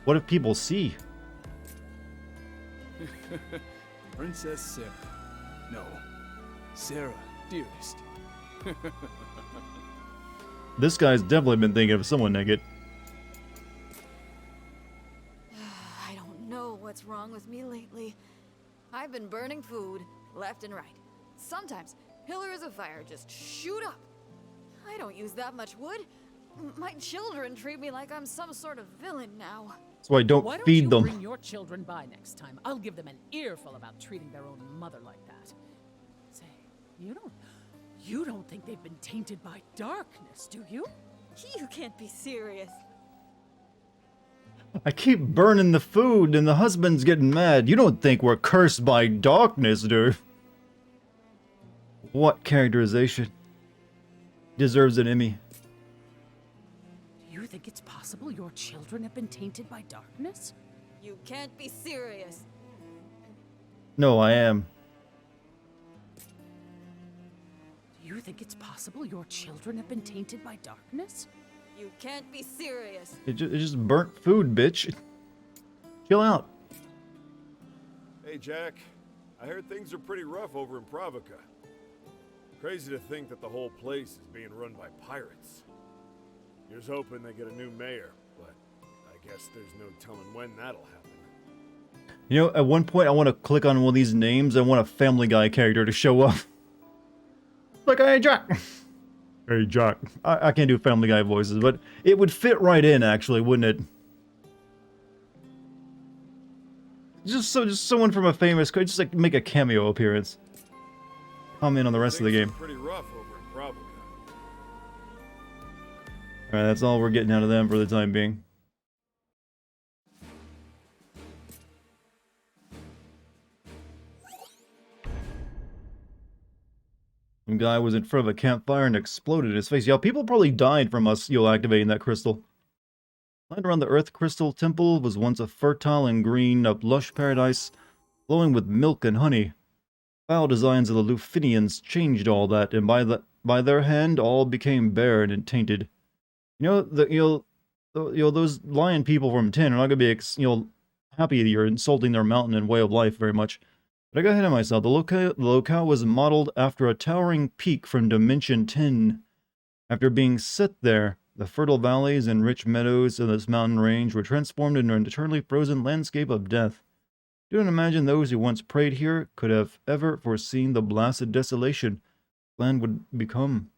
what if people see? Princess Sarah. No. Sarah, dearest. This guy's definitely been thinking of someone naked. I don't know what's wrong with me lately. I've been burning food left and right. Sometimes pillars of fire just shoot up. I don't use that much wood. My children treat me like I'm some sort of villain now. That's why I don't Why don't feed you them. bring your children by next time? I'll give them an earful about treating their own mother like that. Say, you don't think they've been tainted by darkness, do you? You can't be serious. I keep burning the food and the husband's getting mad. You don't think we're cursed by darkness, dude. What characterization? Deserves an Emmy. Do you think it's possible your children have been tainted by darkness? You can't be serious. No, I am. Do you think it's possible your children have been tainted by darkness? You can't be serious. It just burnt food, bitch. Chill out. Hey, Jack. I heard things are pretty rough over in Pravica. Crazy to think that the whole place is being run by pirates. Here's hoping they get a new mayor, but I guess there's no telling when that'll happen. You know, at one point I want to click on one of these names. I want a Family Guy character to show up. Like, hey, Jack. Hey, Jack. I can't do Family Guy voices, but it would fit right in, actually, wouldn't it? Just someone from a famous, just like make a cameo appearance. Comment on the rest of the game. Pretty rough over in Pravica. Alright, that's all we're getting out of them for the time being. Some guy was in front of a campfire and exploded in his face. Yeah, people probably died from us, activating that crystal. Lying around the Earth Crystal Temple was once a fertile and green, lush paradise, flowing with milk and honey. Foul designs of the Lufinians changed all that, and by their hand, all became barren and tainted. Those lion people from 10 are not going to be, happy that you're insulting their mountain and way of life very much. But I got ahead of myself. The locale was modeled after a towering peak from Dimension 10. After being set there, the fertile valleys and rich meadows of this mountain range were transformed into an eternally frozen landscape of death. Do not imagine those who once prayed here could have ever foreseen the blasted desolation the land would become.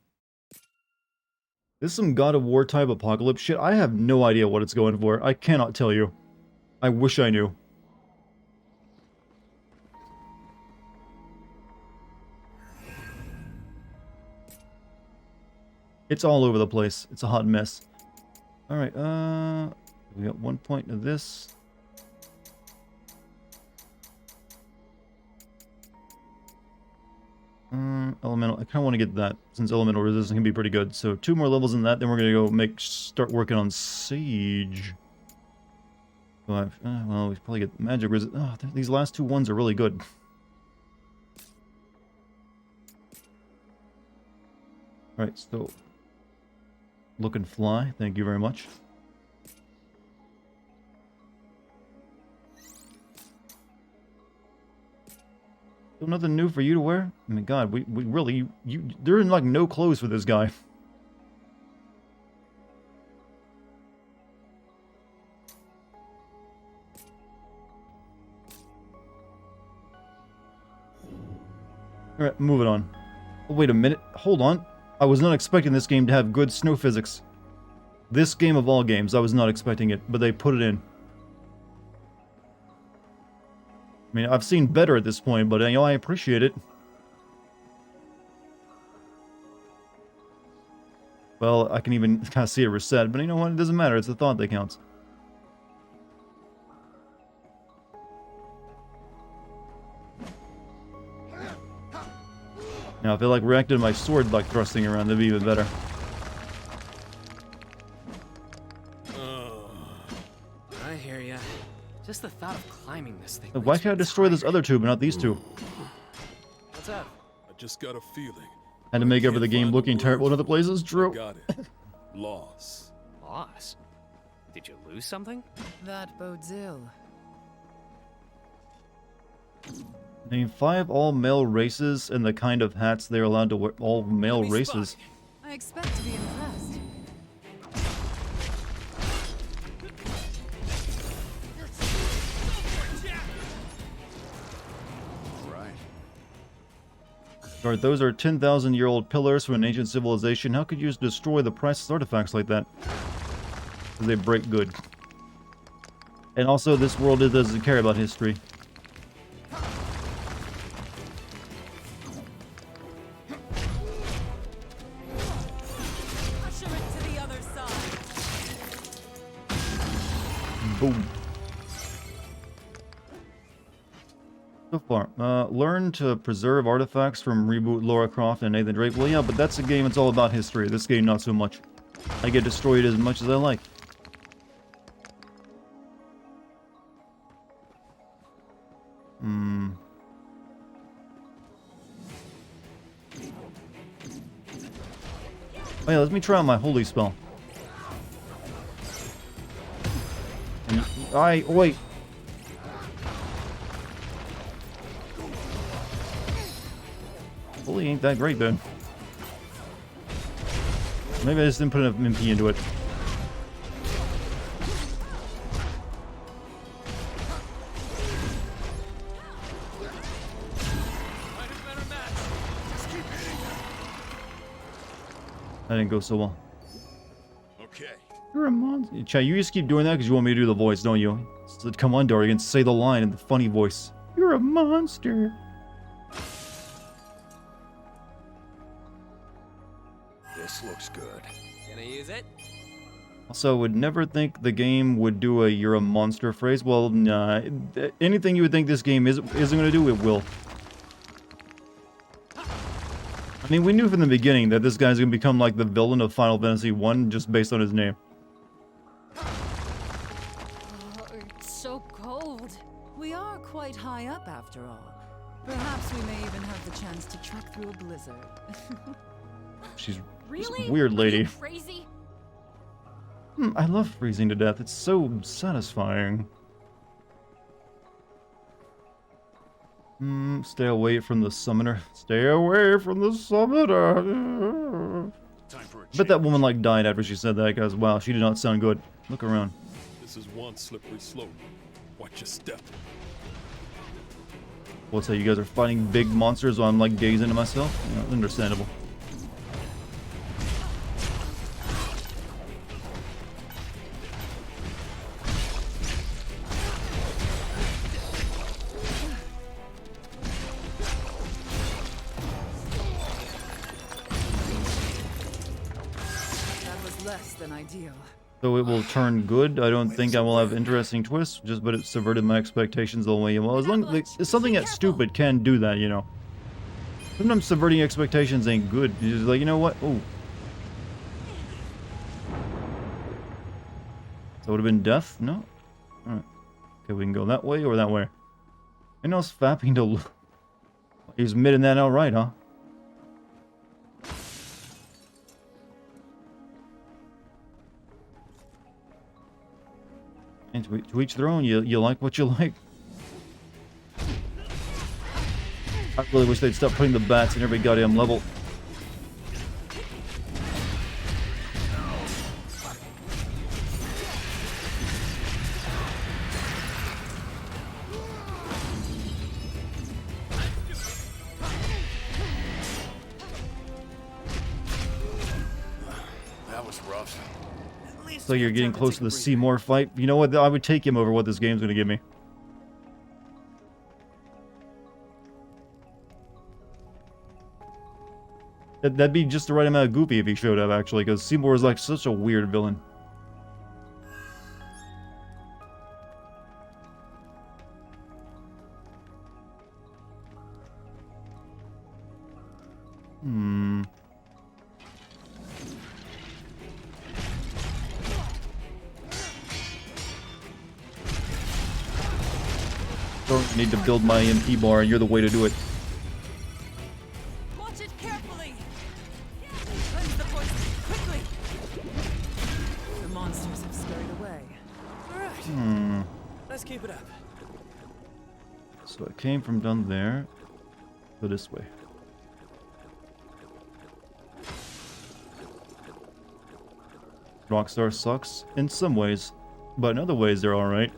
This is some God of War type apocalypse shit. I have no idea what it's going for. I cannot tell you. I wish I knew. It's all over the place. It's a hot mess. Alright, we got 1 point of this. Elemental. I kind of want to get that, since elemental resistance can be pretty good. So 2 more levels in that, then we're going to go start working on Sage. So well, we probably get magic resistance. Oh, these last 2 ones are really good. Alright, so look and fly. Thank you very much. Still nothing new for you to wear? I mean, God, we really... there are like no clothes for this guy. Alright, moving on. Oh, wait a minute. Hold on. I was not expecting this game to have good snow physics. This game of all games, I was not expecting it, but they put it in. I mean, I've seen better at this point, but, you know, I appreciate it. Well, I can even kind of see it reset, but you know what? It doesn't matter. It's the thought that counts. Now, if it, like, reacted to my sword, like, thrusting around, that'd be even better. I hear ya. Just the thought of climbing this thing. Why can't I destroy this other 2, but not these 2? What's up? I just got a feeling. Had to make up for the game looking terrible in other places. True. Got it. Loss. Loss? Did you lose something? That bodes ill. Name 5 all-male races and the kind of hats they're allowed to wear. All-male races. I expect to be impressed. Alright, those are 10,000-year-old pillars from an ancient civilization. How could you just destroy the priceless artifacts like that? Because they break good. And also, this world doesn't care about history. Boom. So far, learn to preserve artifacts from reboot Lara Croft and Nathan Drake. Well, yeah, but that's a game that's all about history. This game, not so much. I get destroyed as much as I like. Oh yeah, let me try out my holy spell. Wait. Holy ain't that great then. Maybe I just didn't put enough MP into it. That didn't go so well. Okay. You're a monster. Chad, you just keep doing that because you want me to do the voice, don't you? So, come on, Dartigan, say the line in the funny voice. You're a monster. This looks good. Gonna use it? Also, would never think the game would do a "you're a monster" phrase. Well, nah. Anything you would think this game isn't going to do, it will. I mean, we knew from the beginning that this guy's going to become like the villain of Final Fantasy 1 just based on his name. It's so cold. We are quite high up after all. Perhaps we may even have the chance to trek through a blizzard. She's Really? a weird lady. Are you crazy? I love freezing to death. It's so satisfying. Stay away from the summoner. Stay away from the summoner. Bet that woman like died after she said that, guys. Wow, she did not sound good. Look around. This is one slippery slope. Watch your step. What's that? You guys are fighting big monsters while I'm like gazing to myself? Yeah, understandable. That was less than ideal. So it will turn good. I don't think I will have interesting twists, just but it subverted my expectations the way well. As long as it's something that's stupid can do that, you know. Sometimes subverting expectations ain't good. You're just like, you know what? Oh. That would have been death? No? Alright. Okay, we can go that way or that way. I know it's fapping to... He's admitting that outright, huh? And to each their own, you like what you like. I really wish they'd stop putting the bats in every goddamn level. That was rough. So you're getting close to the Seymour fight. You know what? I would take him over what this game's gonna give me. That'd be just the right amount of goofy if he showed up, actually, because Seymour is like such a weird villain. Don't need to build my MP bar, and you're the way to do it. Watch it carefully. Cleanse the poison quickly. The monsters have scurried away. All right. Let's keep it up. So it came from down there. Go this way. Rockstar sucks in some ways, but in other ways they're alright.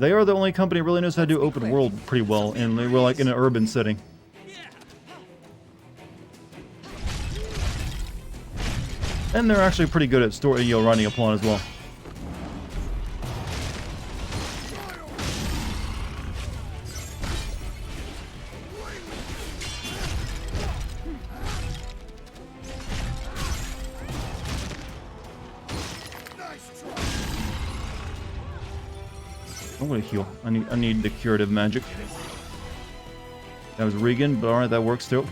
They are the only company that really knows how to do open world pretty well, and they were like in an urban setting. And they're actually pretty good at story, you know, writing a plot as well. I'm gonna heal. I need the curative magic. That was Regan, but alright, that works too.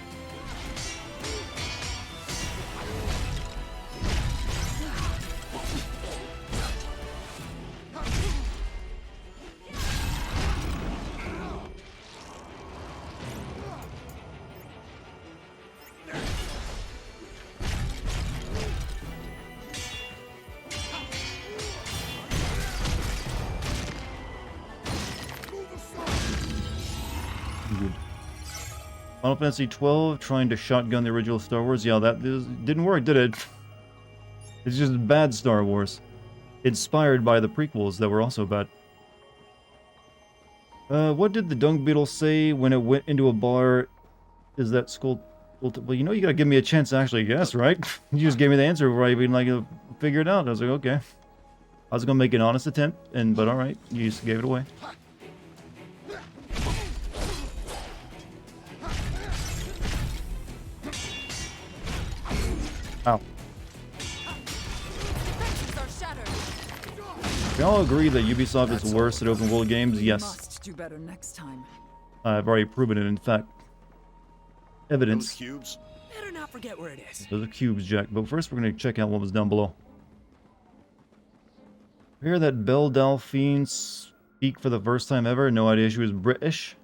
Good. Final Fantasy 12 trying to shotgun the original Star Wars. Yeah, didn't work, did it? It's just bad Star Wars. Inspired by the prequels that were also bad. What did the dung beetle say when it went into a bar? Is that skull? Well, you know, you gotta give me a chance to actually guess, right? You just gave me the answer before I even like figure it out. I was like, okay. I was gonna make an honest attempt, but all right, you just gave it away. Ow. We all agree that Ubisoft is worse at open world games? Yes. Must do better next time. I've already proven it, in fact. Evidence. Those cubes? Better not forget where it is. Those are cubes, Jack. But first we're going to check out what was down below. I hear that Belle Delphine speak for the first time ever. No idea she was British.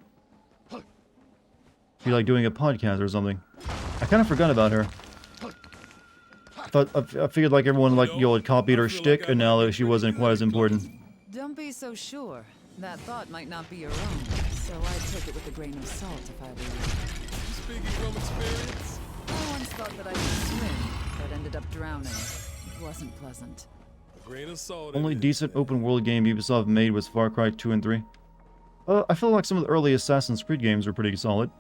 She like doing a podcast or something. I kind of forgot about her. I figured like everyone like had copied her shtick, and now that she wasn't quite as important. Don't be so sure. That thought might not be your own. So I'd take it with a grain of salt if I were you. Speaking from experience? I once thought that I could swim, but ended up drowning. It wasn't pleasant. A grain of salt. Only decent open world game Ubisoft made was Far Cry 2 and 3. I feel like some of the early Assassin's Creed games were pretty solid.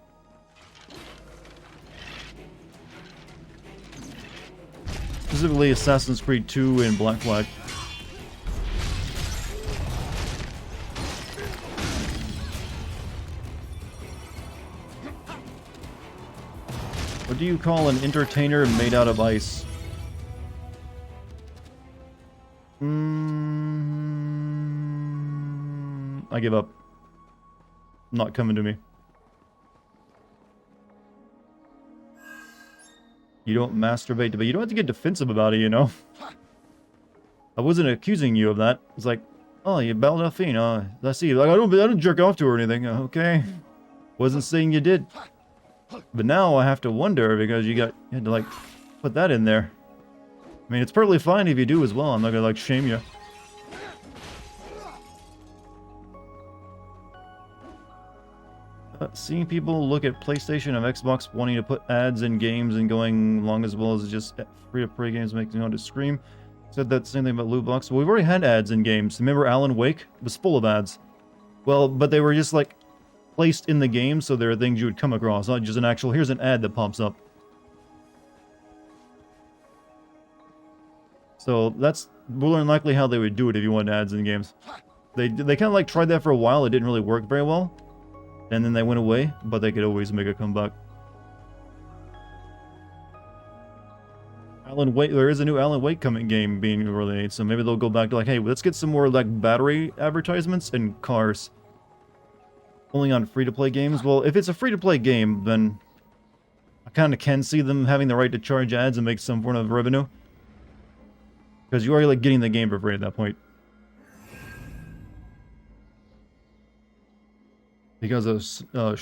Specifically Assassin's Creed 2 and Black Flag. What do you call an entertainer made out of ice? I give up. Not coming to me. You don't masturbate, but you don't have to get defensive about it, you know? I wasn't accusing you of that. It's like, oh, you Delphine, I see. Like, I don't jerk off to her or anything. Okay. Wasn't saying you did. But now I have to wonder because you had to, like, put that in there. I mean, it's perfectly fine if you do as well. I'm not gonna, like, shame you. Seeing people look at PlayStation and Xbox wanting to put ads in games and going long as well as just free-to-play games makes me want to scream. Said that same thing about loot box. Well, we've already had ads in games. Remember Alan Wake? It was full of ads. Well, but they were just like placed in the game, so there are things you would come across, not just an actual, here's an ad that pops up. So that's more than likely how they would do it if you wanted ads in games. They kind of like tried that for a while. It didn't really work very well. And then they went away, but they could always make a comeback. Alan Wake, there is a new Alan Wake game being released, so maybe they'll go back to like, hey, let's get some more like battery advertisements and cars. Only on free-to-play games? Well, if it's a free-to-play game, then I kind of can see them having the right to charge ads and make some form of revenue. Because you are like getting the game for free at that point. Because of a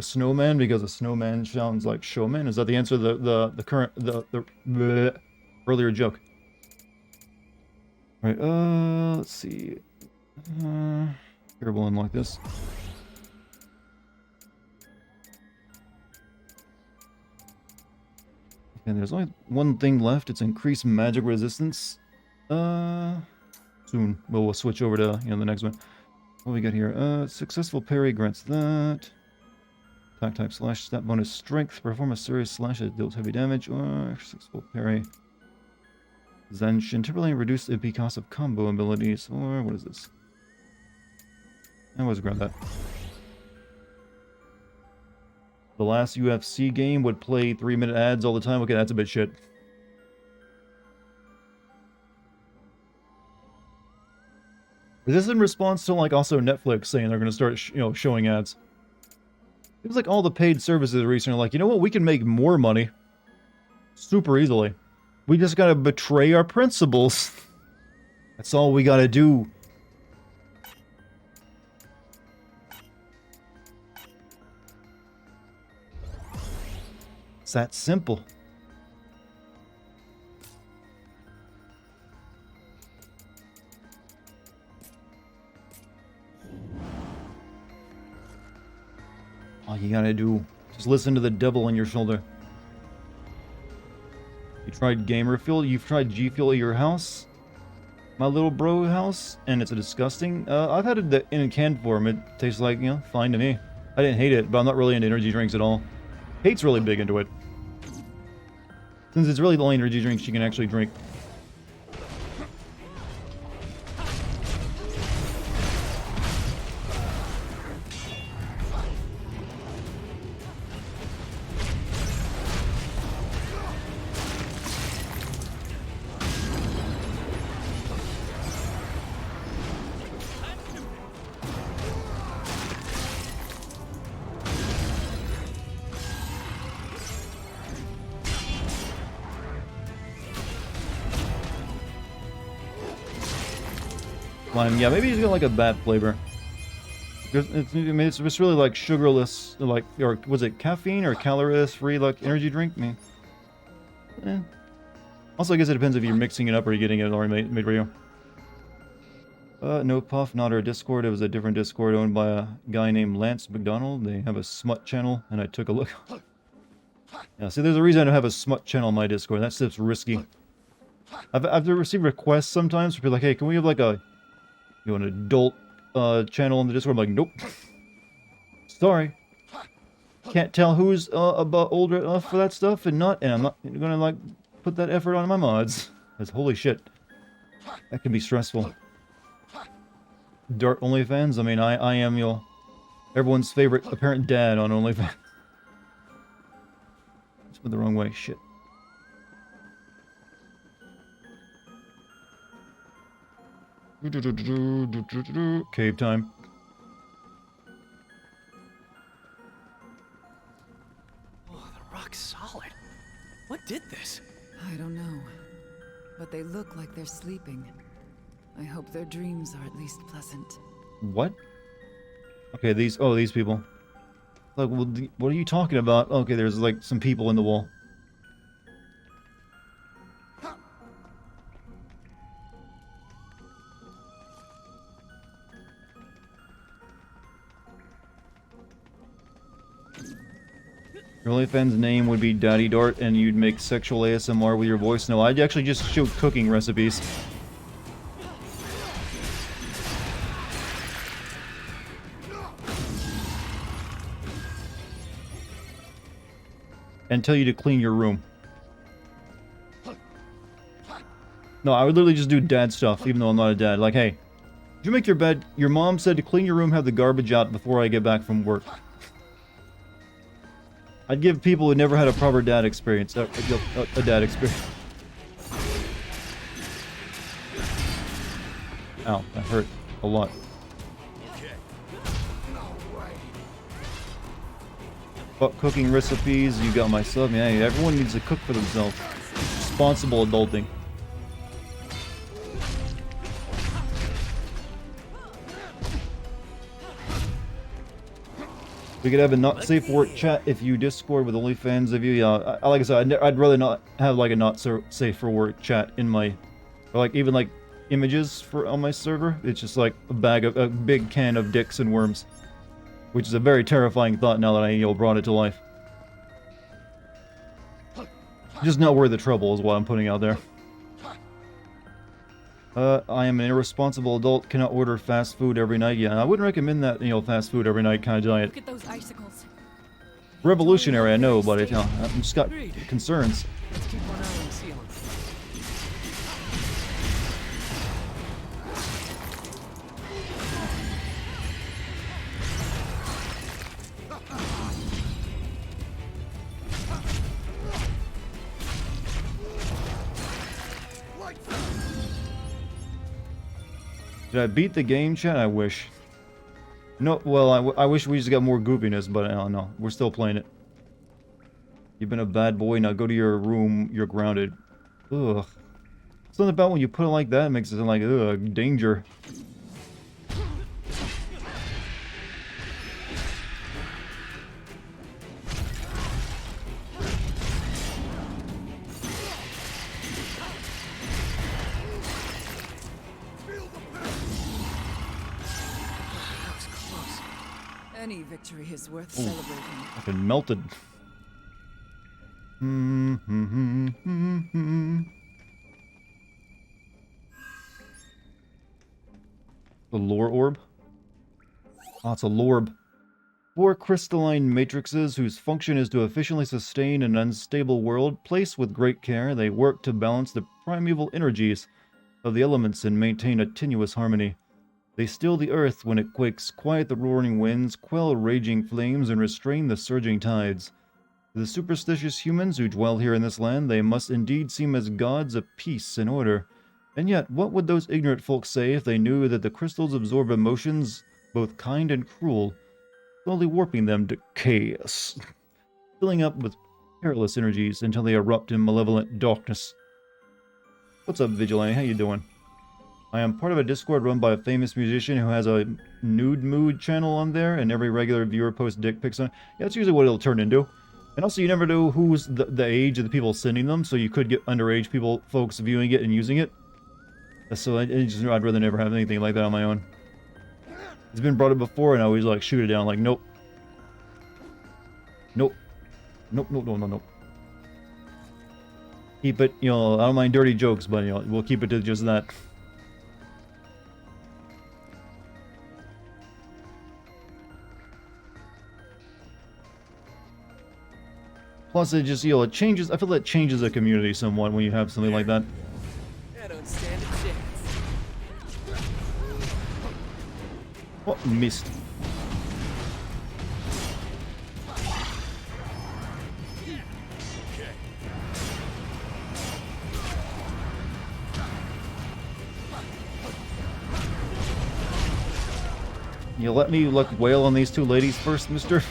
snowman? Because a snowman sounds like showman? Is that the answer to the earlier joke? Right, let's see. Terrible unlock this. And there's only one thing left. It's increased magic resistance. Soon. We'll switch over to, the next one. What we got here? Successful parry grants that. Attack type slash, stat bonus strength. Perform a serious slash that deals heavy damage. Or successful parry. Zanshin. Temporarily reduce the MP cost of combo abilities. Or what is this? I always grab that. The last UFC game would play 3-minute ads all the time. Okay, that's a bit shit. Is this in response to, like, also Netflix saying they're going to start, showing ads? It was like all the paid services recently are like, you know what? We can make more money. Super easily. We just got to betray our principles. That's all we got to do. It's that simple. All you gotta do, just listen to the devil on your shoulder. You tried Gamer Fuel? You've tried G Fuel at your house? My little bro house? And it's a disgusting. I've had it in a can form. It tastes like, fine to me. I didn't hate it, but I'm not really into energy drinks at all. Kate's really big into it. Since it's really the only energy drink she can actually drink. Lime, yeah, maybe he's got like a bad flavor. It's really like sugarless, like, or was it caffeine or calories-free, like energy drink? Also, I guess it depends if you're mixing it up or you're getting it already made for you. No, Puff, not our Discord. It was a different Discord owned by a guy named Lance McDonald. They have a smut channel, and I took a look. Yeah, see, there's a reason I don't have a smut channel on my Discord. That stuff's risky. I've received requests sometimes for people like, hey, can we have like an adult channel on the Discord? I'm like, nope. Sorry. Can't tell who's about older enough for that stuff and not, and I'm not gonna like put that effort on my mods. Because holy shit, that can be stressful. Dart OnlyFans? I mean, I am, you know, everyone's favorite apparent dad on OnlyFans. It's went the wrong way, shit. Cave time. Oh, the rock's solid. What did this? I don't know. But they look like they're sleeping. I hope their dreams are at least pleasant. What? Okay, these people. Like, well, what are you talking about? Okay, there's like some people in the wall. Your OnlyFans name would be Daddy Dart, and you'd make sexual ASMR with your voice. No, I'd actually just show cooking recipes. And tell you to clean your room. No, I would literally just do dad stuff, even though I'm not a dad. Like, hey, did you make your bed? Your mom said to clean your room, have the garbage out before I get back from work. I'd give people who never had a proper dad experience, a dad experience. Ow, that hurt a lot. But cooking recipes, you got my sub. Yeah, everyone needs to cook for themselves. Responsible adulting. We could have a not safe for work chat if you Discord with OnlyFans of you. Yeah, like I said, I'd rather not have like a not so safe for work chat in my, or like even like images for on my server. It's just like a big can of dicks and worms, which is a very terrifying thought now that I brought it to life. Just not worth the trouble is what I'm putting out there. I am an irresponsible adult, cannot order fast food every night. Yeah, I wouldn't recommend that, fast food every night kind of diet. Look at those icicles. Revolutionary, I know, but I've just got concerns. Let's keep one eye on the ceiling. Did I beat the game, chat? I wish. No, well, I wish we just got more goofiness, but no, we're still playing it. You've been a bad boy, now go to your room, you're grounded. Ugh. Something about when you put it like that, it makes it sound like, ugh, danger. Any victory is worth celebrating. Fucking melted. The lore orb? Oh, it's a lorb. 4 crystalline matrices whose function is to efficiently sustain an unstable world. Placed with great care, they work to balance the primeval energies of the elements and maintain a tenuous harmony. They still the earth when it quakes, quiet the roaring winds, quell raging flames, and restrain the surging tides. To the superstitious humans who dwell here in this land, they must indeed seem as gods of peace and order. And yet, what would those ignorant folks say if they knew that the crystals absorb emotions, both kind and cruel, slowly warping them to chaos, filling up with perilous energies until they erupt in malevolent darkness? What's up, Vigilante? How you doing? I am part of a Discord run by a famous musician who has a nude mood channel on there, and every regular viewer posts dick pics on it. Yeah, that's usually what it'll turn into. And also, you never know who's the age of the people sending them, so you could get underage folks viewing it and using it. So I'd rather never have anything like that on my own. It's been brought up before, and I always like shoot it down. Like, nope, nope, nope, nope, no, no, no. Keep it, you know. I don't mind dirty jokes, but you know, we'll keep it to just that. Plus, it just, you know, it changes. I feel that changes the community somewhat when you have something like that. I don't stand a chance. Oh, missed. You let me look wail on these two ladies first, mister?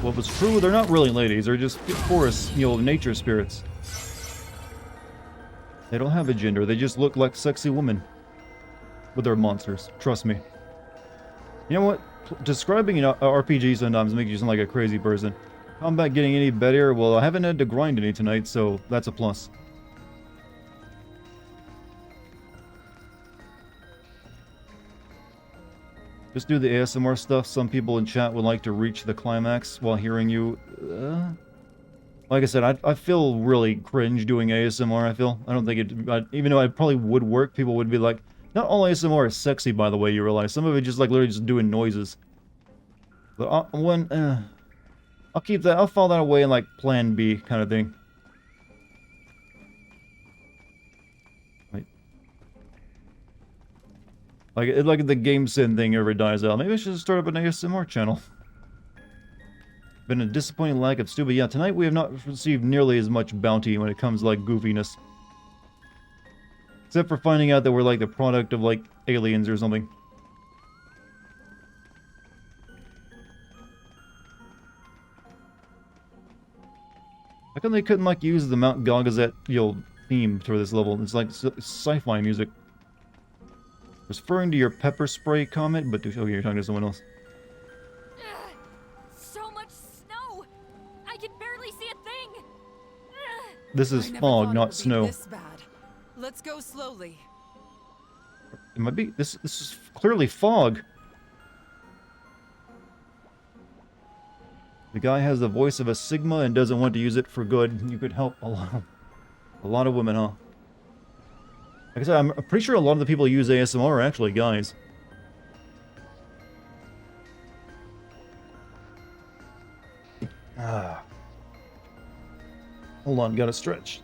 What was true, they're not really ladies, they're just forest, you know, nature spirits. They don't have a gender, they just look like sexy women. But they're monsters, trust me. You know what? Describing an RPG sometimes makes you sound like a crazy person. Combat getting any better? Well, I haven't had to grind any tonight, so that's a plus. Just do the ASMR stuff. Some people in chat would like to reach the climax while hearing you. Like I said, I feel really cringe doing ASMR, I feel. I don't think it... even though it probably would work, people would be like... Not all ASMR is sexy, by the way, you realize. Some of it just like literally just doing noises. But I'll keep that... I'll file that away in like Plan B kind of thing. Like the game sin thing ever dies out. Maybe I should start up an ASMR channel. Been a disappointing lack of stupid. Yeah, tonight we have not received nearly as much bounty when it comes to like goofiness. Except for finding out that we're like the product of like aliens or something. How come they couldn't like use the Mount Gagazet, you know, theme for this level? It's like sci-fi music. Referring to your pepper spray comment, but okay, you're talking to someone else. So much snow! I can barely see a thing! This is fog, not snow. This bad. Let's go slowly. It might be. This is clearly fog. The guy has the voice of a Sigma and doesn't want to use it for good. You could help a lot of women, huh? Like I said, I'm pretty sure a lot of the people who use ASMR are actually guys. Hold on, gotta stretch.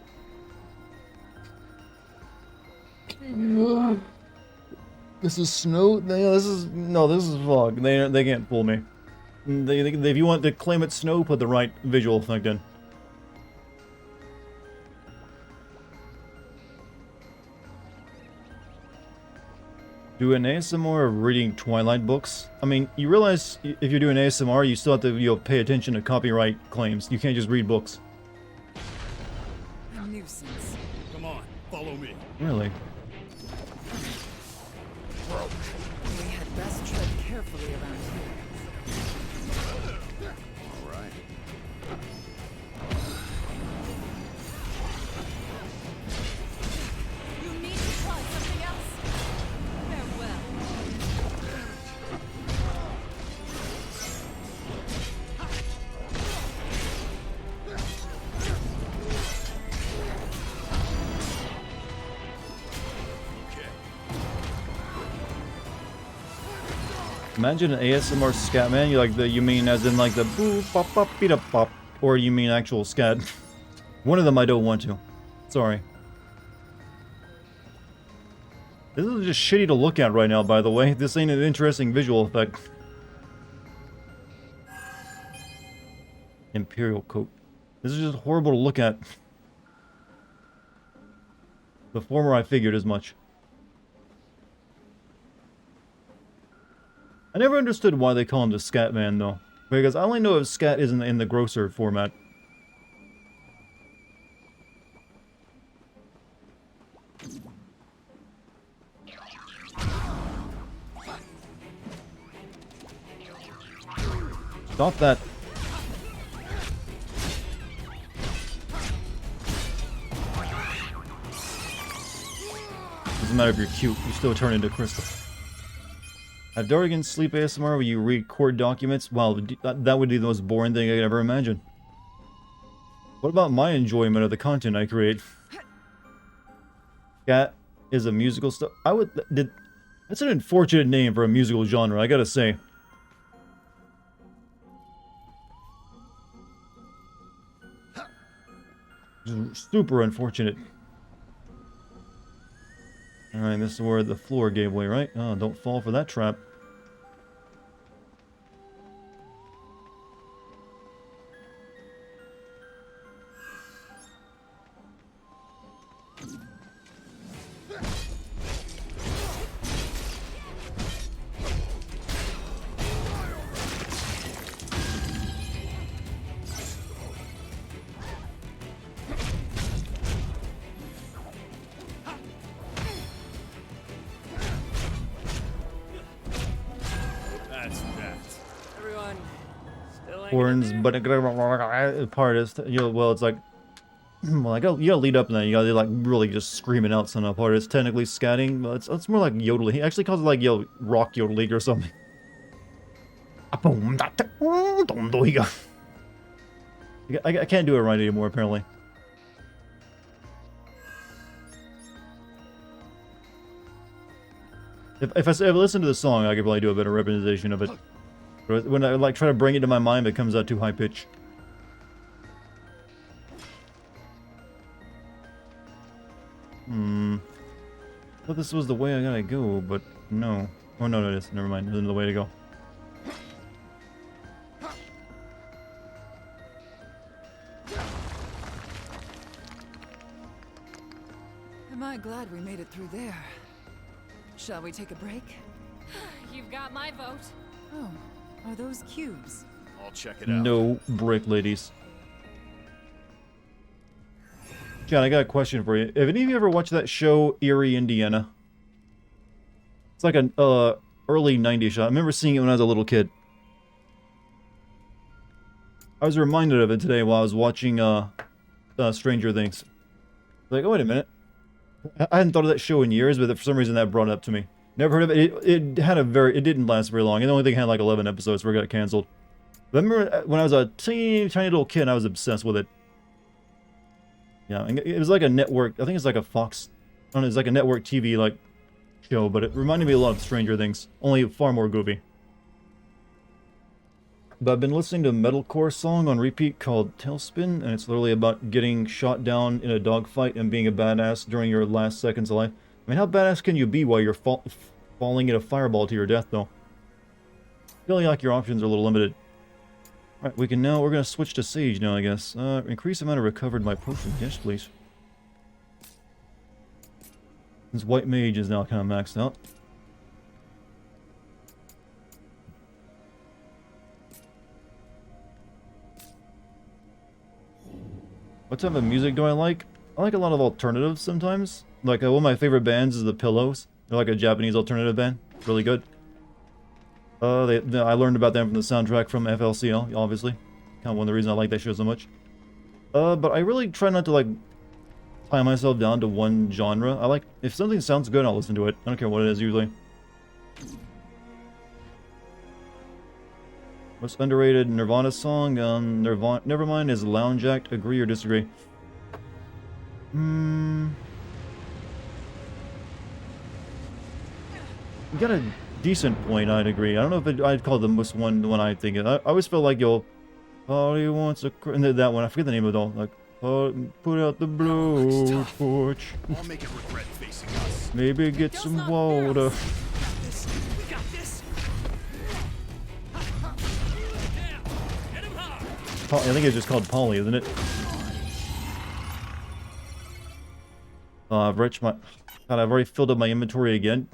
This is snow? Yeah, this is fog. They can't fool me. If you want to claim it's snow, put the right visual effect in. Do an ASMR of reading Twilight books? I mean, you realize if you're doing ASMR, you still have to, you know, pay attention to copyright claims. You can't just read books. A nuisance. Come on, follow me. Really? We had best tread carefully around here. All right. You need to try something else. Farewell. Imagine an ASMR scat, man. You mean as in like the boo pop pop beat up pop, or you mean actual scat? One of them I don't want to. Sorry. This is just shitty to look at right now, by the way. This ain't an interesting visual effect. Imperial coat. This is just horrible to look at. The former I figured as much. I never understood why they call him the Scat Man, though. Because I only know if scat is in the grosser format. Stop that. Doesn't matter if you're cute, you still turn into crystal. Have Dartigan sleep ASMR where you record documents? Wow, that would be the most boring thing I could ever imagine. What about my enjoyment of the content I create? Cat is a musical stuff. That's an unfortunate name for a musical genre, I gotta say. Super unfortunate. Alright, this is where the floor gave way, right? Oh, don't fall for that trap. Horns, but part is, well, it's like, well, you gotta lead up and then you gotta like really just screaming out some part. It's technically scatting, but it's more like yodeling. He actually calls it like rock yodeling or something. I can't do it right anymore apparently. If I listen to the song, I could probably do a better representation of it. When I like try to bring it to my mind, it comes out too high pitch. Thought this was the way I gotta go, but no. Oh no, it is. Never mind. This isn't the way to go. Am I glad we made it through there? Shall we take a break? You've got my vote. Oh, are those cubes? I'll check it out. No break, ladies. John, I got a question for you. Have any of you ever watched that show, Erie, Indiana? It's like an early 90s show. I remember seeing it when I was a little kid. I was reminded of it today while I was watching Stranger Things. Like, oh, wait a minute. I hadn't thought of that show in years, but for some reason that brought it up to me. Never heard of it. It didn't last very long. It only thing had like 11 episodes before it got canceled. But I remember when I was a tiny little kid, I was obsessed with it. Yeah, it was like a network. I think it's like a Fox. I don't know. It's like a network TV like show, but it reminded me a lot of Stranger Things, only far more goofy. But I've been listening to a metalcore song on repeat called Tailspin, and it's literally about getting shot down in a dogfight and being a badass during your last seconds of life. I mean, how badass can you be while you're falling in a fireball to your death, though? Feeling like your options are a little limited. Alright, we're gonna switch to Sage now, I guess. Increase amount of recovered my potion. Yes, please. This White Mage is now kind of maxed out. What type of music do I like? I like a lot of alternatives sometimes. Like, one of my favorite bands is The Pillows. They're like a Japanese alternative band. Really good. I learned about them from the soundtrack from FLCL, obviously. Kind of one of the reasons I like that show so much. But I really try not to, like, tie myself down to one genre. If something sounds good, I'll listen to it. I don't care what it is, usually. Most underrated Nirvana song? Nevermind is Lounge Act. Agree or disagree? You got a decent point, I'd agree. I don't know if I'd call the most the one I think of. I always feel like Polly wants a and that one, I forget the name of it all. Like, put out the blue torch. I'll make it regret facing us. Maybe get some water. I think it's just called Polly, isn't it? I've reached my... God, I've already filled up my inventory again.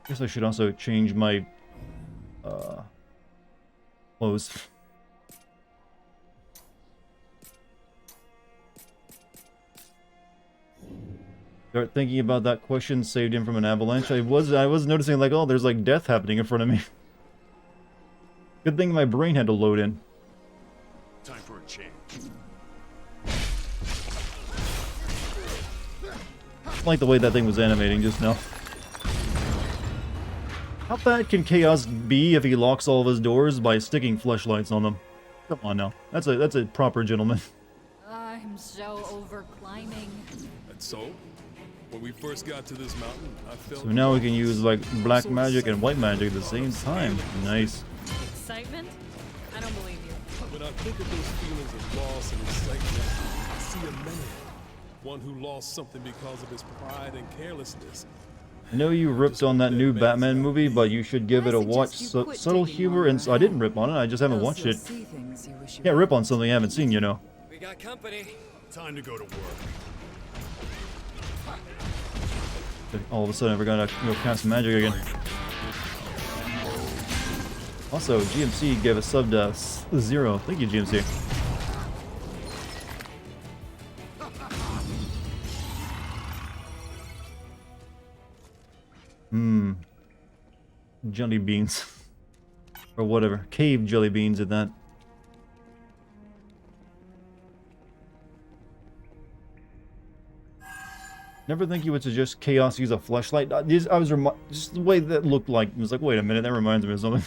Guess I should also change my clothes. Start thinking about that question saved him from an avalanche. I was noticing like, oh, there's like death happening in front of me. Good thing my brain had to load in. Time for a change. I like the way that thing was animating just now. How bad can Chaos be if he locks all of his doors by sticking fleshlights on them? Come on now. That's a proper gentleman. I'm so over climbing. And so, when we first got to this mountain, I felt... So now we can use like black magic and white magic at the same time. Nice. Excitement? I don't believe you. When I think of those feelings of loss and excitement, I see a man. One who lost something because of his pride and carelessness. I know you ripped on that new Batman movie, but you should give it a watch. Subtle humor, and I didn't rip on it, I just haven't watched it. Can't rip on something I haven't seen, you know. We got company. Time to go to work. All of a sudden, I forgot to go cast magic again. Also, GMC gave a sub to 0. Thank you, GMC. Jelly beans. Or whatever. Cave jelly beans at that. Never think you would suggest Chaos use a fleshlight. I was just the way that looked like. It was like, wait a minute, that reminds me of something.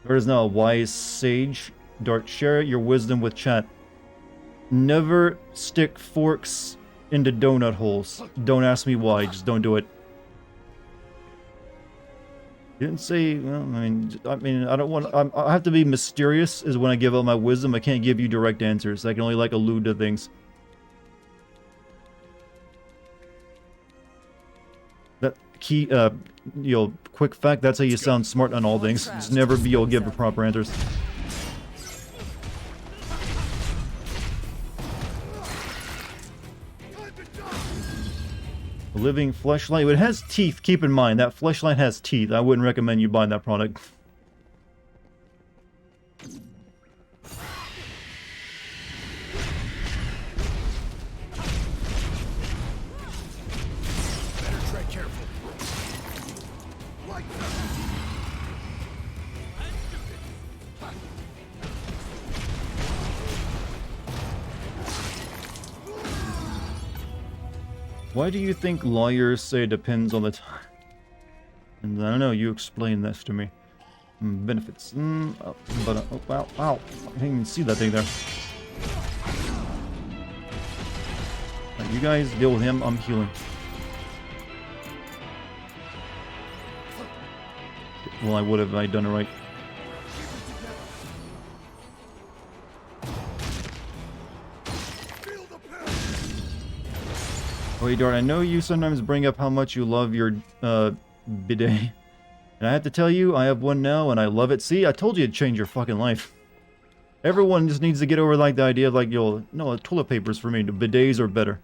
There is now a wise sage. Dart, share your wisdom with chat. Never stick forks into donut holes. Don't ask me why, just don't do it. You didn't say, well, I mean, I don't want, I have to be mysterious is when I give out my wisdom. I can't give you direct answers. I can only, like, allude to things. That key, you know, quick fact, that's how you sound smart on all things. Just never be able to give the proper answers. A living fleshlight. It has teeth, keep in mind. That fleshlight has teeth. I wouldn't recommend you buying that product. Better tread carefully. Why do you think lawyers say depends on the time? And I don't know, you explain this to me. Benefits. Oh, wow, wow. I didn't even see that thing there. Right, you guys deal with him, I'm healing. Well, I would have I done it right. Wait, Dart, I know you sometimes bring up how much you love your bidet. And I have to tell you, I have one now and I love it. See, I told you it'd change your fucking life. Everyone just needs to get over like the idea of like, yo, no, toilet paper's for me. The bidets are better.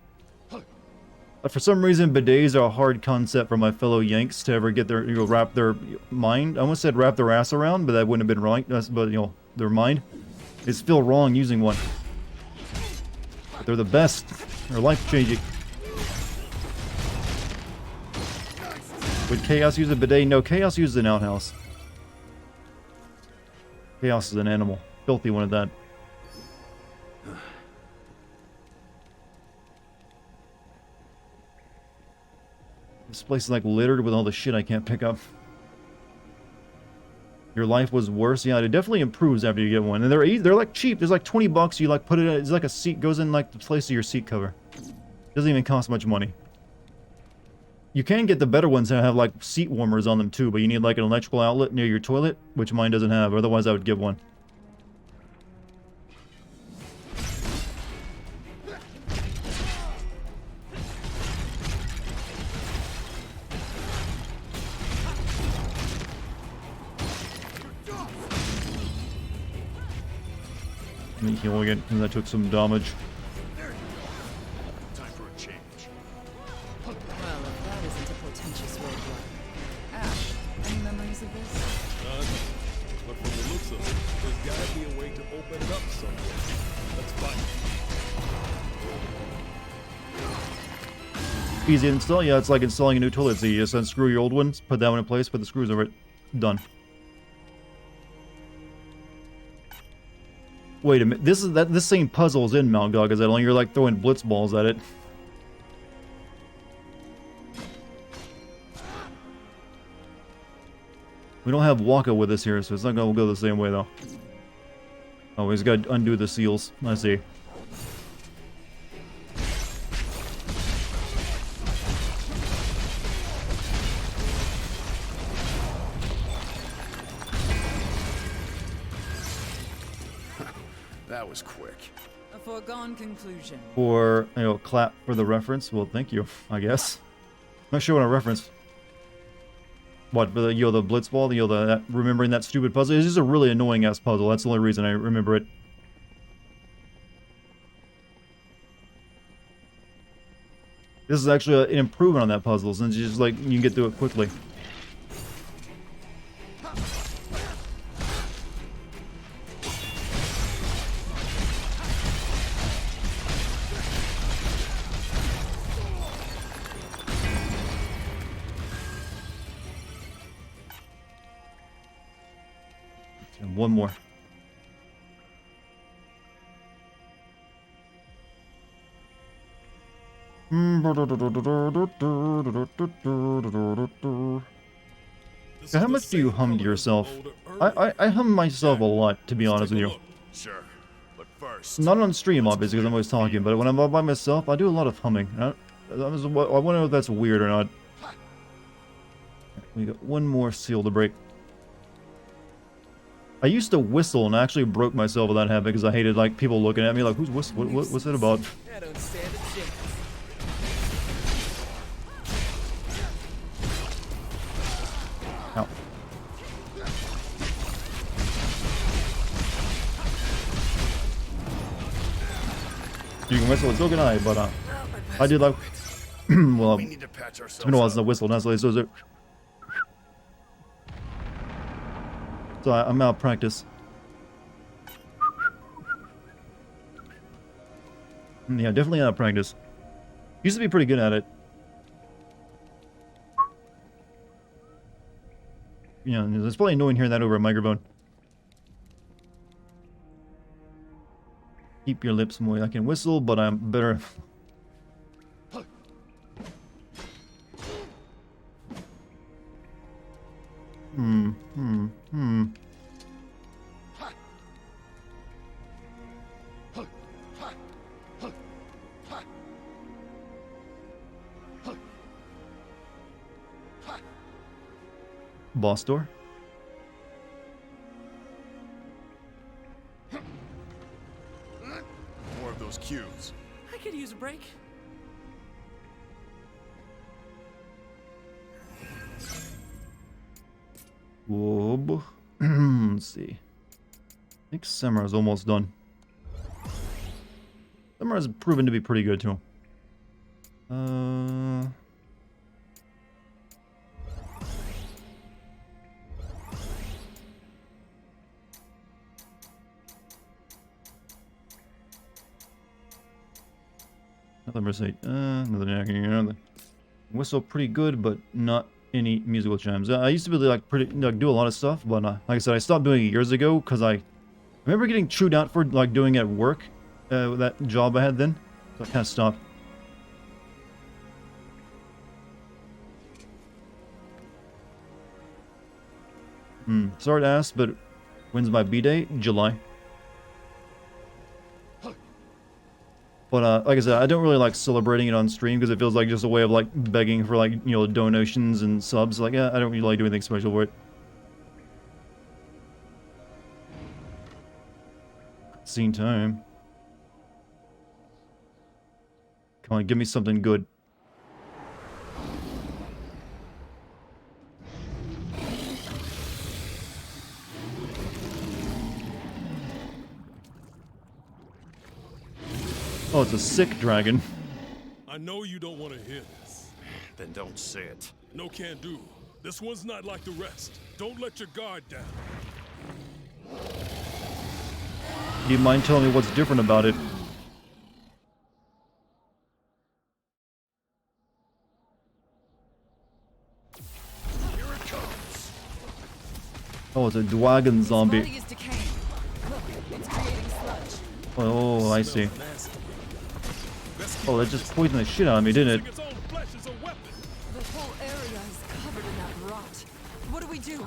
But for some reason, bidets are a hard concept for my fellow Yanks to ever get their, you know, wrap their mind. I almost said wrap their ass around, but that wouldn't have been right. But, you know, their mind. They feel wrong using one. But they're the best. They're life-changing. Would Chaos use a bidet? No, Chaos uses an outhouse. Chaos is an animal. Filthy one at that. This place is like littered with all the shit I can't pick up. Your life was worse? Yeah, it definitely improves after you get one. And they're like cheap. There's like 20 bucks. You like put it in, it's like a seat, goes in like the place of your seat cover. Doesn't even cost much money. You can get the better ones that have like seat warmers on them too, but you need like an electrical outlet near your toilet, which mine doesn't have. Otherwise, I would get one. Let me heal again, because I took some damage. Well, if that isn't a portentous roadblock. because of this? But from the looks of it, there's gotta be a way to open it up somewhere. Let's find it. Easy to install? Yeah, it's like installing a new toilet seat. You just unscrew your old ones, put that one in place, put the screws over it. Done. Wait a minute. This same puzzle is in Mount Gog, is it? Only you're like throwing blitz balls at it. We don't have Waka with us here, so it's not gonna go the same way though. Oh, he's got to undo the seals. I see. That was quick. A foregone conclusion. For, you know, clap for the reference. Well, thank you, I guess. Not sure what I reference. What, for the, you know, the blitzball, you know, that, remembering that stupid puzzle? It's just a really annoying ass puzzle. That's the only reason I remember it. This is actually an improvement on that puzzle, since you just, like, you can get through it quickly. And one more. How much do you hum to yourself? I hum myself a lot, to be honest with you. Sure, but first. Not on stream, obviously, because I'm always talking, but when I'm by myself, I do a lot of humming. I want to know if that's weird or not. We got one more seal to break. I used to whistle and I actually broke myself with that habit because I hated like people looking at me like, who's whistling? What's it about? I don't stand a chance. Ow. You can whistle, it's so can I, but I did like, well, it's been a while since I whistled, honestly, so is it. So I'm out of practice. Yeah, definitely out of practice. Used to be pretty good at it. Yeah, it's probably annoying hearing that over a microphone. Keep your lips moist. I can whistle, but I'm better. Boss door. More of those cubes. I could use a break. Whoa. Let's see. I think Samura's almost done. Samura's proven to be pretty good too. Another Mercedes. Another whistle pretty good, but not any musical chimes. I used to be like do a lot of stuff, but like I said, I stopped doing it years ago because I remember getting chewed out for like doing it at work, that job I had then. So I kind of stopped. Sorry to ask, but when's my B-Day? July. But like I said, I don't really like celebrating it on stream because it feels like just a way of like begging for like, you know, donations and subs. Like, yeah, I don't really like do anything special for it. Scene time. Come on, give me something good. Oh, it's a sick dragon. I know you don't want to hear this. Then don't say it. No can do. This one's not like the rest. Don't let your guard down. Do you mind telling me what's different about it? Here it comes. Oh, it's a Dartigan zombie. Body is decaying. Look, it's creating sludge. Oh, I see. Oh, that just poisoned the shit out of me, didn't it? The whole area is covered in that rot. What do we do?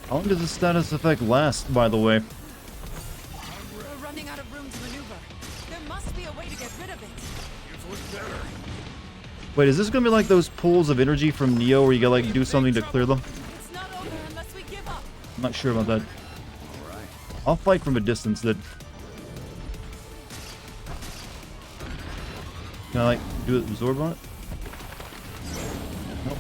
How long does the status effect last, by the way? We're running out of room to maneuver. There must be a way to get rid of it. You've looked better. Wait, is this gonna be like those pools of energy from Neo where you gotta like do something to clear them? It's not over unless we give up. I'm not sure about that. I'll fight from a distance then. Can I like do it, absorb on it? Nope.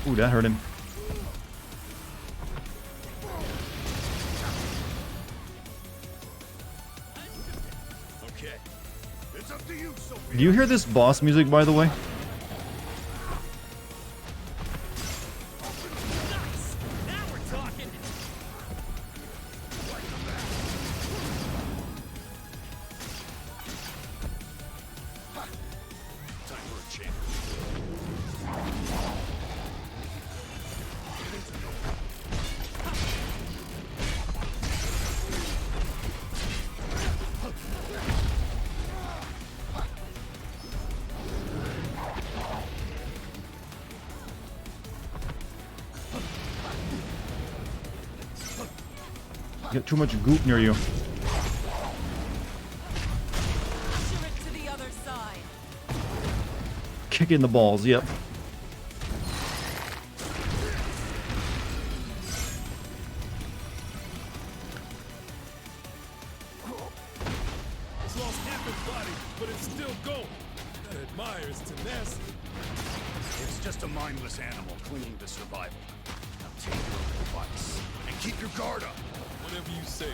Ooh, that hurt him. Okay. It's up to you, Sophia. Do you hear this boss music, by the way? Now we're talking. Time for a change. You got too much goop near you. Usher it to the other side. Kick in the balls, yep. It's lost half its body, but it's still going. I admire its tenacity. It's just a mindless animal clinging to survival. Now take your advice and keep your guard up. Whatever you say.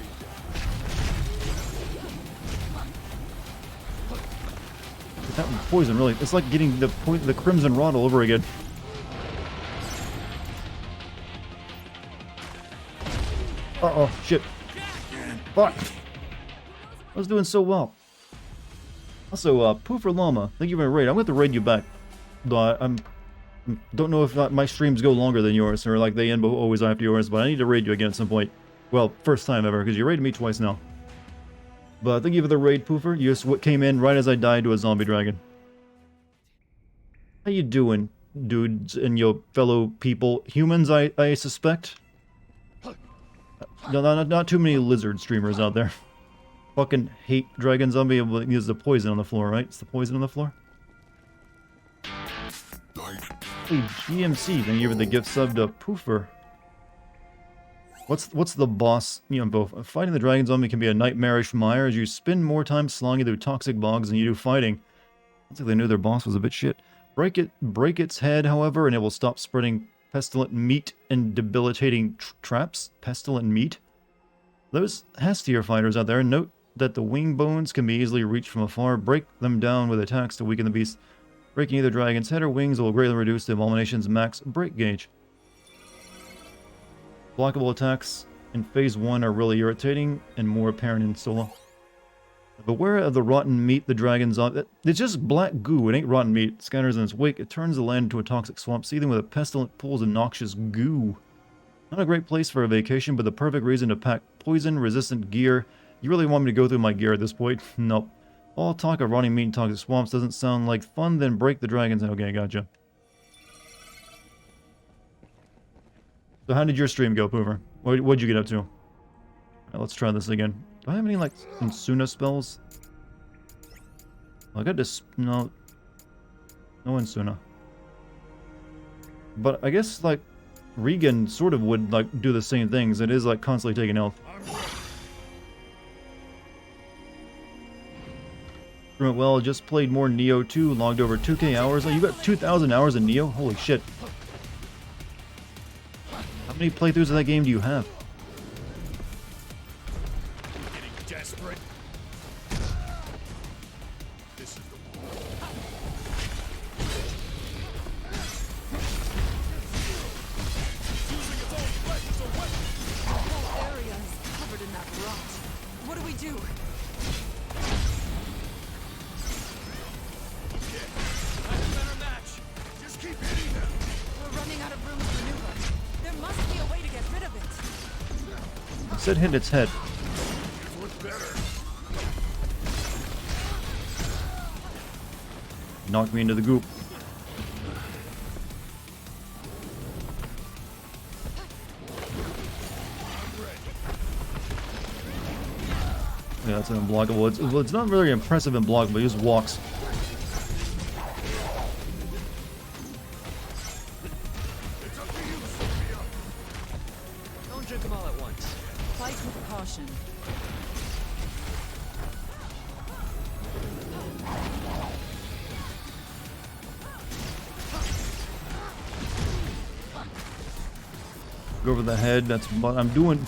That poison really, it's like getting the crimson rod all over again. Uh-oh, shit. Fuck. I was doing so well. Also, Poofer Llama, thank you for the raid. I'm going to raid you back. Though I'm don't know if my streams go longer than yours, or like they end always after yours, but I need to raid you again at some point. Well, first time ever, because you raided me twice now. But thank you for the raid, Poofer. You just came in right as I died to a zombie dragon. How you doing, dudes and your fellow people? Humans, I suspect? No, not too many lizard streamers out there. Fucking hate dragon zombie. Use the poison on the floor, right? It's the poison on the floor? Hey, GMC, thank you for the gift sub to Poofer. What's the boss? You know, both fighting the dragon zombie can be a nightmarish mire as you spend more time slogging through toxic bogs than you do fighting. Looks like they knew their boss was a bit shit. Break its head, however, and it will stop spreading pestilent meat and debilitating traps. Pestilent meat. Those Hestier fighters out there, note that the wing bones can be easily reached from afar. Break them down with attacks to weaken the beast. Breaking either dragon's head or wings will greatly reduce the abomination's max break gauge. Blockable attacks in Phase 1 are really irritating and more apparent in solo. Beware of the rotten meat the dragons on. It's just black goo, it ain't rotten meat. It scatters in its wake. It turns the land into a toxic swamp, seething with a pestilent pools of noxious goo. Not a great place for a vacation, but the perfect reason to pack poison-resistant gear. You really want me to go through my gear at this point? Nope. All talk of rotting meat and toxic swamps doesn't sound like fun, then break the dragons. Okay, gotcha. So how did your stream go, Poover? What'd you get up to? Right, let's try this again. Do I have any, like, Insuna spells? I got this... No Insuna. But I guess, like, Regan sort of would, like, do the same things. It is, like, constantly taking health. Well, just played more Neo 2, logged over 2k hours. Oh, you got 2,000 hours in Neo? Holy shit. How many playthroughs of that game do you have? Getting desperate. Instead, hit its head. Knocked me into the goop. Yeah, that's an unblockable. It's not very impressive in blockable, he just walks. Don't drink them all at once. Fight with caution. Go over the head, that's what I'm doing.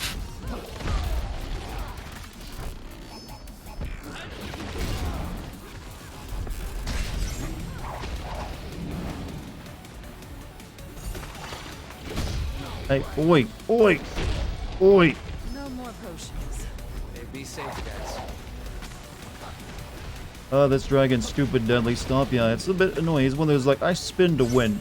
Hey, oi, oi, oi. No more potions. Hey, be safe, guys. Oh, this dragon's stupid deadly stomp. Yeah, it's a bit annoying. It's one of those like, I spin to win.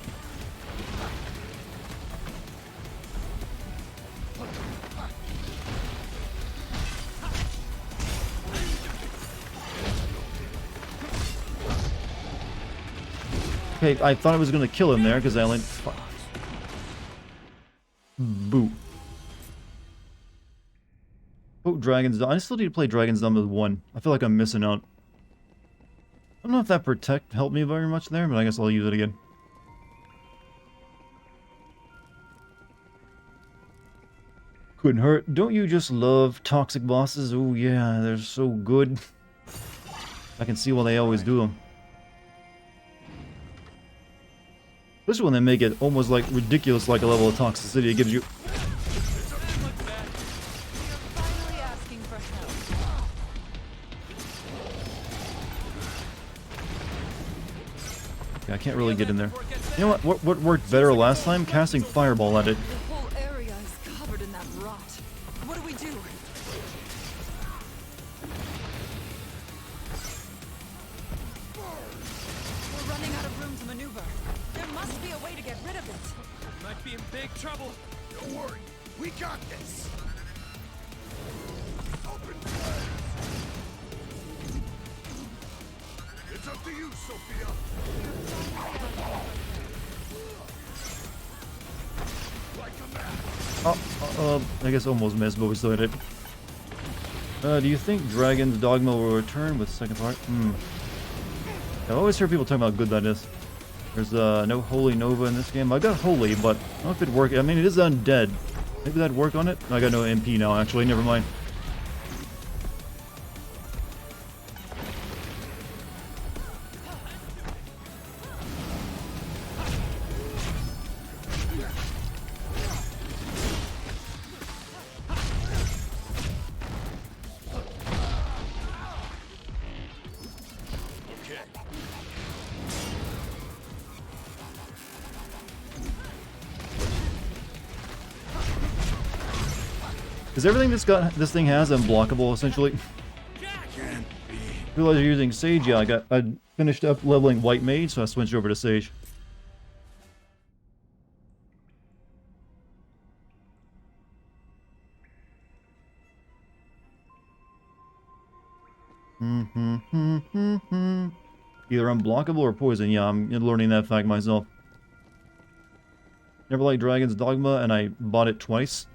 Okay, I thought I was gonna kill him there because I only. Boo. Oh, Dragon's Dome. I still need to play Dragon's Dome with 1. I feel like I'm missing out. I don't know if that Protect helped me very much there, but I guess I'll use it again. Couldn't hurt. Don't you just love toxic bosses? Oh yeah, they're so good. I can see why they always do them. Especially when they make it almost like ridiculous like a level of toxicity it gives you. I can't really get in there. You know what worked better last time? Casting Fireball at it. The whole area is covered in that rot. What do we do? We're running out of room to maneuver. There must be a way to get rid of it. Might be in big trouble. Don't worry, we got this. Open fire. It's up to you, Sophia. Oh, I guess almost missed, but we still hit it. Do you think Dragon's Dogma will return with second part? I always hear people talking about how good that is. There's no Holy Nova in this game. I got Holy, but I don't know if it'd work. I mean, it is undead. Maybe that'd work on it? I got no MP now, actually. Never mind. Is everything this thing has unblockable essentially? I realize you're using Sage. Yeah, I finished up leveling White Mage, so I switched over to Sage. Either unblockable or poison. Yeah, I'm learning that fact myself. Never liked Dragon's Dogma, and I bought it twice.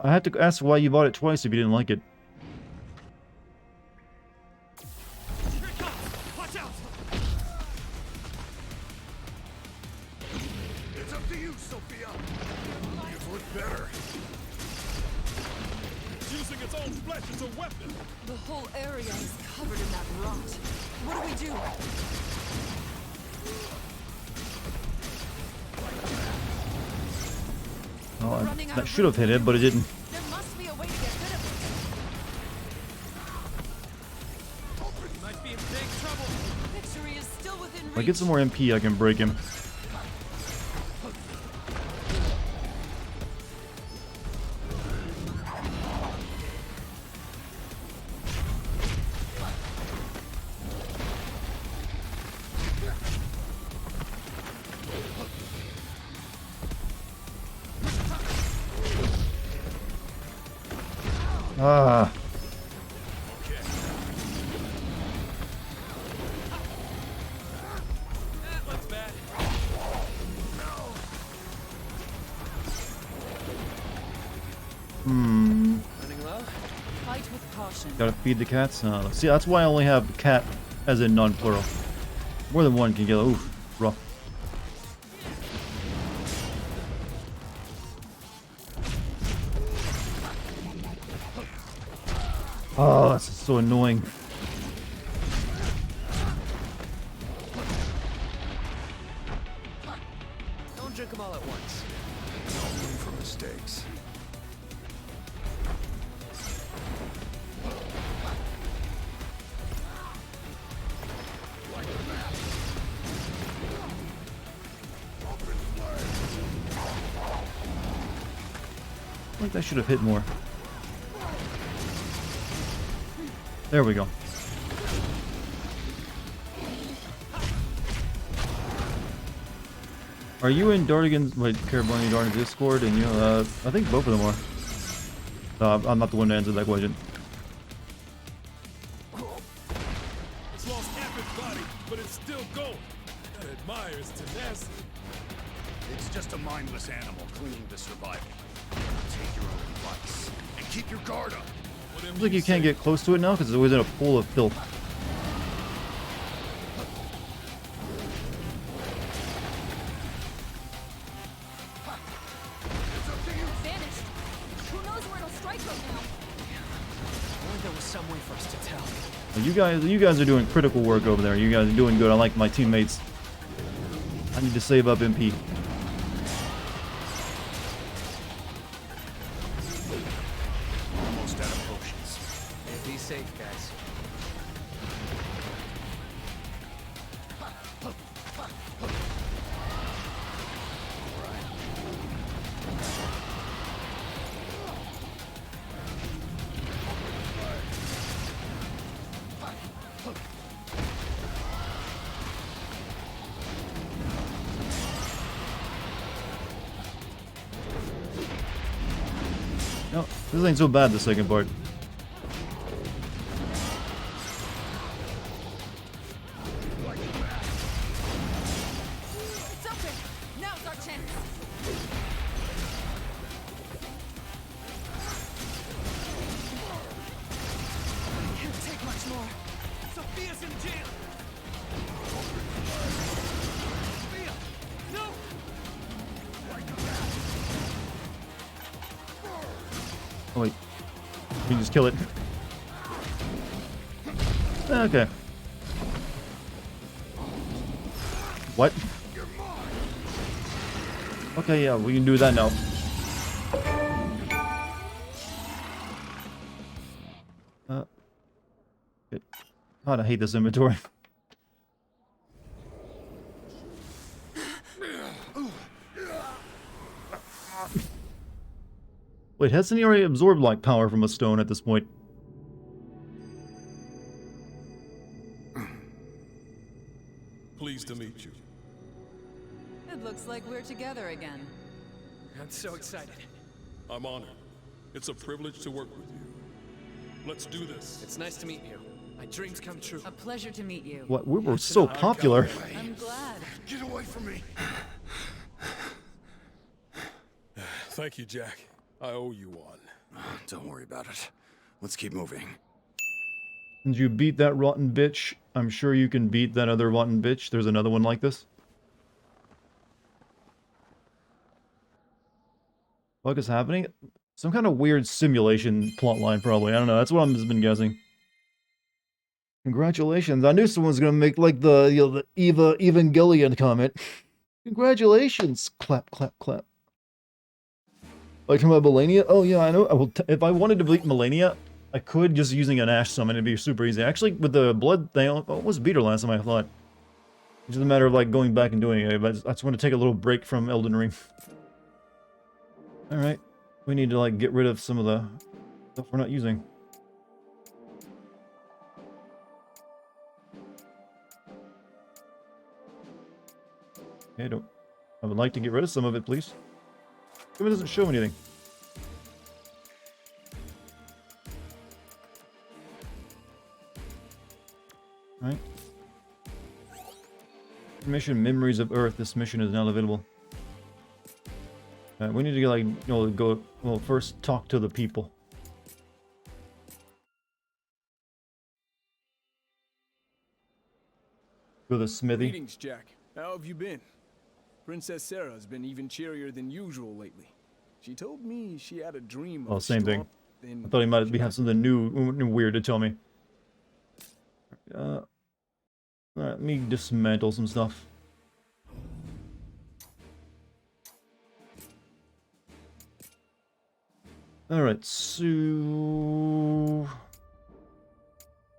I had to ask why you bought it twice if you didn't like it. Watch out! It's up to you, Sophia. You've looked better. It's using its own flesh as a weapon. The whole area is covered in that rot. What do we do? Oh, that should have hit it, but it didn't. There must be a way to get rid of it. Might be in big trouble. Victory is still within If I get some more MP, I can break him. Ah. Hmm. Fight with caution. Gotta feed the cats? See, that's why I only have cat as in non-plural. More than one can get, oof, rough. Oh, that's so annoying. Don't drink them all at once. No room for mistakes. I think I should have hit more. There we go. Are you in Dartigan's, wait, Caraboni Dartigan Discord? And you, I think both of them are. I'm not the one to answer that question. It's lost half its body, but it's still going. I admire its tenacity. It's just a mindless animal clinging to survival. Take your own advice and keep your guard up. Looks like you can't get close to it now because it's always in a pool of filth. Vanished. Who knows where it'll strike right now? I wonder there was some way for us to tell. You guys are doing critical work over there. You guys are doing good. I like my teammates. I need to save up MP. Almost out of potions. Yeah, be safe, guys. No, this ain't so bad, the second part. It's open. Now's our chance. Can't take much more. Sophia's in jail. Sophia, no! Oh wait, we can just kill it. Okay. What? Okay, yeah, we can do that now. Good. God, I hate this inventory. Wait, hasn't he already absorbed like power from a stone at this point? Pleased to meet you. It looks like we're together again. I'm so excited. I'm honored. It's a privilege to work with you. Let's do this. It's nice to meet you. My dreams come true. A pleasure to meet you. What? We were so popular. I'm glad. Get away from me. Thank you, Jack. I owe you one. Don't worry about it. Let's keep moving. Since you beat that rotten bitch, I'm sure you can beat that other rotten bitch. There's another one like this. What is happening? Some kind of weird simulation plotline, probably. I don't know. That's what I've just been guessing. Congratulations. I knew someone was gonna make like the, you know, the Eva Evangelion comment. Congratulations. Clap, clap, clap. Like from a Melania? Oh yeah, I know. I will if I wanted to beat Melania, I could just using an Ash summon. It'd be super easy. Actually, with the blood thing, I almost beat her last time I thought. It's just a matter of like going back and doing it. But I just want to take a little break from Elden Ring. Alright. We need to like get rid of some of the stuff we're not using. Okay, I would like to get rid of some of it, please. If it doesn't show anything. Right. Mission Memories of Earth. This mission is now available. We need to get, like, go. Well, first talk to the people. Go to the smithy. Greetings, Jack. How have you been? Princess Sarah's been even cheerier than usual lately. She told me she had a dream of Oh, same thing. strong- I thought he might have something new weird to tell me. Alright, let me dismantle some stuff. Alright, so...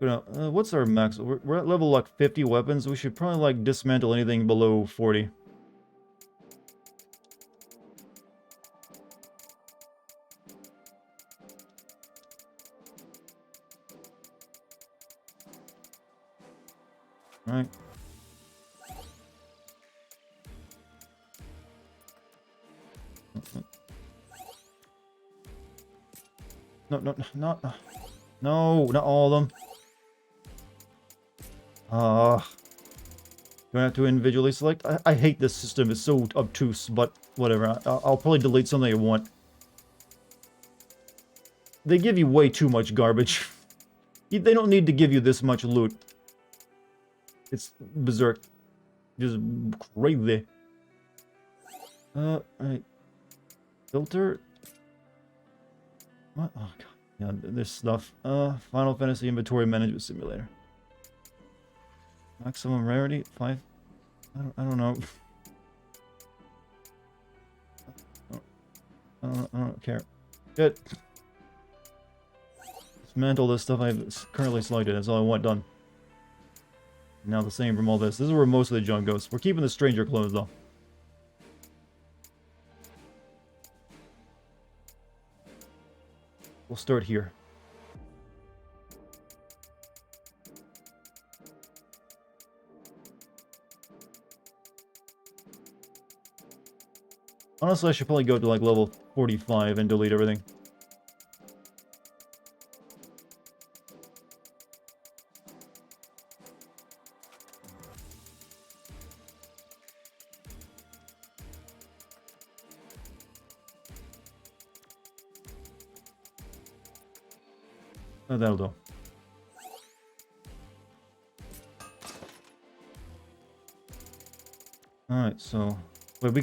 what's our max? We're at level, like, 50 weapons. We should probably, like, dismantle anything below 40. Right. No, not all of them. Do I have to individually select? I hate this system. It's so obtuse, but whatever. I'll probably delete something I want. They give you way too much garbage. They don't need to give you this much loot. It's berserk. Just crazy. Right. Filter. What? Oh, God. Yeah, this stuff. Final Fantasy Inventory Management Simulator. Maximum rarity? 5? I don't know. I don't care. Good. Dismantle this stuff I've currently selected. That's all I want done. Now the same from all this. This is where most of the junk goes. We're keeping the stranger clothes though. We'll start here. Honestly, I should probably go to like level 45 and delete everything. Oh, that'll do. Alright, so... Wait,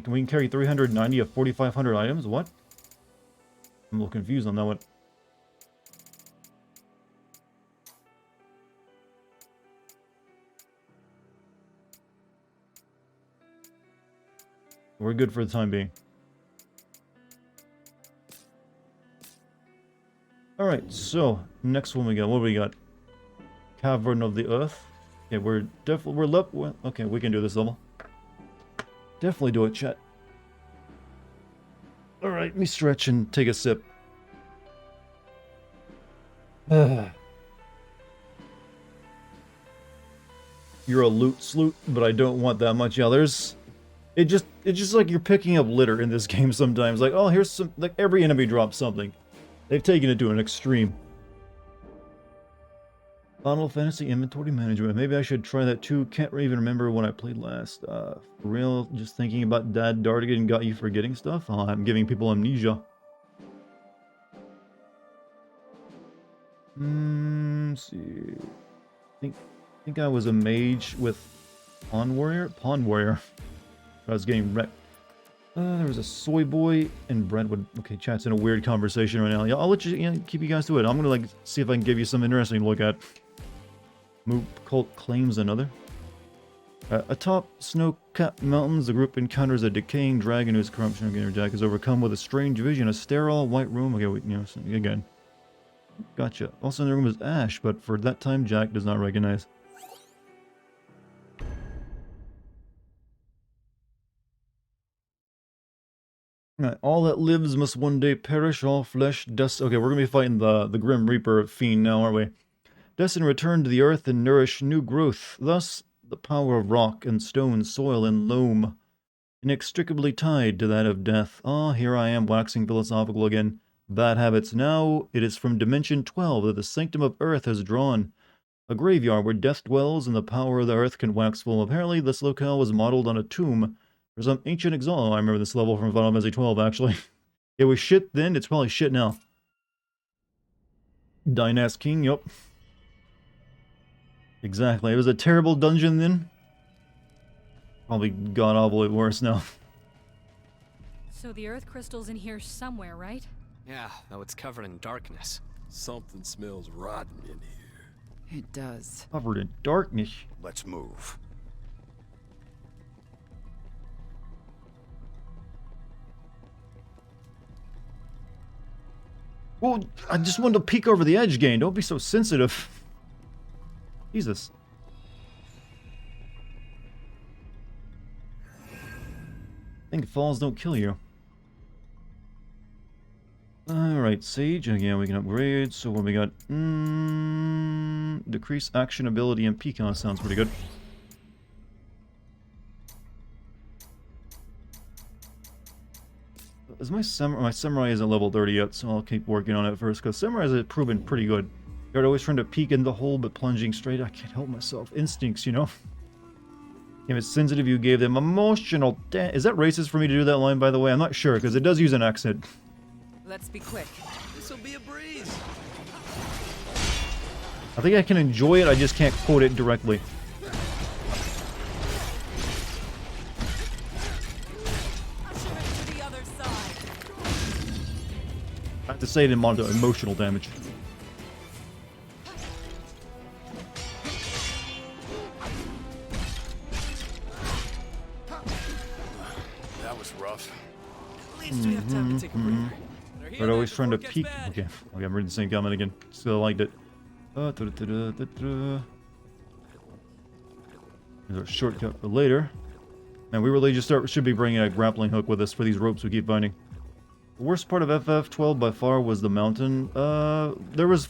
can we carry 390 of 4,500 items? What? I'm a little confused on that one. We're good for the time being. Alright, so, next one we got. What do we got? Cavern of the Earth. Okay, we're okay, we can do this level. Definitely do it, chat. Alright, let me stretch and take a sip. You're a loot sloot, but I don't want that much. Yeah, it's just like you're picking up litter in this game sometimes. Like, oh, here's some, like every enemy drops something. They've taken it to an extreme. Final Fantasy Inventory Management. Maybe I should try that too. Can't even remember when I played last. For real, just thinking about Dad Dartigan got you forgetting stuff? Oh, I'm giving people amnesia. Let's see. I think I was a mage with Pawn Warrior? Pawn Warrior. I was getting wrecked. There was a soy boy and Brentwood. Okay, chat's in a weird conversation right now. Yeah, I'll let you, keep you guys to it. I'm gonna like see if I can give you some interesting to look at. Move cult claims another. Atop snow-capped mountains, the group encounters a decaying dragon whose corruption again Jack is overcome with a strange vision. A sterile white room. Okay, again. Gotcha. Also in the room is Ash, but for that time Jack does not recognize. Right, all that lives must one day perish, all flesh, dust. Okay, we're gonna be fighting the Grim Reaper fiend now, aren't we? Destined return to the earth and nourish new growth. Thus, the power of rock and stone, soil and loam, inextricably tied to that of death. Ah, here I am waxing philosophical again. Bad habits. Now, it is from Dimension 12 that the sanctum of earth has drawn. A graveyard where death dwells and the power of the earth can wax full. Apparently, this locale was modeled on a tomb for some ancient exile. I remember this level from Final Fantasy 12, actually. It was shit then, it's probably shit now. Dynas King, yup. Exactly. It was a terrible dungeon then. Probably god-awfully worse now. So the earth crystal's in here somewhere, right? Yeah, though it's covered in darkness. Something smells rotten in here. It does. Covered in darkness. Let's move. Well, I just wanted to peek over the edge, game. Don't be so sensitive. Jesus. I think falls don't kill you. Alright, Sage. Again, we can upgrade. So what we got? Decrease action ability and pecan sounds pretty good. Is my samurai isn't level 30 yet, so I'll keep working on it first, because samurais have proven pretty good. They're always trying to peek in the hole, but plunging straight. I can't help myself. Instincts, you know? If it's sensitive, you gave them emotional Is that racist for me to do that line, by the way? I'm not sure, because it does use an accent. Let's be quick. This'll be a breeze. I think I can enjoy it, I just can't quote it directly. I have to say it in monitor emotional damage. That was rough. At least we have time to take a breather. But always trying to peek. Okay, I'm reading the same comment again. Still liked it. There's a shortcut for later. And we really just should be bringing a grappling hook with us for these ropes we keep finding. The worst part of FF12 by far was the mountain. There was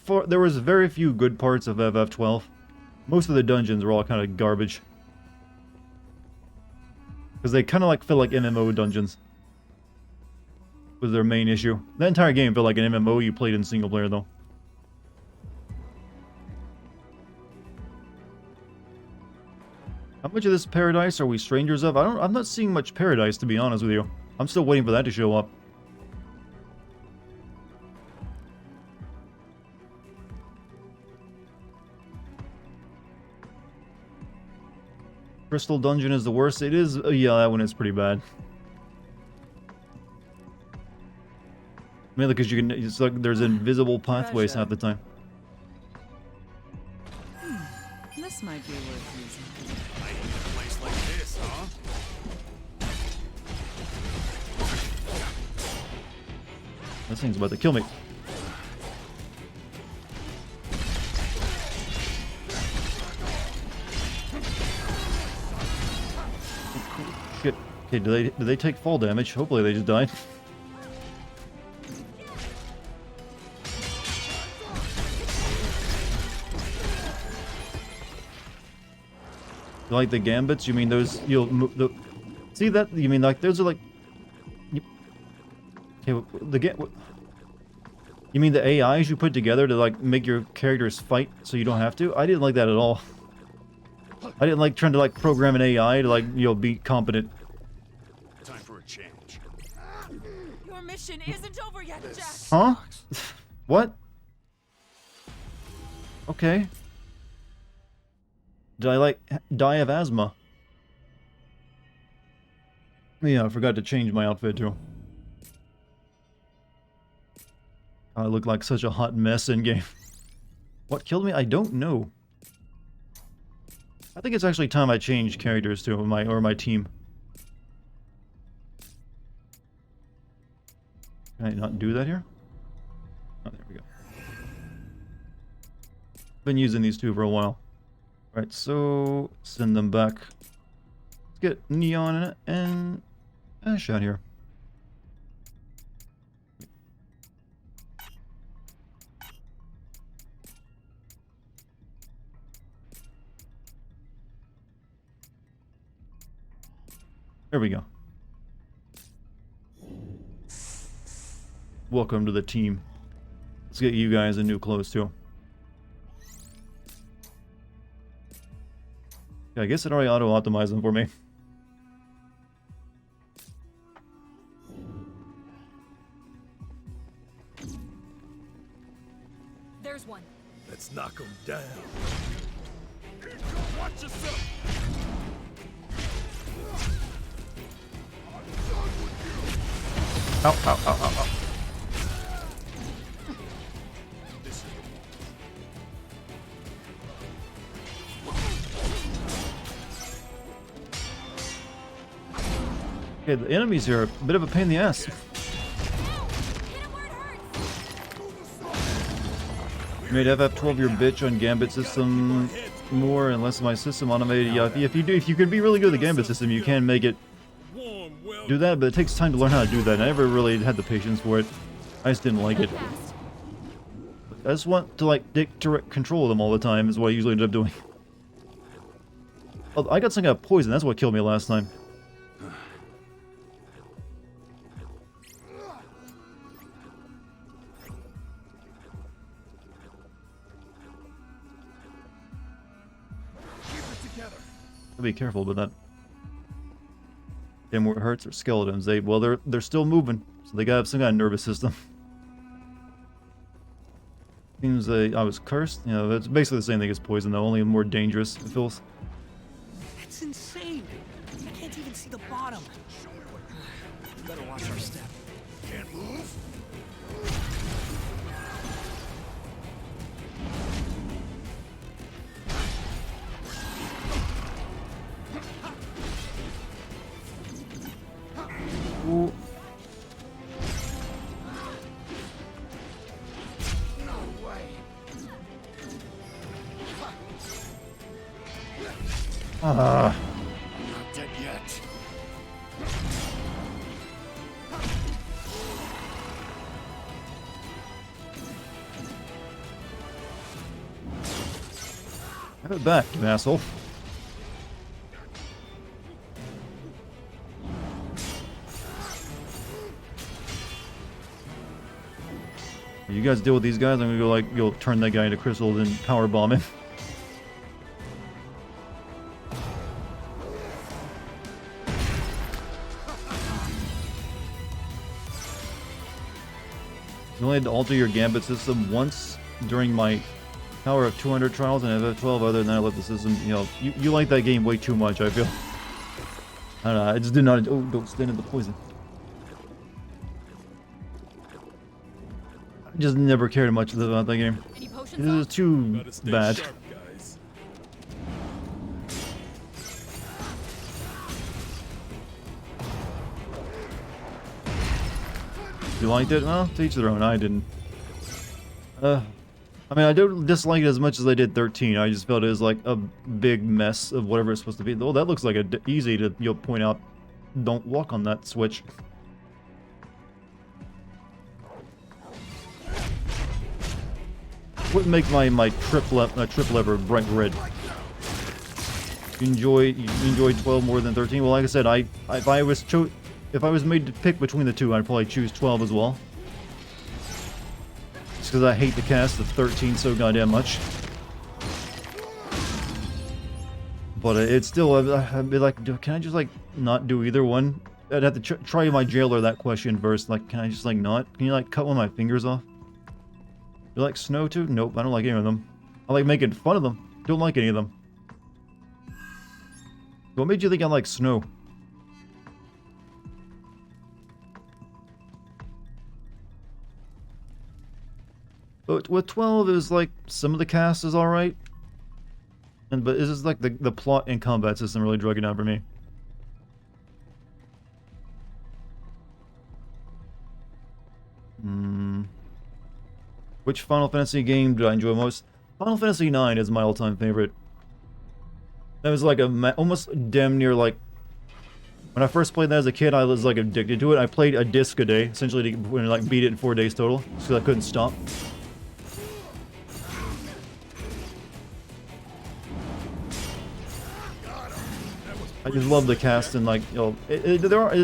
very few good parts of FF12. Most of the dungeons were all kind of garbage. Because they kind of like feel like MMO dungeons. Was their main issue. The entire game felt like an MMO you played in single player though. How much of this paradise are we strangers of? I'm not seeing much paradise, to be honest with you. I'm still waiting for that to show up. Crystal Dungeon is the worst. It is, yeah, that one is pretty bad. Mainly because you can, it's like there's invisible pathways half the time. This might be worth using. I hate a place like this, huh? This thing's about to kill me. Shit. Okay, do they take fall damage? Hopefully they just died. Like the gambits? You mean those? You'll move see that? You mean like those are like? Okay, you mean the AIs you put together to like make your characters fight so you don't have to? I didn't like that at all. I didn't like trying to like program an AI to like be competent. Time for a change. Your mission isn't over yet, Jack. Huh? What? Okay. Did I like die of asthma? Yeah, I forgot to change my outfit too. I look like such a hot mess in game. What killed me? I don't know. I think it's actually time I change characters to my team. Can I not do that here? Oh, there we go. Been using these two for a while. Right, so send them back. Let's get Neon in it and Ash out here. There we go. Welcome to the team. Let's get you guys in new clothes too. I guess it already auto-optimized them for me. There's one. Let's knock him down. Watch yourself! Ow, ow, ow, ow, ow. Okay, the enemies here are a bit of a pain in the ass. Made FF12 your bitch on Gambit system more and less of my system automated. Yeah, if you could be really good at the Gambit system, you can make it do that, but it takes time to learn how to do that. I never really had the patience for it. I just didn't like it. I just want to like direct control them all the time is what I usually end up doing. Oh, I got some kind of poison. That's what killed me last time. Be careful about that. Damn, where it hurts are skeletons. They're still moving, so they got some kind of nervous system. Seems I was cursed. You know, it's basically the same thing as poison, though, only more dangerous. It feels. That's insane. I can't even see the bottom. We better watch our step. Can't move? Ooh. No way. Ah. Not dead yet. Have it back, you asshole. You guys deal with these guys, I'm gonna go like, you'll turn that guy into crystal and power bomb him. You only had to alter your gambit system once during my Power of 200 trials and FF12. Other than that, I let the system, you know, you like that game way too much, I feel. I don't know, I just did not, oh, don't stand in the poison. I just never cared much about that game. This is too bad. Sharp, guys. You liked it? Well, to each their own. I didn't. I mean, I don't dislike it as much as I did 13. I just felt it was like a big mess of whatever it's supposed to be. Oh, that looks like easy to point out. Don't walk on that switch. Wouldn't make my trip lever bright red. You enjoy 12 more than 13. Well, like I said, if I was made to pick between the two, I'd probably choose 12 as well. Just because I hate the cast of 13 so goddamn much. But it's still, I'd be like, can I just like not do either one? I'd have to try my jailer that question first. Like, can I just like not? Can you like cut one of my fingers off? You like snow too? Nope, I don't like any of them. I like making fun of them. Don't like any of them. What made you think I like snow? But with 12, it was like some of the cast is alright. But it's just like the plot and combat system really drug it down for me. Which Final Fantasy game did I enjoy most? Final Fantasy IX is my all-time favorite. That was like a almost damn near like... When I first played that as a kid, I was like addicted to it. I played a disc a day, essentially to like beat it in 4 days total, because I couldn't stop. I just love the cast and like, you know,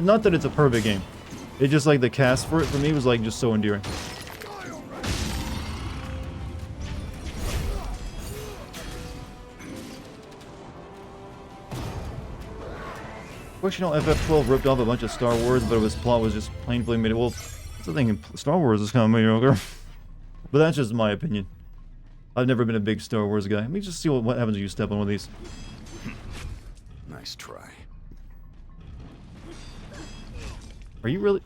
not that it's a perfect game. It's just like the cast for me was like just so endearing. course, you know, FF12 ripped off a bunch of Star Wars, but its plot was just painfully made. Well, that's the thing. Star Wars is kind of mediocre, but that's just my opinion. I've never been a big Star Wars guy. Let me just see what happens if you step on one of these. Nice try. Are you really?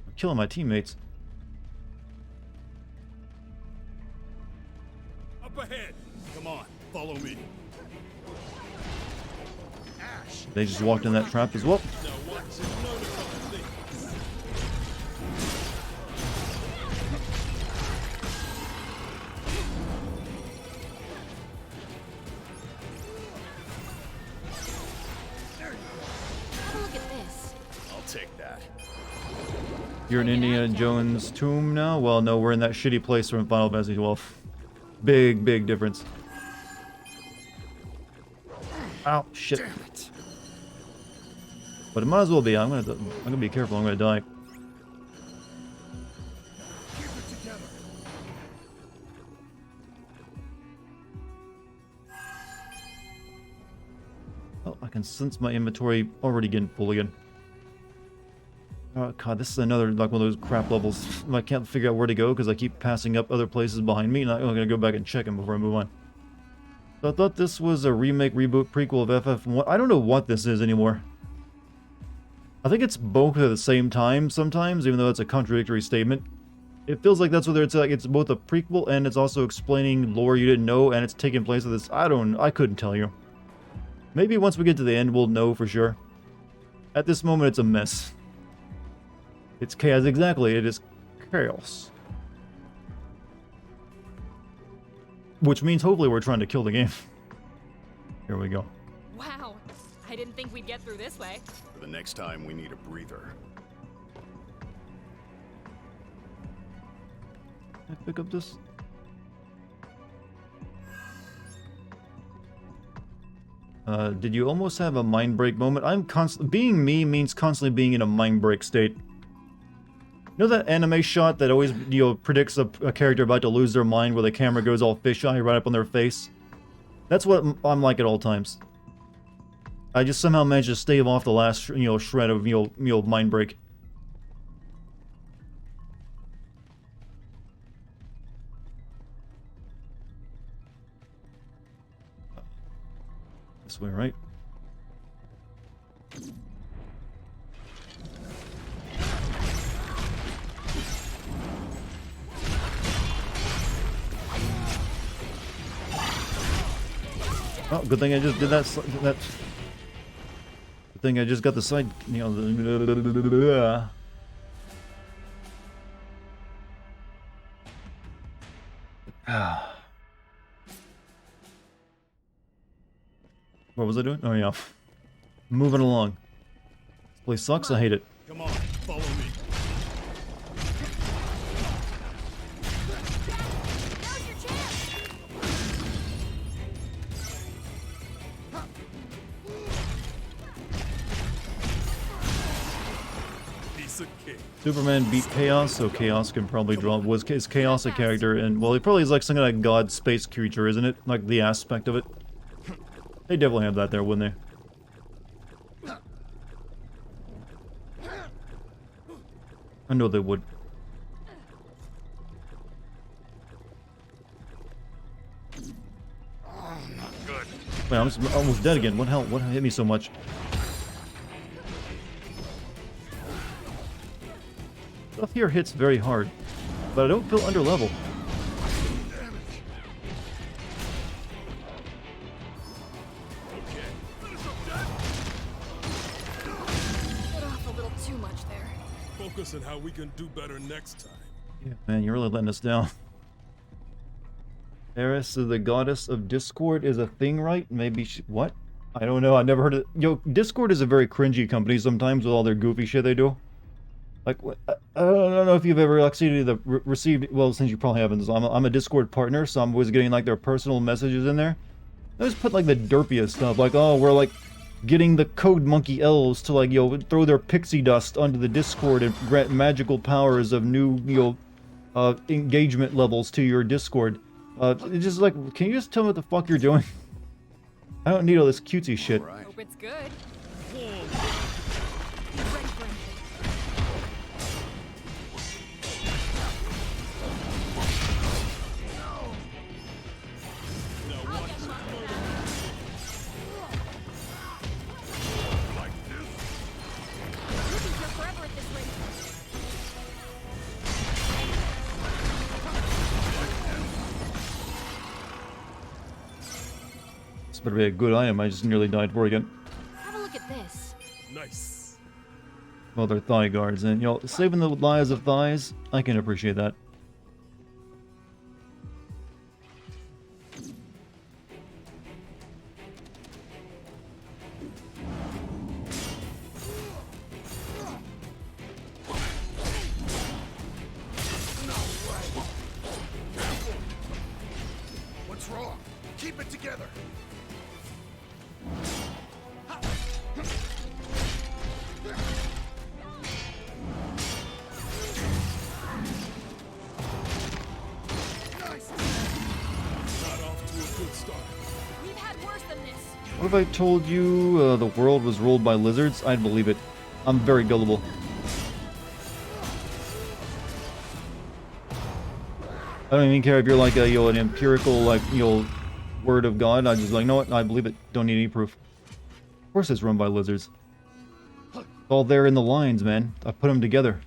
I'm killing my teammates. Up ahead. Come on, follow me. They just walked in that trap as well. Look at this. I'll take that. You're in Indiana Jones' tomb now? Well, no, we're in that shitty place from Final Fantasy 12. Big, big difference. Ow, shit. Damn it. But it might as well be. I'm gonna be careful. I'm gonna die. Keep it together. Oh, I can sense my inventory already getting full again. Oh god, this is another like one of those crap levels. I can't figure out where to go because I keep passing up other places behind me, and I'm gonna go back and check them before I move on. So I thought this was a remake, reboot, prequel of FF1. I don't know what this is anymore. I think it's both at the same time sometimes, even though it's a contradictory statement. It feels like that's what it's like. It's both a prequel and it's also explaining lore you didn't know, and it's taking place at this. I couldn't tell you. Maybe once we get to the end, we'll know for sure. At this moment, it's a mess. It's chaos, exactly. It is chaos. Which means hopefully we're trying to kill the game. Here we go. Wow, I didn't think we'd get through this way. For the next time, we need a breather. Can I pick up this? Did you almost have a mind break moment? Being me means constantly being in a mind break state. You know that anime shot that always, predicts a character about to lose their mind where the camera goes all fisheye right up on their face? That's what I'm like at all times. I just somehow managed to stave off the last, shred of, mind break. This way, right? Oh, good thing I just did that. Good thing I just got the side. What was I doing? Oh yeah, moving along. This place sucks. I hate it. Come on, follow me. Superman beat Chaos, so Chaos can probably draw. Is Chaos a character? And well, he probably is like some kind of god space creature, isn't it? Like the aspect of it. They definitely have that there, wouldn't they? I know they would. Good. Wait, I'm almost dead again. What hell? What hit me so much? Stuff here hits very hard, but I don't feel under level. Put off a little too much there. Focus on how we can do better next time. Yeah, man, you're really letting us down. Eris, the goddess of Discord, is a thing, right? Maybe what? I don't know. I never heard of. Yo, Discord is a very cringy company sometimes with all their goofy shit they do. Like, I don't know if you've ever actually received. Well, since you probably haven't, so I'm a Discord partner, so I'm always getting like their personal messages in there. They just put like the derpiest stuff, like, oh, we're like getting the Code Monkey elves to like, throw their pixie dust onto the Discord and grant magical powers of new, engagement levels to your Discord. It's just like, can you just tell me what the fuck you're doing? I don't need all this cutesy shit. Hope it's good. ready for anything. You can here forever at this rate. This better be a good item. I just nearly died for it again. Have a look at this. Nice. Well, they're thigh guards, and, you know, saving the lives of thighs, I can appreciate that. What's wrong? Keep it together. We've had worse than this. What if I told you the world was ruled by lizards? I'd believe it. I'm very gullible. I don't even care if you're like a, you know, an empirical, like, you know, word of God. I just like, you know what? I believe it. Don't need any proof. Of course it's run by lizards. It's all there in the lines, man. I put them together.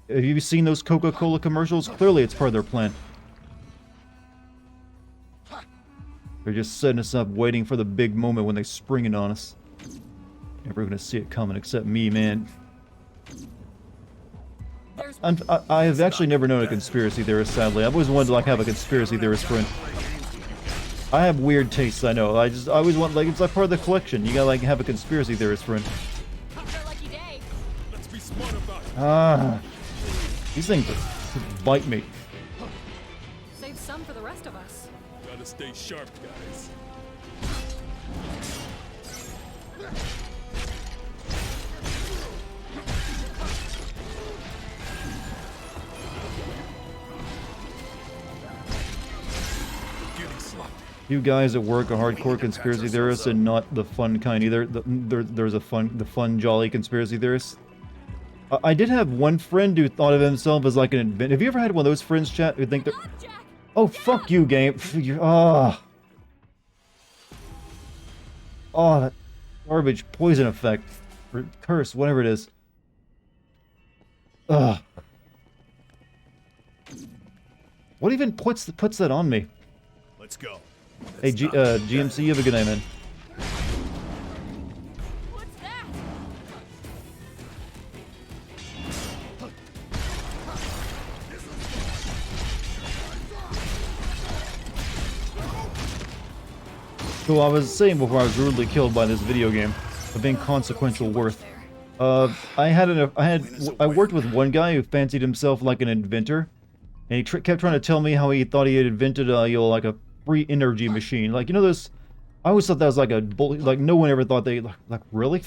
Have you seen those Coca-Cola commercials? Clearly it's part of their plan. They're just setting us up, waiting for the big moment when they spring it on us. Never gonna see it coming except me, man. I have actually never known a conspiracy theorist, sadly. I've always wanted to, like, have a conspiracy theorist friend. I have weird tastes, I know. I always want, like, it's like part of the collection. You gotta, like, have a conspiracy theorist friend. Ah. These things bite me. Save some for the rest of us. Gotta stay sharp, guys. You guys at work are hardcore conspiracy theorists and not the fun kind either. There's the fun, jolly conspiracy theorists. I did have one friend who thought of himself as like an inventor. Have you ever had one of those friends, chat, who think they're... Oh, fuck you, game. Oh, that garbage poison effect. Or curse, whatever it is. Ugh. What even puts that on me? Let's go. Hey, GMC, you have a good night, man. What's that? So I was saying before I was rudely killed by this video game of inconsequential worth. I worked with one guy who fancied himself like an inventor, and he kept trying to tell me how he thought he had invented like a free energy machine. Like, you know, this, I always thought that was like a bully, like no one ever thought they, like really?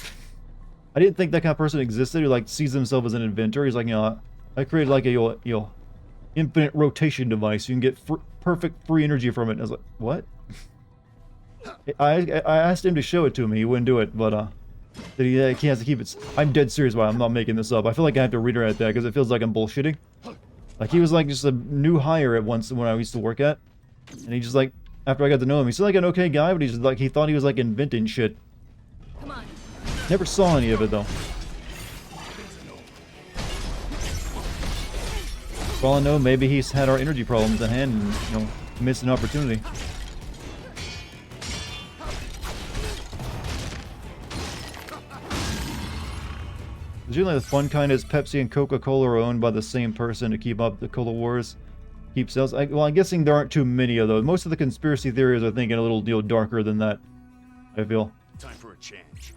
I didn't think that kind of person existed who like sees himself as an inventor. He's like, you know, I created like a, you know, infinite rotation device. You can get perfect free energy from it. And I was like, what? I asked him to show it to me. He wouldn't do it, but he has to keep it. I'm dead serious about it. I'm not making this up. I feel like I have to reiterate that because it feels like I'm bullshitting. Like, he was like just a new hire at once when I used to work at, and he just like, after I got to know him, he seemed like an okay guy, but he's just like, he thought he was like inventing shit. Come on. Never saw any of it though. For all I know, maybe he's had our energy problems at hand and, you know, missed an opportunity. Usually the fun kind is Pepsi and Coca-Cola are owned by the same person to keep up the cola wars. Keep sales. Well, I'm guessing there aren't too many of those. Most of the conspiracy theories are thinking a little deal darker than that, I feel. Time for a change.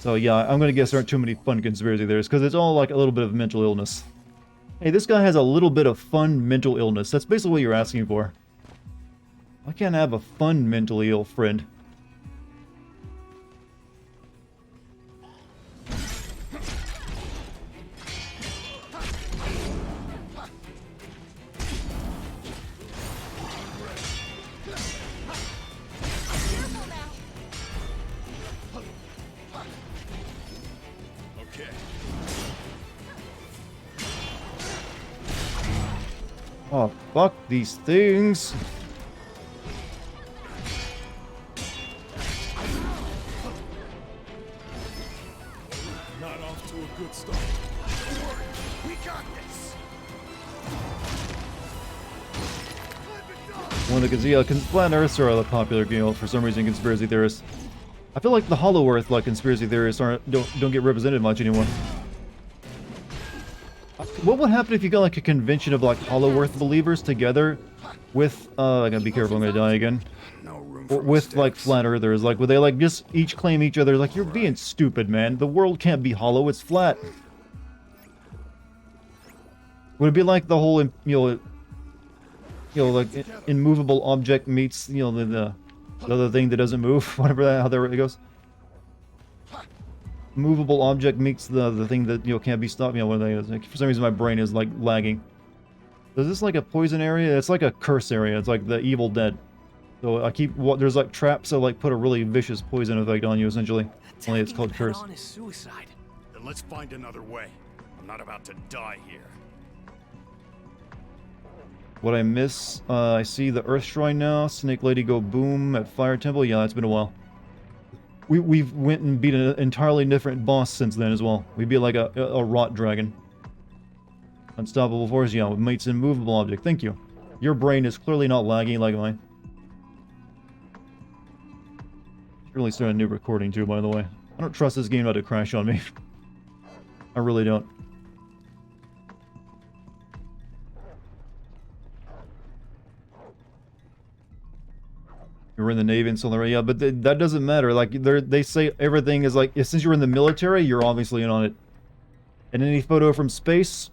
So yeah, I'm gonna guess there aren't too many fun conspiracy theories, because it's all like a little bit of mental illness. Hey, this guy has a little bit of fun mental illness. That's basically what you're asking for. Why can't I have a fun mentally ill friend? Fuck these things. Not off to a good start. Don't worry, we got this. One of the flat Earths are the popular, for some reason, conspiracy theorists. I feel like the Hollow Earth, like conspiracy theorists, don't get represented much anymore. What would happen if you got like a convention of like Hollow Earth believers together with I gotta be careful, I'm gonna die again. Or with like flat earthers, like would they like just each claim each other like, you're being stupid, man. The world can't be hollow, it's flat. Would it be like the whole like immovable object meets the other thing that doesn't move, whatever that how it goes? Movable object meets the thing that can't be stopped. What are they? Like, for some reason my brain is like lagging. Is this like a poison area? It's like a curse area. It's like the Evil Dead. So I keep there's like traps that like put a really vicious poison effect on you essentially. Only it's called curse. Is suicide. Then let's find another way. I'm not about to die here. What I miss? I see the Earth Shrine now. Snake Lady go boom at Fire Temple. Yeah, it's been a while. We've went and beat an entirely different boss since then as well. We beat like a rot dragon. Unstoppable force, yeah, with mates immovable object. Thank you. Your brain is clearly not lagging like mine. Really started a new recording too, by the way. I don't trust this game not to crash on me. I really don't. You're in the Navy and Solar, yeah, but that doesn't matter. Like, they say everything is like, since you're in the military, you're obviously in on it. And any photo from space,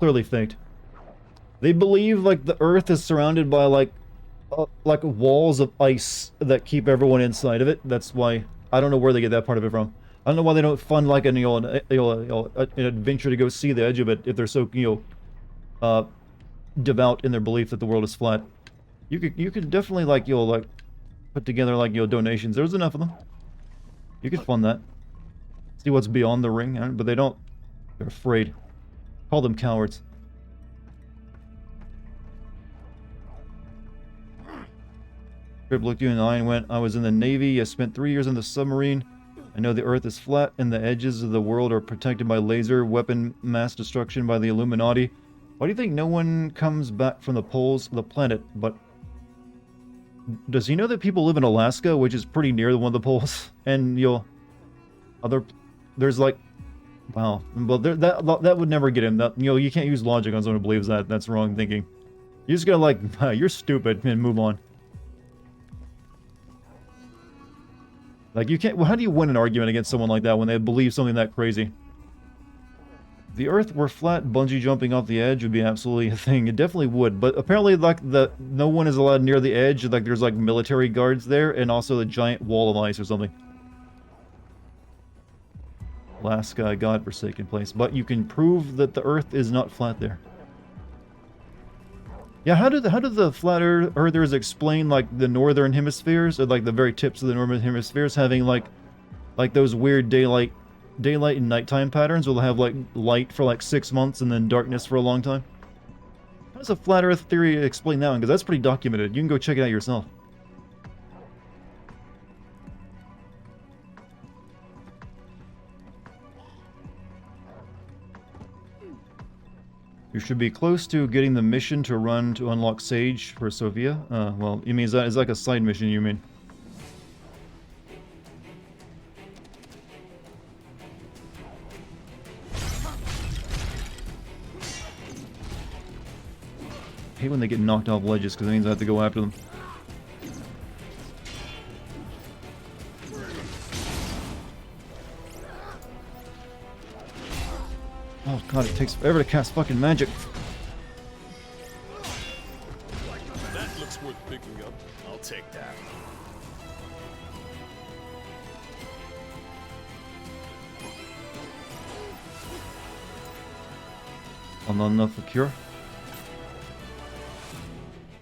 clearly faked. They believe, like, the Earth is surrounded by, like walls of ice that keep everyone inside of it. That's why, I don't know where they get that part of it from. I don't know why they don't fund, like, an adventure to go see the edge of it if they're so, devout in their belief that the world is flat. You could definitely, like, put together, like, donations. There's enough of them. You could fund that. See what's beyond the ring, but they don't. They're afraid. Call them cowards. Trip looked you in the eye and went, I was in the Navy, I spent 3 years in the submarine. I know the Earth is flat and the edges of the world are protected by laser weapon mass destruction by the Illuminati. Why do you think no one comes back from the poles of the planet? But does he know that people live in Alaska, which is pretty near one of the poles? And there's like, wow. Well, that would never get him. That you can't use logic on someone who believes that. That's wrong thinking. You just gotta like, you're stupid and move on. Like you can't. Well, how do you win an argument against someone like that when they believe something that crazy? If the Earth were flat, bungee jumping off the edge would be absolutely a thing. It definitely would, but apparently, like no one is allowed near the edge. Like there's like military guards there, and also the giant wall of ice or something. Alaska, godforsaken place, but you can prove that the Earth is not flat there. Yeah, how do the flat earthers explain like the northern hemispheres, or like the very tips of the northern hemispheres having like those weird daylight and nighttime patterns? Will have like light for like 6 months and then darkness for a long time. How does a flat Earth theory explain that one? Because that's pretty documented. You can go check it out yourself. You should be close to getting the mission to run to unlock Sage for Sophia. Well, you mean is like a side mission, you mean? I hate when they get knocked off ledges because it means I have to go after them. Oh god, it takes forever to cast fucking magic. That looks worth picking up. I'll take that. I'm not enough for cure.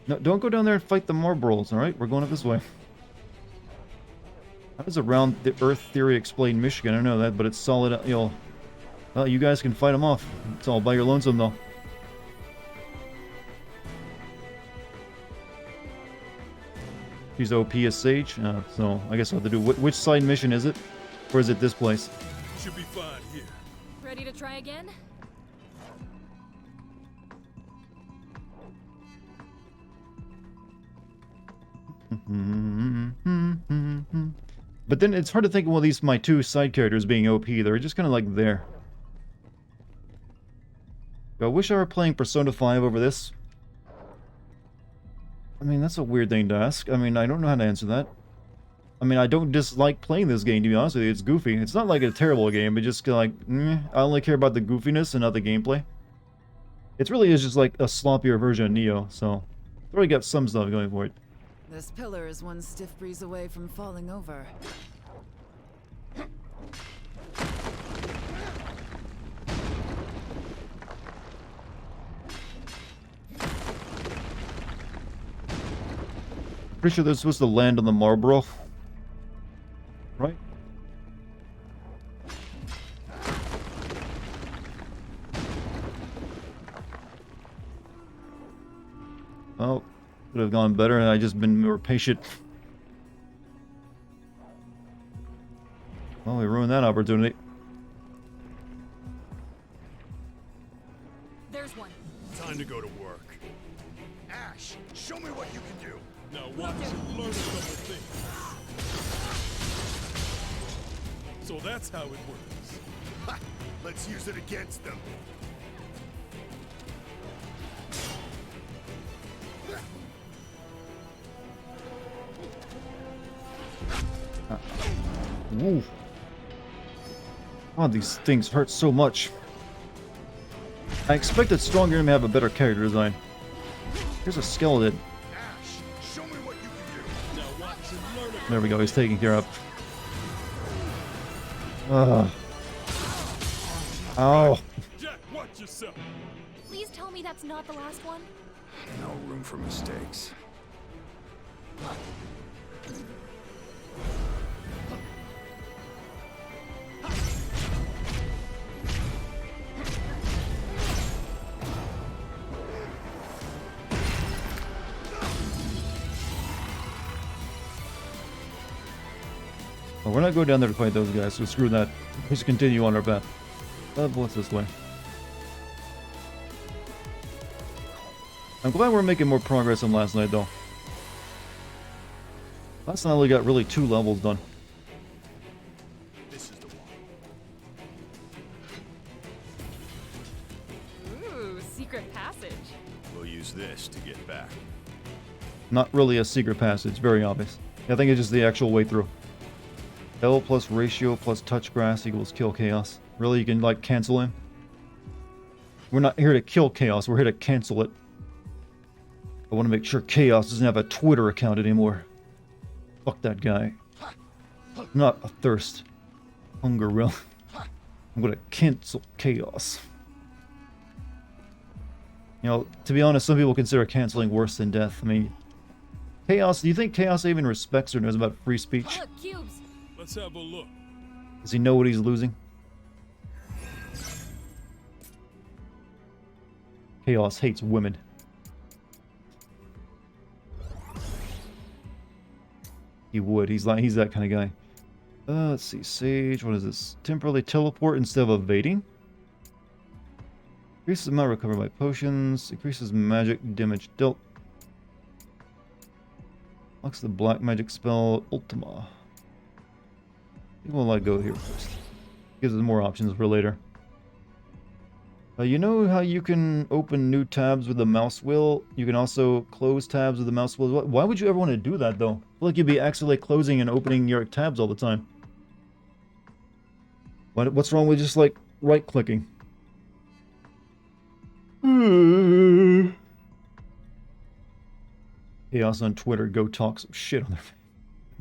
No, don't go down there and fight the Marlboros, alright? We're going up this way. How does around the Earth theory explain Michigan? I don't know that, but it's solid, well, you guys can fight them off. It's all by your lonesome, though. She's OP as Sage, so I guess I'll have to do... Which side mission is it? Or is it this place? Should be fine here. Ready to try again? But then it's hard to think of one of these my two side characters being OP. They're just kind of like there. I wish I were playing Persona 5 over this. I mean, that's a weird thing to ask. I mean, I don't know how to answer that. I mean, I don't dislike playing this game, to be honest with you. It's goofy. It's not like a terrible game, but just like, I only care about the goofiness and not the gameplay. It really is just like a sloppier version of Neo, so it's already got some stuff going for it. This pillar is one stiff breeze away from falling over. Pretty sure they're supposed to land on the Marlboro. Right? Oh, could have gone better and I just been more patient. Well, we ruined that opportunity. There's one. Time to go to work. Ash, show me what you can do. Now watch and learn a couple things. So that's how it works. Ha! Let's use it against them. Woo. Oh, these things hurt so much. I expected Stronger to have a better character design. Here's a skeleton. Ash, show me what you can do. Now watch and learn a There we go, he's taken care of. Ow. Jack, watch yourself. Please tell me that's not the last one. No room for mistakes. Well, we're not going down there to fight those guys, so screw that. Let's continue on our path. What's this way? I'm glad we're making more progress than last night, though. Last night I only got really 2 levels done. This is the one. Ooh, secret passage. We'll use this to get back. Not really a secret passage, very obvious. I think it's just the actual way through. L plus ratio plus touch grass equals kill chaos. Really, you can, like, cancel him? We're not here to kill chaos, we're here to cancel it. I want to make sure Chaos doesn't have a Twitter account anymore. Fuck that guy. Not a thirst. Hunger realm. I'm gonna cancel Chaos. You know, to be honest, some people consider canceling worse than death. I mean, Chaos, do you think Chaos even respects or knows about free speech? Look, cubes. Let's have a look. Does he know what he's losing? Chaos hates women. He would. He's that kind of guy. Let's see. Sage. What is this? Temporarily teleport instead of evading. Increases amount recovered by potions. Increases magic damage dealt. Locks the black magic spell Ultima. I think we'll let go here first. Gives us more options for later. You know how you can open new tabs with the mouse wheel? You can also close tabs with the mouse wheel. Why would you ever want to do that, though? I feel like you'd be accidentally closing and opening your tabs all the time. What's wrong with just, like, right-clicking? Chaos on Twitter, go talk some shit on their face.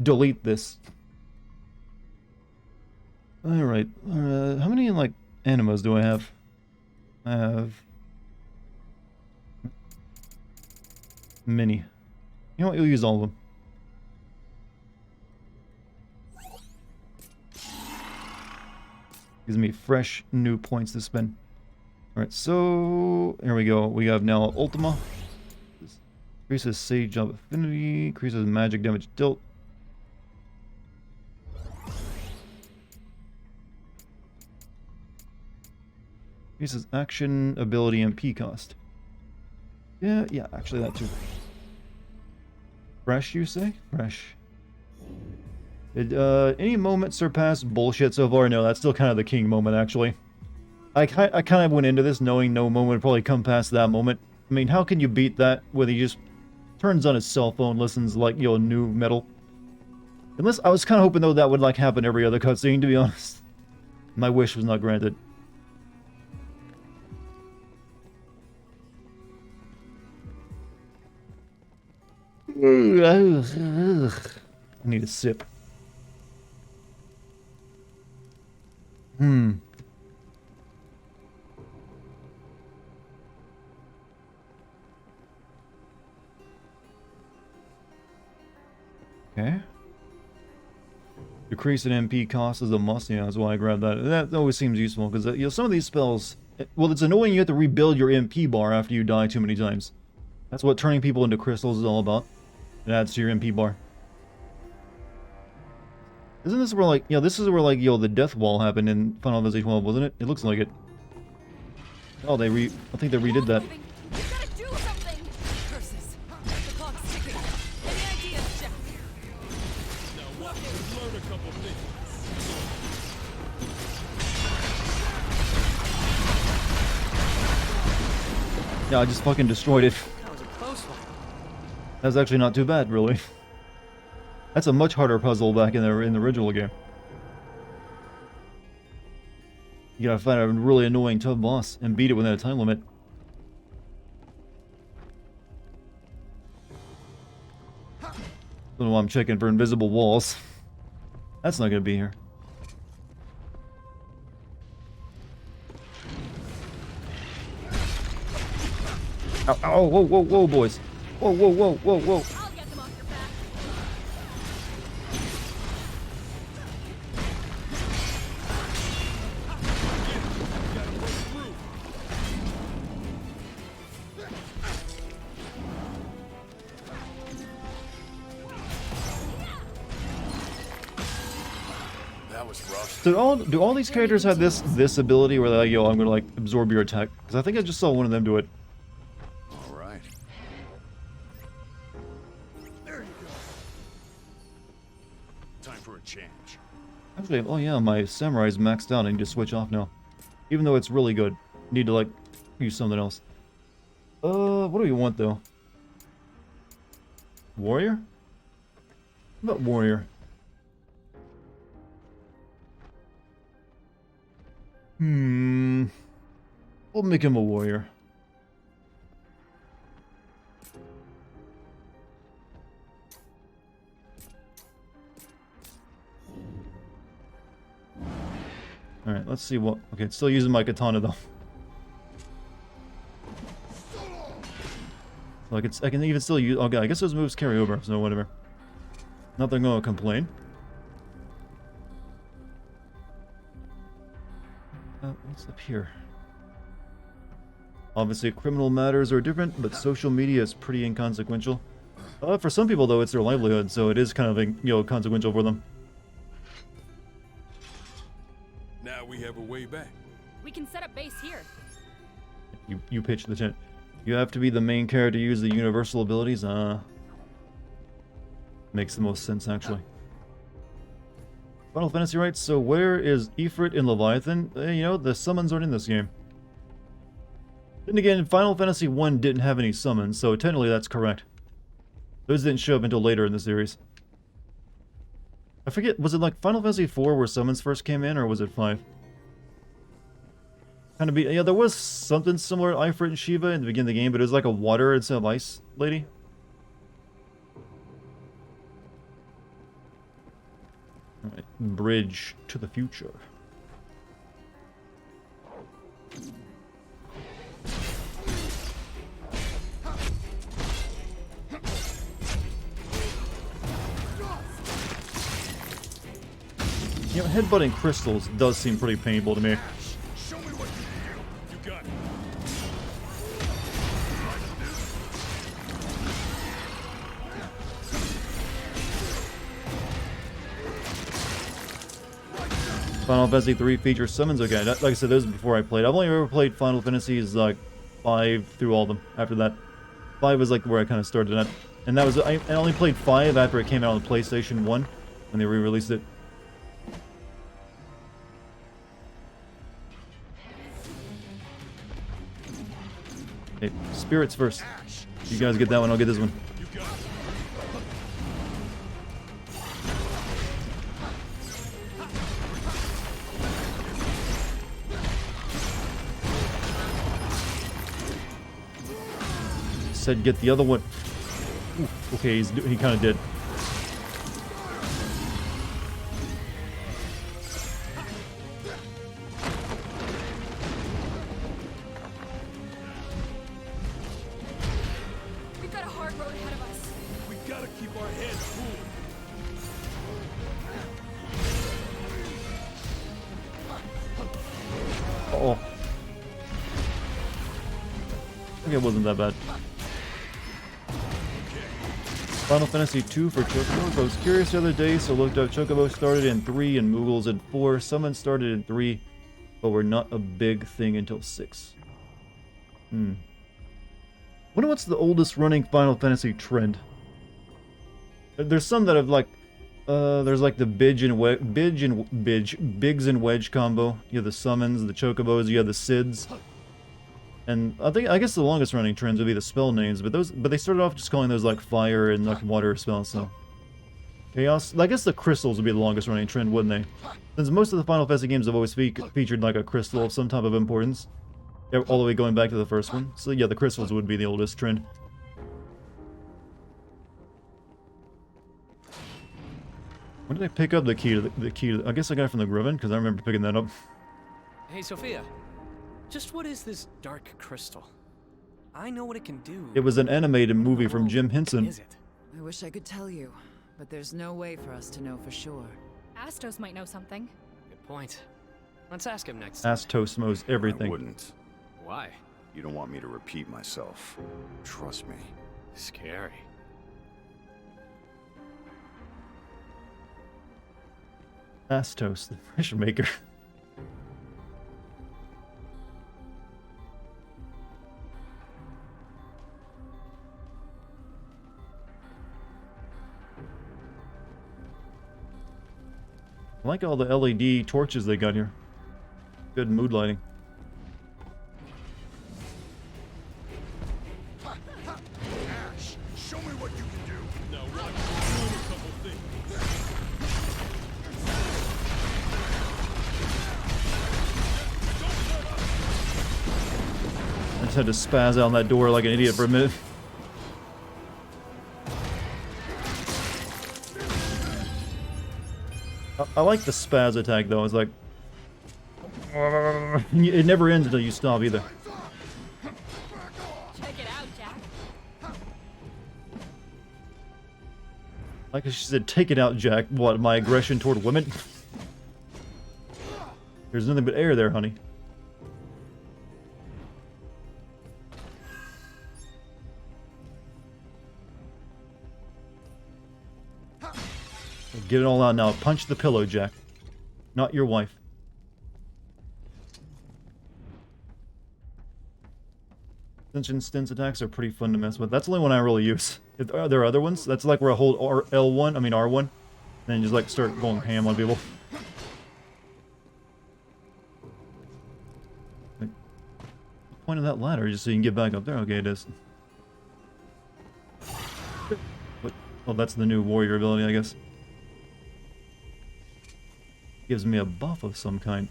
Delete this. Alright, how many, like, animas do I have? I have many. You know what? You'll use all of them. Gives me fresh new points to spend. Alright, so here we go. We have now Ultima. Increases sage jump affinity. Increases magic damage dealt. Increases action, ability, MP cost. Yeah, actually that too. Fresh, you say? Fresh. Any moment surpass bullshit so far? No, that's still kind of the king moment, actually. I kind of went into this knowing no moment would probably come past that moment. I mean, how can you beat that when he just turns on his cell phone, listens like, new metal? Unless, I was kind of hoping, though, that would, like, happen every other cutscene, to be honest. My wish was not granted. I need a sip. Okay. Decrease in MP cost is a must. Yeah, that's why I grabbed that. That always seems useful because some of these spells. Well, it's annoying you have to rebuild your MP bar after you die too many times. That's what turning people into crystals is all about. It adds to your MP bar. Isn't this where like, this is where like, the death wall happened in Final Fantasy 12, wasn't it? It looks like it. Oh, I think they redid that. Yeah, I just fucking destroyed it. That was a close one. That's actually not too bad, really. That's a much harder puzzle back in the original game. You gotta find a really annoying tough boss and beat it within a time limit. Don't know why I'm checking for invisible walls. That's not gonna be here. Ow, ow, whoa, boys. Whoa. That was rough. Do all these characters have this ability where they're like, I'm gonna like absorb your attack? Because I think I just saw one of them do it. All right. There you go. Time for a change. Actually, oh yeah, my samurai's maxed out. I need to switch off now. Even though it's really good. Need to like use something else. What do we want though? Warrior? What about warrior? We'll make him a warrior. Alright, let's see what... Okay, still using my katana though. Like I can even still use... Okay, I guess those moves carry over, so whatever. Not that I'm gonna complain. What's up here? Obviously, criminal matters are different, but social media is pretty inconsequential. For some people, though, it's their livelihood, so it is kind of, consequential for them. Now we have a way back. We can set up base here. You pitch the tent. You have to be the main character to use the universal abilities? Makes the most sense, actually. Final Fantasy, right? So where is Ifrit and Leviathan? The summons aren't in this game. Then again, Final Fantasy 1 didn't have any summons, so technically that's correct. Those didn't show up until later in the series. I forget, was it like Final Fantasy 4 where summons first came in, or was it 5? Kind of yeah, there was something similar to Ifrit and Shiva in the beginning of the game, but it was like a water instead of ice lady. Alright, bridge to the future. Headbutting crystals does seem pretty painful to me. Show me what you got. Final Fantasy 3 features summons. Okay, like I said, those before I played. I've only ever played Final Fantasies like 5 through all of them. After that, 5 was like where I kind of started at, and that was I only played 5 after it came out on the PlayStation 1 when they re-released it. Okay, spirits first. You guys get that one, I'll get this one. Said get the other one. Ooh, okay, he kind of did. We've got a hard road ahead of us. We gotta keep our heads cool. Oh. Okay, it wasn't that bad. Final Fantasy 2 for Chocobo. I was curious the other day, so looked up. Chocobo started in 3 and Moogles in 4. Summon started in 3, but were not a big thing until 6. Wonder what's the oldest running Final Fantasy trend. There's some that have like, there's like the Bigs and Wedge combo. You have the summons, the Chocobos, you have the Sids. And I guess the longest running trends would be the spell names, but they started off just calling those like fire and like water spells, so. Chaos, I guess the crystals would be the longest running trend, wouldn't they? Since most of the Final Fantasy games have always featured like a crystal of some type of importance. All the way going back to the first one. So yeah, the crystals would be the oldest trend. When did I pick up the key to the key to I guess I got it from the Griffin, because I remember picking that up. Hey, Sophia. Just what is this dark crystal? I know what it can do. It was an animated movie from Jim Henson. Is it? I wish I could tell you, but there's no way for us to know for sure. Astos might know something. Good point. Let's ask him next time. Astos knows everything. I wouldn't. Why? You don't want me to repeat myself. Trust me. Scary. Astos, the fish maker. I like all the LED torches they got here. Good mood lighting. Ash, show me what you can do. Now watch me do a couple things. I just had to spaz out on that door like an idiot for a minute. I like the spaz attack though, it's like... It never ends until you stop either. Check it out, Jack. Like she said, take it out, Jack. What, my aggression toward women? There's nothing but air there, honey. Get it all out now. Punch the pillow, Jack. Not your wife. Ascension stance attacks are pretty fun to mess with. That's the only one I really use. Are there other ones? That's like where I hold R1, then just like start going ham on people. Like, the point of that ladder just so you can get back up there. Okay, it is. What? Oh, that's the new warrior ability, I guess. Gives me a buff of some kind.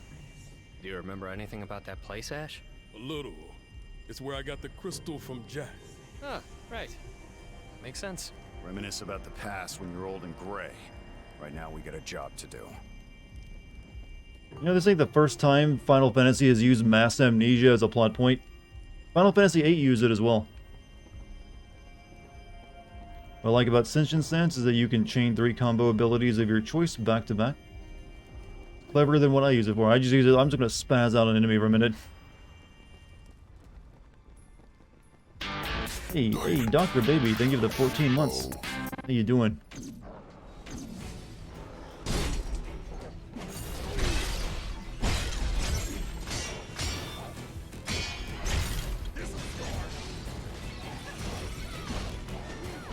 Do you remember anything about that place, Ash? A little. It's where I got the crystal from Jack. Ah, right. Makes sense. Reminisce about the past when you're old and gray. Right now, we got a job to do. You know, this ain't the first time Final Fantasy has used mass amnesia as a plot point. Final Fantasy VIII used it as well. What I like about Ascension Stance is that you can chain 3 combo abilities of your choice back to back. Cleverer than what I use it for. I'm just gonna spaz out an enemy for a minute. Hey, Dr. Baby, thank you for the 14 months. How you doing?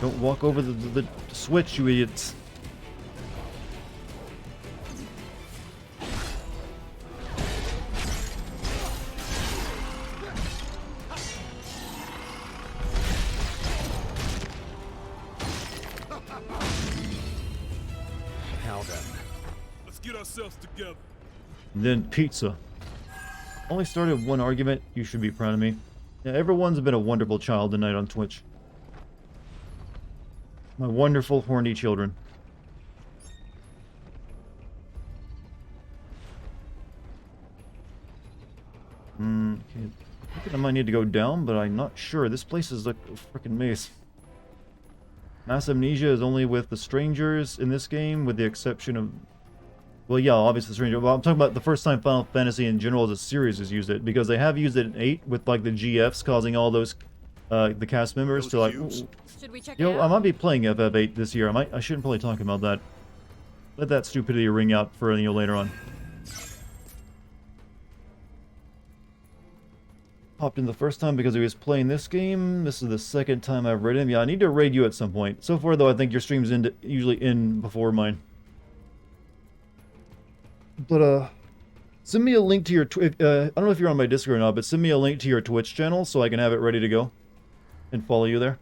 Don't walk over the switch, you idiots. Now then, let's get ourselves together. And then pizza. Only started one argument. You should be proud of me. Yeah, everyone's been a wonderful child tonight on Twitch. My wonderful, horny children. Okay. I think I might need to go down, but I'm not sure. This place is like a freaking maze. Mass amnesia is only with the strangers in this game, with the exception of... Well, yeah, obviously the stranger. Well, I'm talking about the first time Final Fantasy in general as a series has used it, because they have used it in 8 with like the GFs causing all those the cast members to like. Should we check You it know, out? I might be playing FF8 this year. I shouldn't probably talk about that. Let that stupidity ring out for later on. Popped in the first time because he was playing this game. This is the second time I've raided him. Yeah, I need to raid you at some point. So far, though, I think your stream's usually in before mine. But, send me a link to your... I don't know if you're on my Discord or not, but send me a link to your Twitch channel so I can have it ready to go. And follow you there.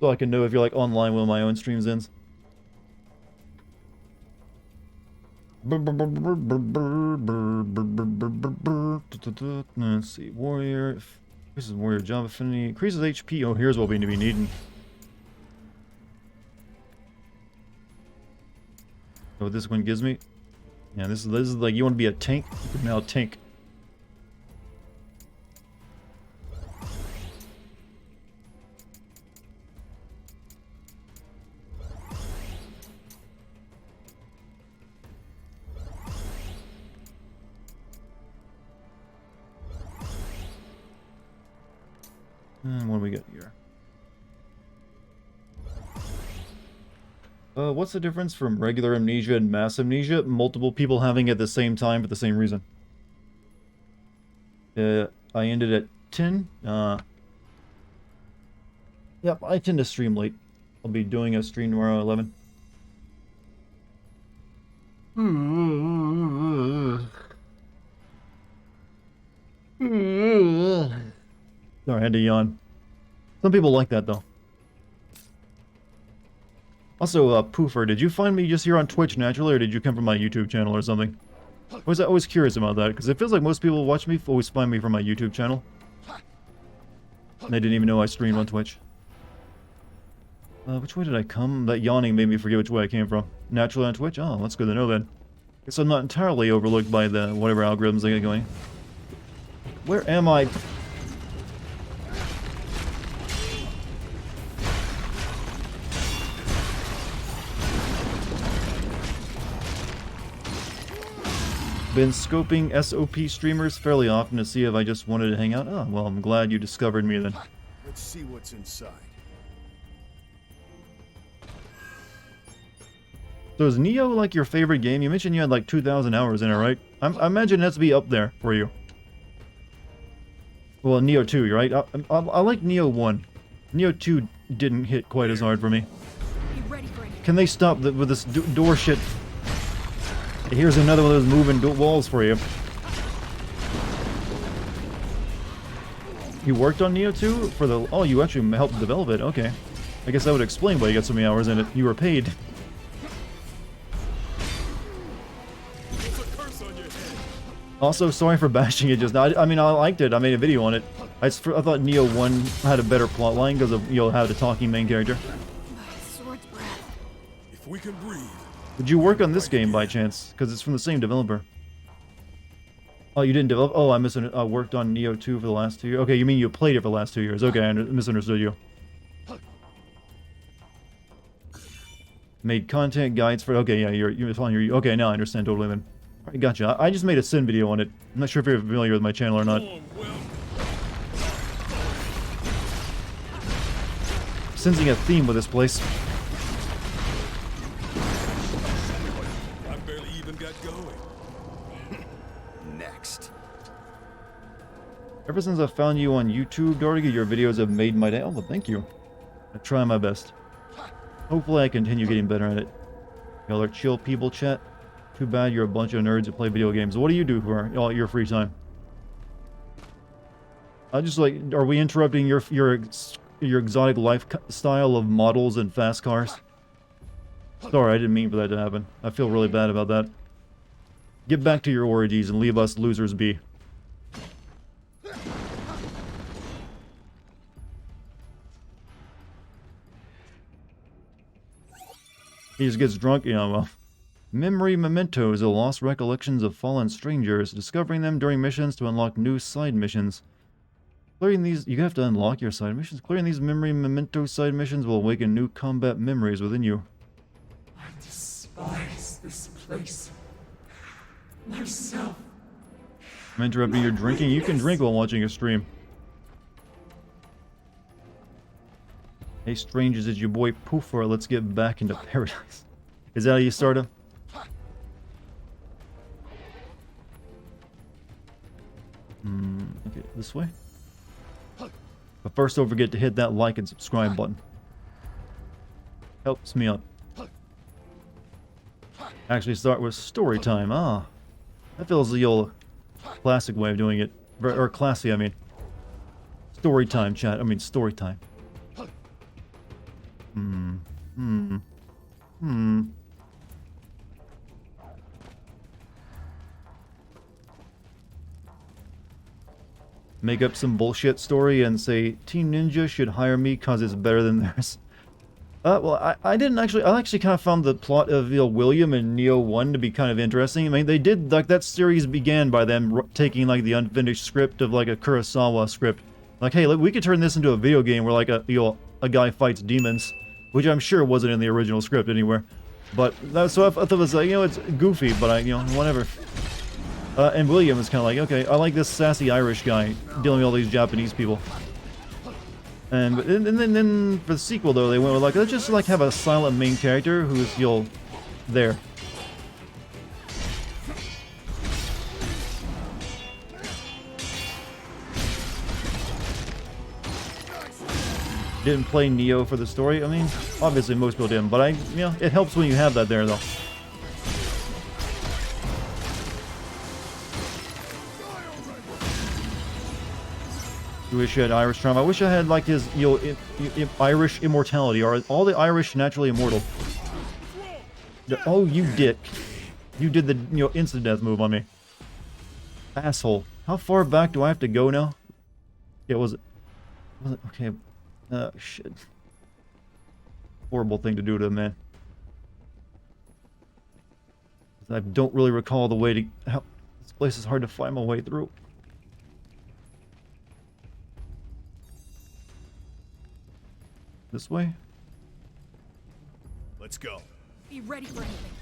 So I can know if you're, like, online when my own streams ends. Let's see, warrior. This is warrior job affinity. Increases HP. Oh, here's what we need to be needing. Oh, this one gives me. Yeah, this is like you want to be a tank. You can now tank. And what do we got here? What's the difference from regular amnesia and mass amnesia? Multiple people having it at the same time for the same reason. I ended at 10. Yep, I tend to stream late. I'll be doing a stream tomorrow at 11. Sorry, I had to yawn. Some people like that, though. Also, Poofer, did you find me just here on Twitch naturally, or did you come from my YouTube channel or something? I was always curious about that, because it feels like most people who watch me always find me from my YouTube channel. And they didn't even know I streamed on Twitch. Which way did I come? That yawning made me forget which way I came from. Naturally on Twitch? Oh, that's good to know then. Guess I'm not entirely overlooked by the whatever algorithms they get going. Where am I? Been scoping SOP streamers fairly often to see if I just wanted to hang out. Oh, well, I'm glad you discovered me then. Let's see what's inside. So is Neo like your favorite game? You mentioned you had like 2,000 hours in it, right? I imagine it has to be up there for you. Well, Neo 2, you're right? I like Neo 1. Neo 2 didn't hit quite as hard for me. Can they stop with this door shit? Here's another one of those moving walls for you. You worked on Neo 2 for the... Oh, you actually helped develop it. Okay. I guess that would explain why you got so many hours in it. You were paid. Also, sorry for bashing it just now. I mean, I liked it. I made a video on it. I thought Neo 1 had a better plotline because of, you know, how the talking main character. If we can breathe. Did you work on this game by chance? Because it's from the same developer. Oh, you didn't develop? Oh, I worked on Neo 2 for the last 2 years. Okay, you mean you played it for the last 2 years. Okay, I misunderstood you. Made content guides for... Okay, yeah, you're on your... Okay, now I understand totally then. Alright, gotcha. I just made a Sin video on it. I'm not sure if you're familiar with my channel or not. Sensing a theme with this place. I barely even got going. Next. Ever since I found you on YouTube, Dartigan, your videos have made my day. Oh, well, thank you. I try my best. Hopefully I continue getting better at it. Y'all are chill people, chat. Too bad you're a bunch of nerds that play video games. What do you do for all your free time? I just like, are we interrupting your exotic lifestyle of models and fast cars? Sorry, I didn't mean for that to happen. I feel really bad about that. Get back to your orgies and leave us losers be. He just gets drunk, yeah, well. Memory mementos, the lost recollections of fallen strangers, discovering them during missions to unlock new side missions. Clearing these, you have to unlock your side missions. Clearing these memory memento side missions will awaken new combat memories within you. I despise this place. Myself. I'm interrupting your drinking. You can drink while watching a stream. Hey strangers, it's your boy Poofer. Let's get back into paradise. Is that how you start him? Okay, this way. But first, don't forget to hit that like and subscribe button. Helps me out. Actually, start with story time. Ah, that feels the old classic way of doing it, or classy. I mean, story time, chat. I mean, story time. Make up some bullshit story and say Team Ninja should hire me cause it's better than theirs. Well, I didn't actually. I actually kind of found the plot of William and Neo 1 to be kind of interesting. I mean, they did like that series began by them taking like the unfinished script of like a Kurosawa script. Like, hey, look, we could turn this into a video game where like a guy fights demons, which I'm sure wasn't in the original script anywhere. But so I thought it was like, it's goofy, but whatever. And William is kind of like, okay, I like this sassy Irish guy dealing with all these Japanese people. And then for the sequel though, they went with like, let's just like have a silent main character who's there. Didn't play Neo for the story. I mean, obviously most people didn't, but it helps when you have that there though. I wish I had Irish charm. I wish I had like his, Irish immortality. Are all the Irish naturally immortal? Oh, you dick! You did the instant death move on me, asshole. How far back do I have to go now? Yeah, was it okay? Shit. Horrible thing to do to a man. I don't really recall the way to. This place is hard to find my way through. This way? Let's go. Be ready for anything.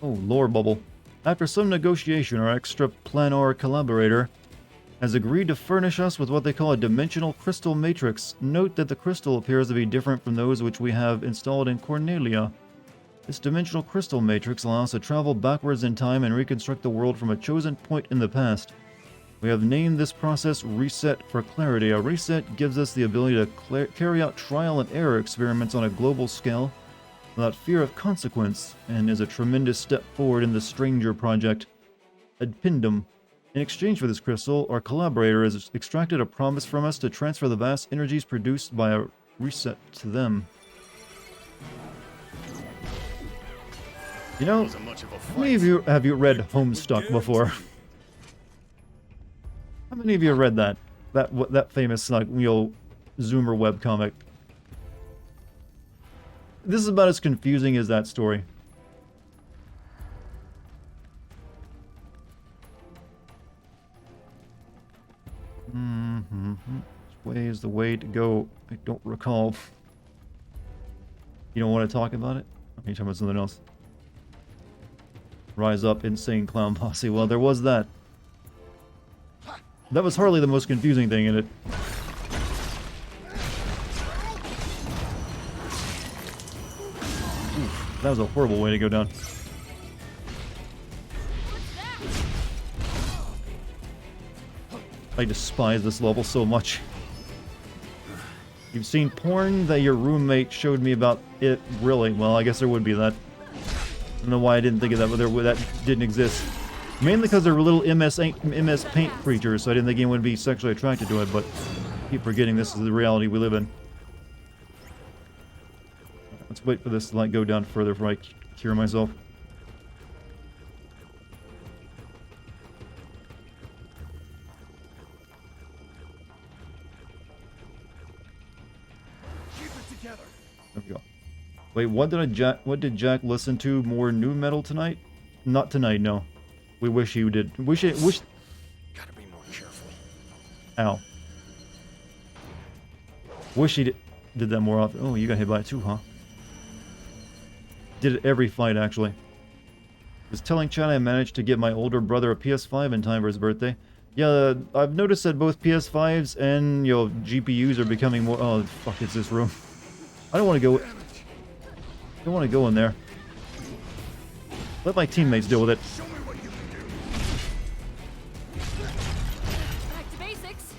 Oh, lore bubble. After some negotiation, our extra-planar collaborator has agreed to furnish us with what they call a dimensional crystal matrix. Note that the crystal appears to be different from those which we have installed in Cornelia. This dimensional crystal matrix allows us to travel backwards in time and reconstruct the world from a chosen point in the past. We have named this process Reset for clarity. A reset gives us the ability to carry out trial and error experiments on a global scale without fear of consequence, and is a tremendous step forward in the Stranger Project. Adpindum. In exchange for this crystal, our collaborator has extracted a promise from us to transfer the vast energies produced by a reset to them. How many of you have you read Homestuck before? How many of you read that famous like Zoomer webcomic? This is about as confusing as that story. Which way is the way to go? I don't recall. You don't want to talk about it? Okay, you're talking about something else. Rise up, insane clown posse. Well, there was that. That was hardly the most confusing thing in it. Oof, that was a horrible way to go down. I despise this level so much. You've seen porn that your roommate showed me about it, really? Well, I guess there would be that. I don't know why I didn't think of that, but that didn't exist. Mainly because they're little MS Paint creatures, so I didn't think anyone would be sexually attracted to it, but I keep forgetting this is the reality we live in. Let's wait for this to like go down further before I cure myself. There we go. Wait, what did Jack listen to? More new metal tonight? Not tonight, no. We wish he did. Wish. Gotta be more careful. Ow. Wish he did that more often. Oh, you got hit by it too, huh? Did it every fight, actually. Was telling Chad I managed to get my older brother a PS5 in time for his birthday. Yeah, I've noticed that both PS5s and, you know, GPUs are becoming more... Oh, fuck, it's this room. I don't want to go... I don't want to go in there. Let my teammates deal with it. Back to basics.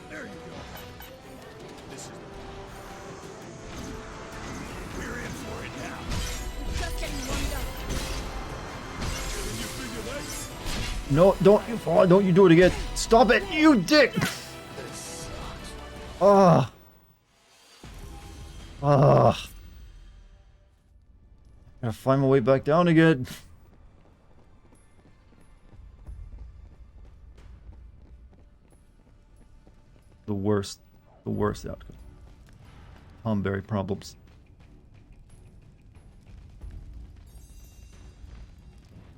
There you go. This is... We're in for it now. Just getting warmed up. No, don't you do it again. Stop it, you dick! Ah. Ah. Gotta find my way back down again. The worst outcome. Tomberry problems.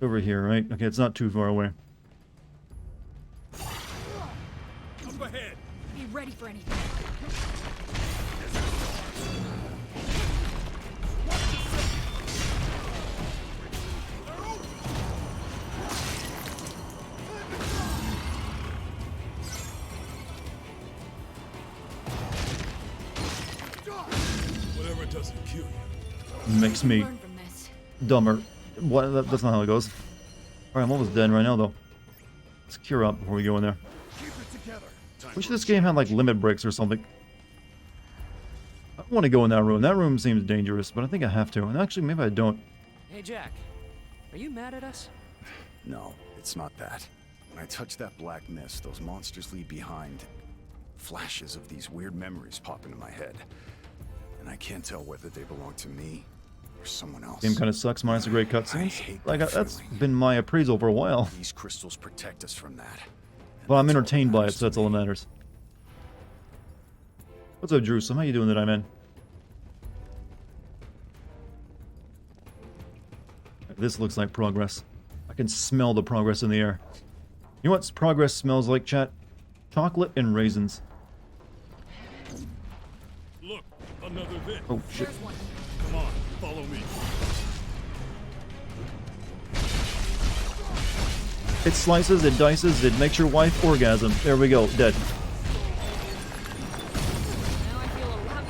Over here, right? Okay, it's not too far away. Up ahead. Be ready for anything. Whatever doesn't kill you. Makes me dumber. What? That's not how it goes. Alright, I'm almost dead right now, though. Let's cure up before we go in there. Wish this game had, like, limit breaks or something. I don't want to go in that room. That room seems dangerous, but I think I have to. And actually, maybe I don't. Hey, Jack. Are you mad at us? No, it's not that. When I touch that black mist, those monsters leave behind flashes of these weird memories pop into my head. And I can't tell whether they belong to me or someone else. Game kind of sucks minus the great cutscenes. Like, that's been my appraisal for a while. These crystals protect us from that. Well, I'm entertained by it, so that's all that matters. What's up, Jerusalem? How you doing today, man? This looks like progress. I can smell the progress in the air. You know what progress smells like, chat? Chocolate and raisins. Look, another vent. Oh, shit. Come on, follow me. It slices, it dices, it makes your wife orgasm. There we go, dead. Now I feel a lot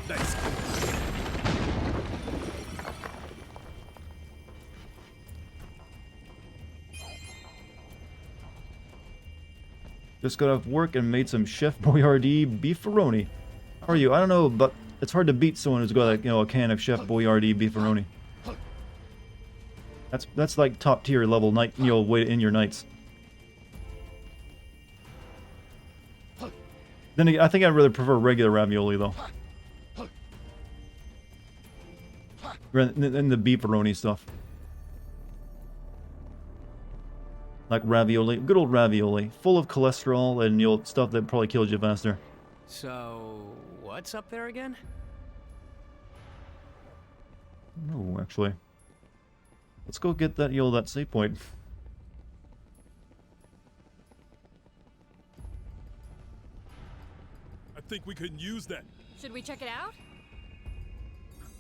better. Nice. Just got off work and made some Chef Boyardee beefaroni. How are you? I don't know, but it's hard to beat someone who's got, like, you know, a can of Chef Boyardee beefaroni. That's like top tier level night, you know, way in your nights. Then again, I think I'd rather prefer regular ravioli though. Than the beefaroni stuff. Like ravioli, good old ravioli, full of cholesterol and, you know, stuff that probably kills you faster. So, what's up there again? No, actually. Let's go get that, you know, that save point. I think we could use that. Should we check it out?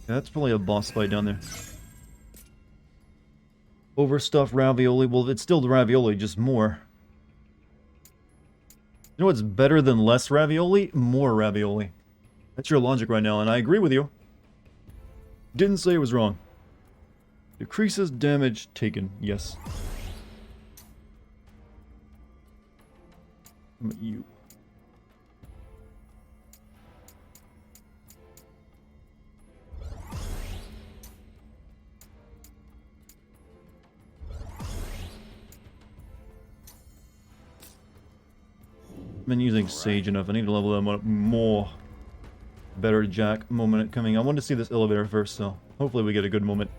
Yeah, that's probably a boss fight down there. Overstuffed ravioli. Well, it's still the ravioli, just more. You know what's better than less ravioli? More ravioli. That's your logic right now, and I agree with you. Didn't say it was wrong. Decreases damage taken. Yes. You. I've been using Sage enough. I need to level them up more. Better Jack moment coming. I want to see this elevator first, so hopefully we get a good moment.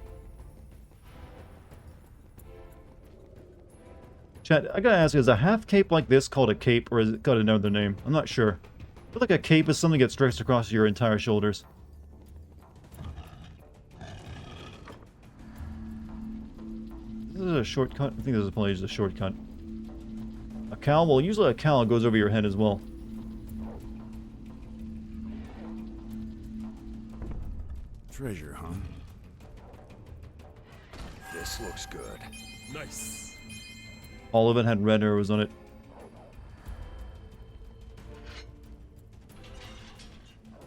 Chat, I gotta ask, is a half cape like this called a cape, or is it got another name? I'm not sure. I feel like a cape is something that stretched across your entire shoulders. This is a shortcut? I think this is probably just a shortcut. A cowl? Well, usually a cowl goes over your head as well. Treasure, huh? This looks good. Nice. All of it had red arrows on it.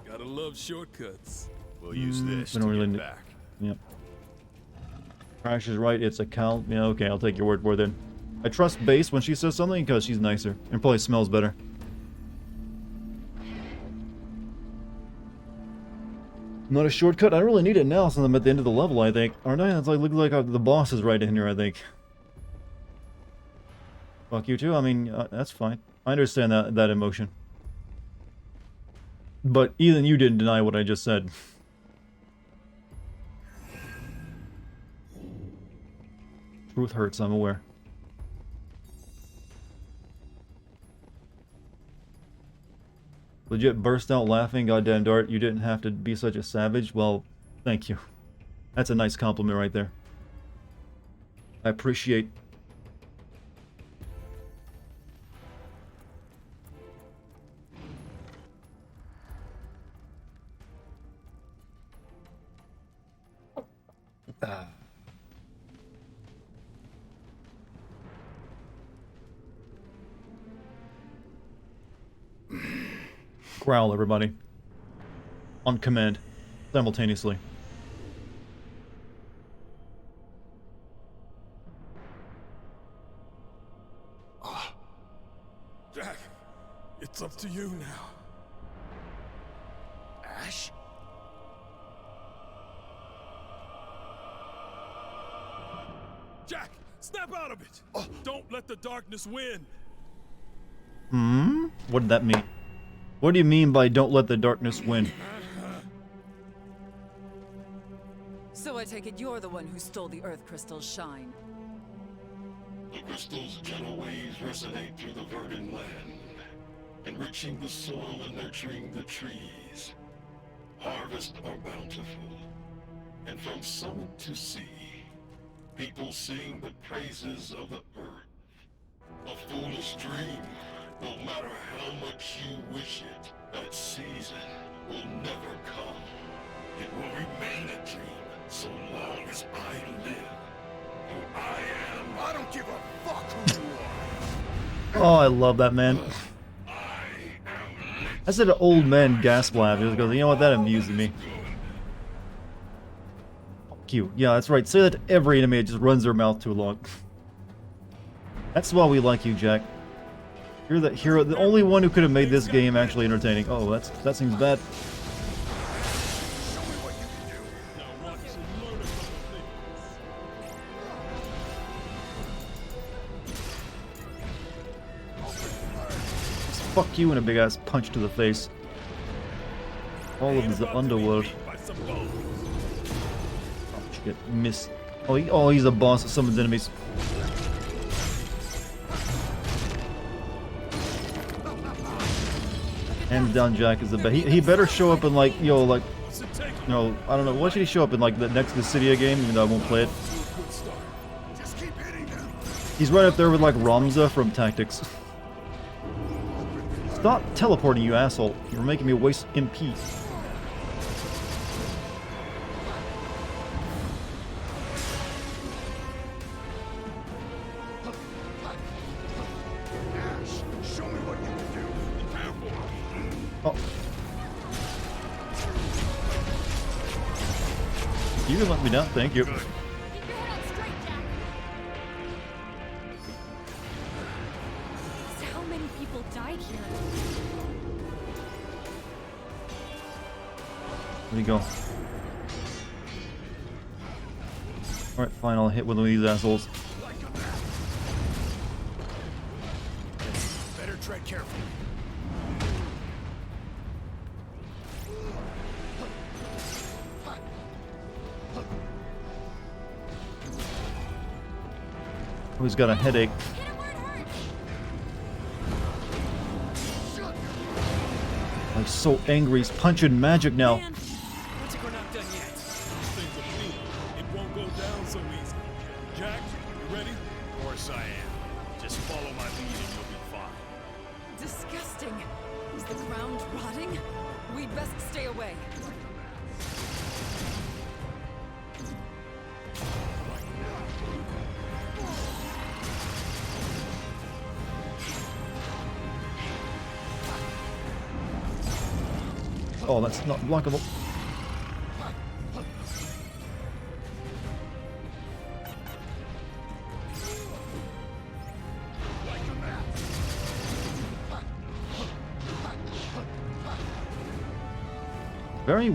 Gotta love shortcuts. We'll use this I to don't really get back. Yep. Crash is right, it's a cowl. Yeah, okay, I'll take your word for it then. I trust Base when she says something because she's nicer and probably smells better. Not a shortcut. I don't really need it now since I'm at the end of the level, I think. Aren't I? It's like, looks like the boss is right in here, I think. Fuck you too. I mean, that's fine. I understand that emotion. But even you didn't deny what I just said. Truth hurts, I'm aware. Legit burst out laughing, goddamn Dart, you didn't have to be such a savage. Well, thank you. That's a nice compliment right there. I appreciate. Growl, everybody. On command. Simultaneously. Jack, it's up to you now. Ash? Jack, snap out of it! Don't let the darkness win! Hmm? What did that mean? What do you mean by don't let the darkness win? So I take it you're the one who stole the Earth Crystal's shine. The crystal's gentle waves resonate through the verdant land, enriching the soil and nurturing the trees. Harvests are bountiful, and from summit to sea, people sing the praises of the earth. A foolish dream, no matter how much you wish it, that season will never come. It will remain a dream so long as I live. Who I am. I don't give a fuck who you are. Oh, I love that, man. I said an old man gasp laugh. He just goes, you know what, that amuses me. Cute. Yeah, that's right. Say that to every enemy that just runs their mouth too long. That's why we like you, Jack. You're the hero, the only one who could have made this game actually entertaining. Oh, that seems bad. Fuck you and a big ass punch to the face. All of the underworld. Oh shit, miss. Oh, he's a boss that summons enemies. Hands down, Jack is the best. He better show up in like, I don't know. Why should he show up in like the next Dissidia game, even though I won't play it? He's right up there with like Ramza from Tactics. Stop teleporting, you asshole. You're making me waste MP. You can let me down, thank you. How many people died here? There you go. Alright, fine, I'll hit one of these assholes. Better tread carefully. Oh, he's got a headache. I'm so angry, he's punching magic now. Looks like we're not done yet. Things are clean. It won't go down so easy. Jack, you ready? Of course I am. Just follow my lead and you'll be fine. Disgusting. Is the ground rotting? We'd best stay away. Oh, that's not blockable. Very I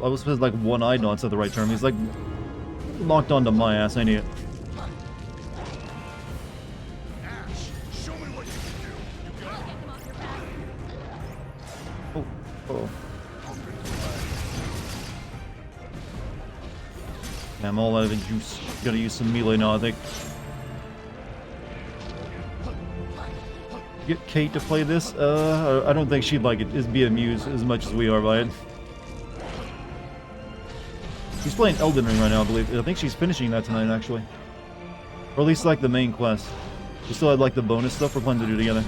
was supposed like one-eyed, no, it's not the right term. He's like locked onto my ass, ain't he? Oh. Yeah, I'm all out of juice. Gotta use some melee now, I think. Get Kate to play this? I don't think she'd like it. Is be amused as much as we are by it. She's playing Elden Ring right now, I believe. I think she's finishing that tonight, actually. Or at least like the main quest. We still had like the bonus stuff we're planning to do together.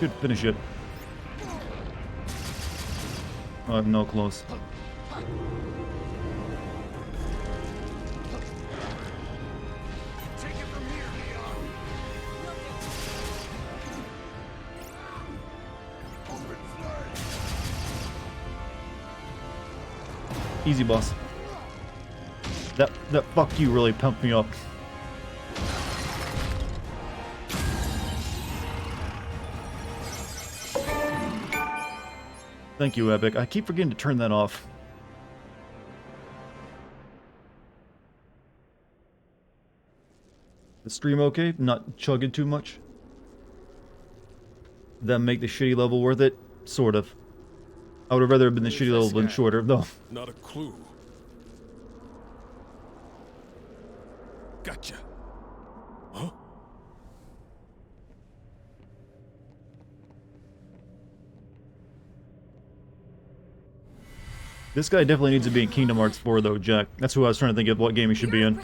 Should finish it. Oh, I have no close. Easy, boss. That fuck you really pumped me up. Thank you, Epic. I keep forgetting to turn that off. The stream okay? Not chugging too much? That make the shitty level worth it? Sort of. I would have rather have been the shitty level than shorter, though. Not a clue. Gotcha. Huh? This guy definitely needs to be in Kingdom Hearts 4, though, Jack. That's who I was trying to think of what game he should be in.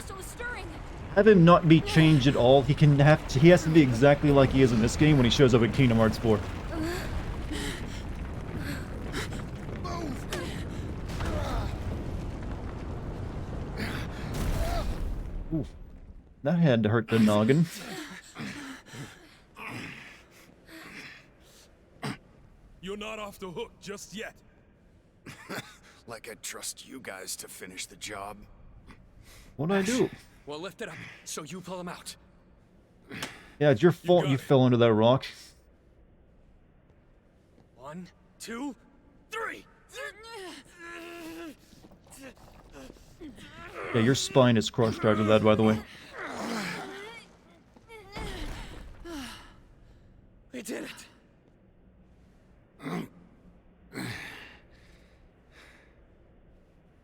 Have him not be changed at all. He has to be exactly like he is in this game when he shows up in Kingdom Hearts 4. Ooh, that had to hurt the noggin. You're not off the hook just yet. Like I'd trust you guys to finish the job. What'd I do? Well, lift it up so you pull him out. Yeah, it's your fault you fell into that rock. 1, 2, 3. Yeah, your spine is crushed after that, by the way. We did it.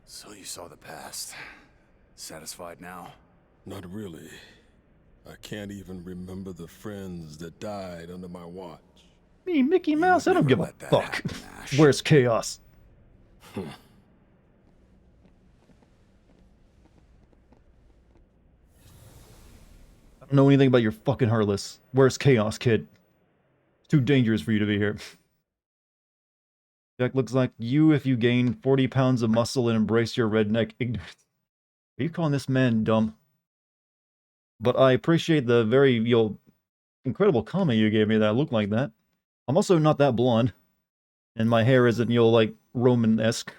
So you saw the past. Satisfied now? Not really. I can't even remember the friends that died under my watch. Me, Mickey Mouse, I don't give a fuck. Where's Chaos? I don't know anything about your fucking Heartless. Where's Chaos, kid? It's too dangerous for you to be here. Jack looks like you if you gain 40 pounds of muscle and embrace your redneck ignorance. Are you calling this man dumb? But I appreciate the very, incredible comment you gave me that I look like that. I'm also not that blonde. And my hair isn't, you know, like, Roman-esque.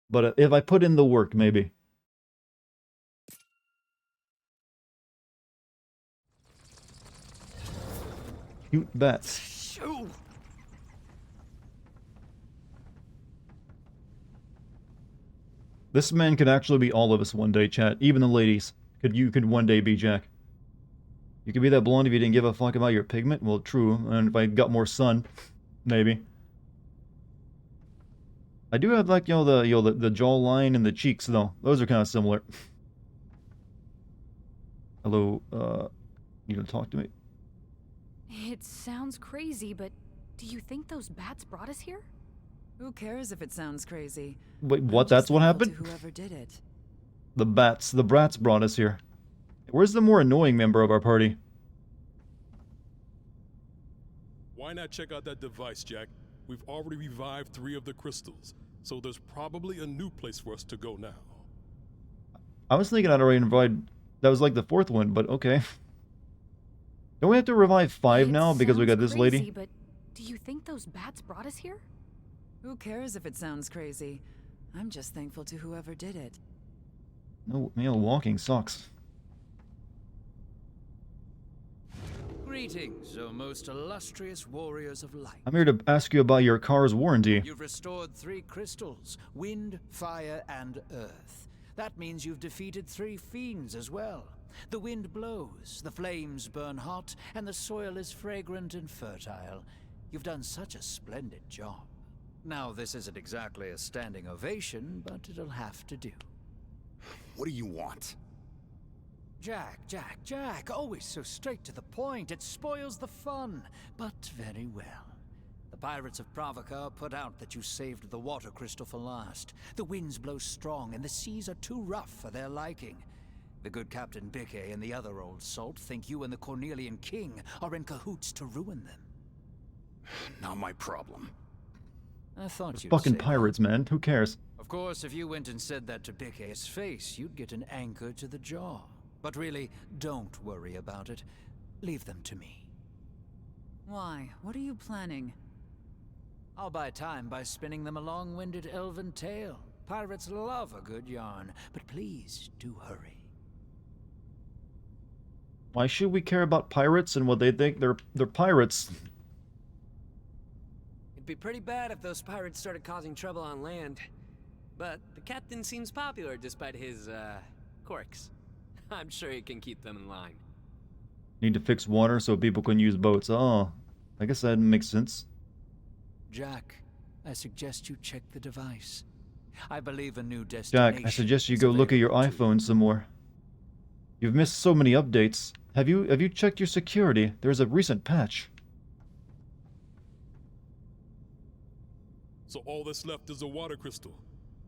But if I put in the work, maybe. Cute bats. Shoo! This man could actually be all of us one day, chat. Even the ladies. You could one day be Jack. You could be that blonde if you didn't give a fuck about your pigment. Well, true. And if I got more sun, maybe. I do have, like, the jawline and the cheeks, though. Those are kind of similar. Hello, you gonna talk to me? It sounds crazy, but do you think those bats brought us here? Who cares if it sounds crazy? Wait, what? That's what happened? Whoever did it. The brats brought us here. Where's the more annoying member of our party? Why not check out that device, Jack? We've already revived 3 of the crystals, so there's probably a new place for us to go now. I was thinking I'd already revive. That was like the 4th one, but okay. Don't we have to revive 5 now because we got this crazy, lady? But do you think those bats brought us here? Who cares if it sounds crazy? I'm just thankful to whoever did it. No, walking sucks. Greetings, O most illustrious warriors of light. I'm here to ask you about your car's warranty. You've restored 3 crystals, wind, fire, and earth. That means you've defeated 3 fiends as well. The wind blows, the flames burn hot, and the soil is fragrant and fertile. You've done such a splendid job. Now, this isn't exactly a standing ovation, but it'll have to do. What do you want? Jack, always so straight to the point. It spoils the fun, but very well. The pirates of Pravica put out that you saved the water crystal for last. The winds blow strong, and the seas are too rough for their liking. The good Captain Bickey and the other old salt think you and the Cornelian King are in cahoots to ruin them. Not my problem. I thought you'd Fucking say pirates, man. Who cares? Of course, if you went and said that to Bickey's face, you'd get an anchor to the jaw. But really, don't worry about it. Leave them to me. Why? What are you planning? I'll buy time by spinning them a long-winded elven tale. Pirates love a good yarn, but please do hurry. Why should we care about pirates and what they think? They're pirates. It'd be pretty bad if those pirates started causing trouble on land. But the captain seems popular despite his, quirks. I'm sure he can keep them in line. Need to fix water so people can use boats. Oh, I guess that makes sense. Jack, I suggest you check the device. I believe a new destination. Jack, I suggest you go look at your iPhone some more. You've missed so many updates. Have you checked your security? There's a recent patch. So all that's left is a water crystal.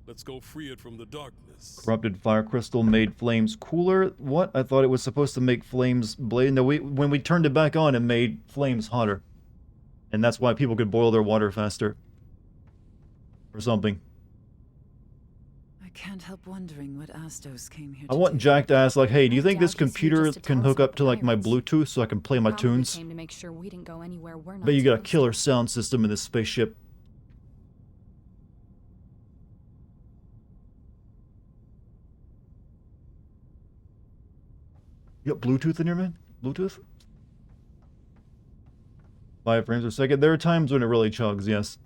Let's go free it from the darkness. Corrupted fire crystal made flames cooler. What? I thought it was supposed to make flames blaze. No, when we turned it back on, it made flames hotter. And that's why people could boil their water faster. Or something. I can't help wondering what Astos came here I to want do. Jack to ask, like, hey, do you think this Jack is here computer just to can tell us hook up about to, like, my pirates. Bluetooth so I can play my Probably tunes? came to make sure we didn't go anywhere we're not But you got a supposed killer sound system in this spaceship. You got Bluetooth in here, man? Bluetooth? 5 frames per second. There are times when it really chugs, yes.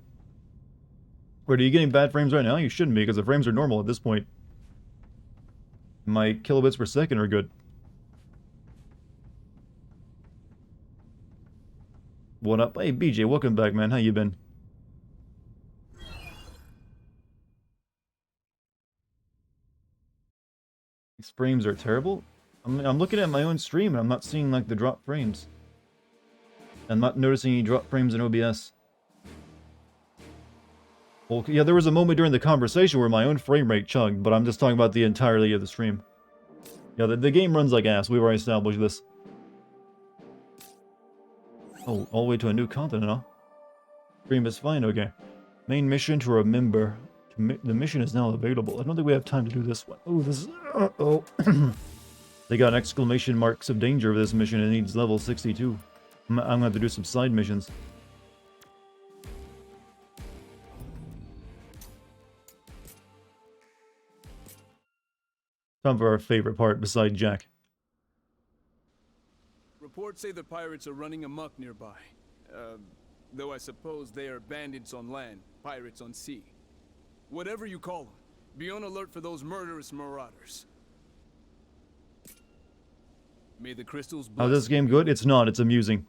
Wait, are you getting bad frames right now? You shouldn't be, because the frames are normal at this point. My kilobits per second are good. What up? Hey, BJ, welcome back, man. How you been? These frames are terrible. I'm looking at my own stream and I'm not seeing, like, the drop frames. I'm not noticing any drop frames in OBS. Well, yeah, there was a moment during the conversation where my own frame rate chugged, but I'm just talking about the entirety of the stream. Yeah, the game runs like ass. We've already established this. Oh, all the way to a new continent, huh? Stream is fine, okay. Main mission to remember. The mission is now available. I don't think we have time to do this one. Oh, this is... oh. They got exclamation marks of danger for this mission. It needs level 62. I'm gonna have to do some side missions. Time for our favorite part beside Jack. Reports say the pirates are running amok nearby. Though I suppose they are bandits on land, pirates on sea. Whatever you call them, be on alert for those murderous marauders. May the crystals bless. Oh, this game good? It's not. It's amusing.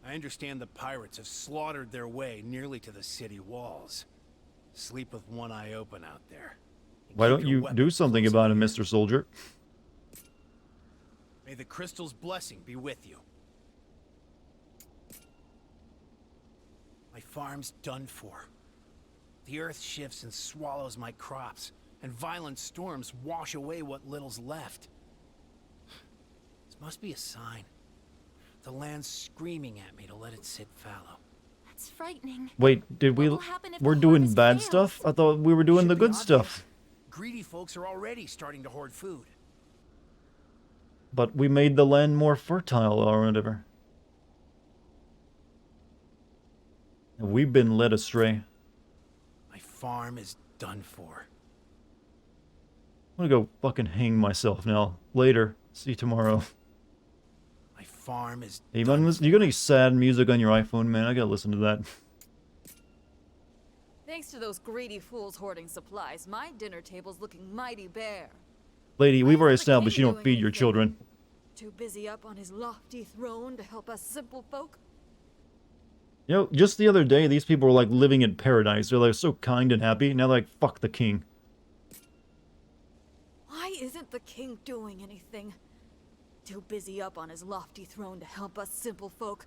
I understand the pirates have slaughtered their way nearly to the city walls. Sleep with one eye open out there. Why don't you do something about it, Mr. Soldier? May the crystal's blessing be with you. My farm's done for. The earth shifts and swallows my crops, and violent storms wash away what little's left. This must be a sign. The land's screaming at me to let it sit fallow. That's frightening. Wait, did we... We're doing bad stuff? I thought we were doing the good stuff. Greedy folks are already starting to hoard food. But we made the land more fertile or whatever. We've been led astray. My farm is done for. I'm gonna go fucking hang myself now. Later. See you tomorrow. My farm is Hey man, you got any sad music on your iPhone, man? I gotta listen to that. Thanks to those greedy fools hoarding supplies, my dinner table's looking mighty bare. Lady, we've already established you don't feed your children. Too busy up on his lofty throne to help us simple folk? You know, just the other day, these people were like living in paradise. They're like so kind and happy. Now they're like, fuck the king. Why isn't the king doing anything? Too busy up on his lofty throne to help us simple folk.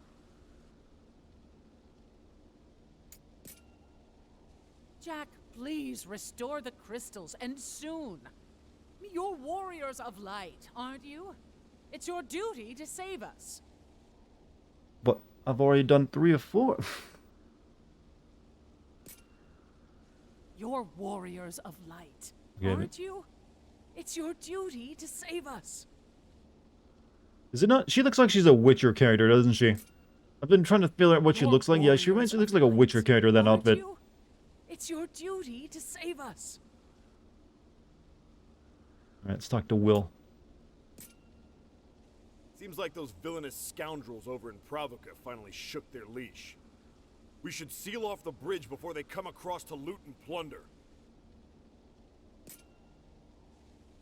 Jack, please restore the crystals, and soon. You're warriors of light, aren't you? It's your duty to save us. But I've already done 3 or 4. You're warriors of light, Get it? aren't you? It's your duty to save us. Is it not? She looks like she's a Witcher character, doesn't she? I've been trying to figure out what she looks like. Yeah, she looks like a Witcher character, that outfit. It's your duty to save us. Alright, let's talk to Will. Seems like those villainous scoundrels over in Provoca finally shook their leash. We should seal off the bridge before they come across to loot and plunder.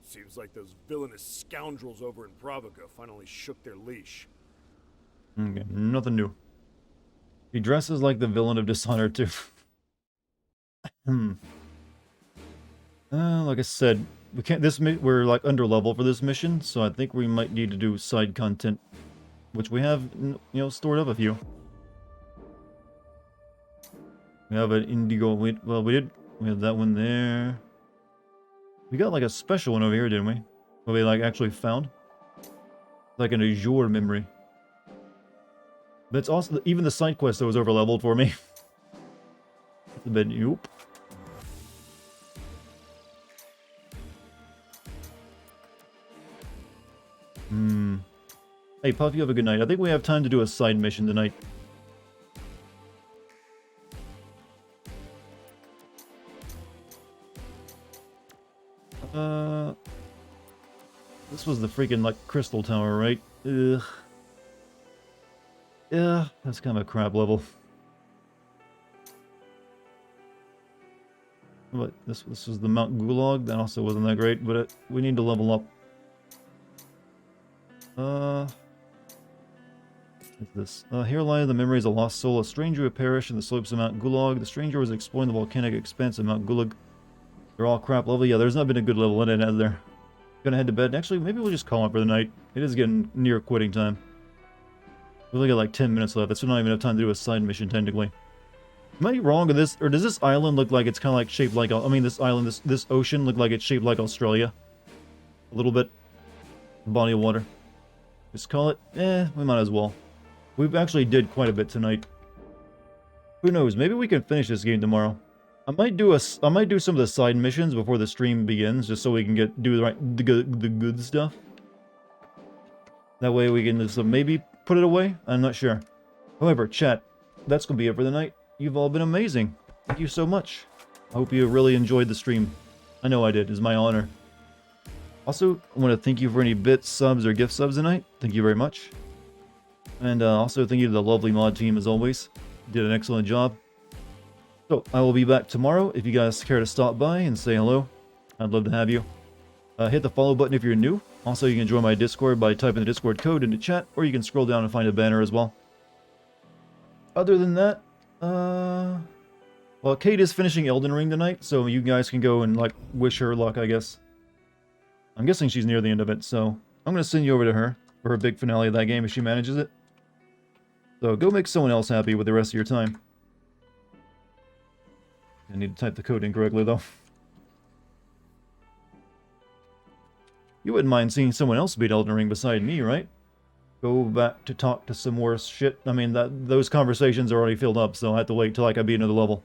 Seems like those villainous scoundrels over in Provoca finally shook their leash. Okay, nothing new. He dresses like the villain of Dishonored too. Like I said, we can't. We're like under level for this mission, so I think we might need to do side content, which we have, you know, stored up a few. We have an indigo. Well, we had that one there. We got like a special one over here, didn't we? What we like actually found, like an Azure memory. That's also even the side quest that was over leveled for me. It's a bit nope. Hey, Puff, you have a good night. I think we have time to do a side mission tonight. This was the freaking, like, crystal tower, right? Ugh. Yeah, that's kind of a crap level. But this was the Mount Gulag. That also wasn't that great, but we need to level up. What's this? Here lie the memories of a lost soul. A stranger who perished in the slopes of Mount Gulag. The stranger was exploring the volcanic expanse of Mount Gulag. They're all crap level. Yeah, there's not been a good level in it, has there? Gonna head to bed. Actually, maybe we'll just call it for the night. It is getting near quitting time. We've only got like 10 minutes left. That's not even enough time to do a side mission, technically. Am I wrong with this? Or does this island look like it's kind of like shaped like... I mean, this island, this ocean look like it's shaped like Australia? A little bit. Body of water. Just call it... we might as well. We've actually did quite a bit tonight. Who knows? Maybe we can finish this game tomorrow. I might do some of the side missions before the stream begins, just so we can do the good stuff. That way we can just maybe put it away. I'm not sure. However, chat, that's gonna be it for the night. You've all been amazing. Thank you so much. I hope you really enjoyed the stream. I know I did. It's my honor. Also, I want to thank you for any bits, subs, or gift subs tonight. Thank you very much. And also thank you to the lovely mod team as always. You did an excellent job. So, I will be back tomorrow if you guys care to stop by and say hello. I'd love to have you. Hit the follow button if you're new. Also, you can join my Discord by typing the Discord code into chat, or you can scroll down and find a banner as well. Other than that, well, Kate is finishing Elden Ring tonight, so you guys can go and, like, wish her luck, I guess. I'm guessing she's near the end of it, so I'm going to send you over to her for her big finale of that game if she manages it. So go make someone else happy with the rest of your time. I need to type the code in correctly, though. You wouldn't mind seeing someone else beat Elden Ring beside me, right? Go back to talk to some more shit. I mean, those conversations are already filled up, so I have to wait till I beat another level.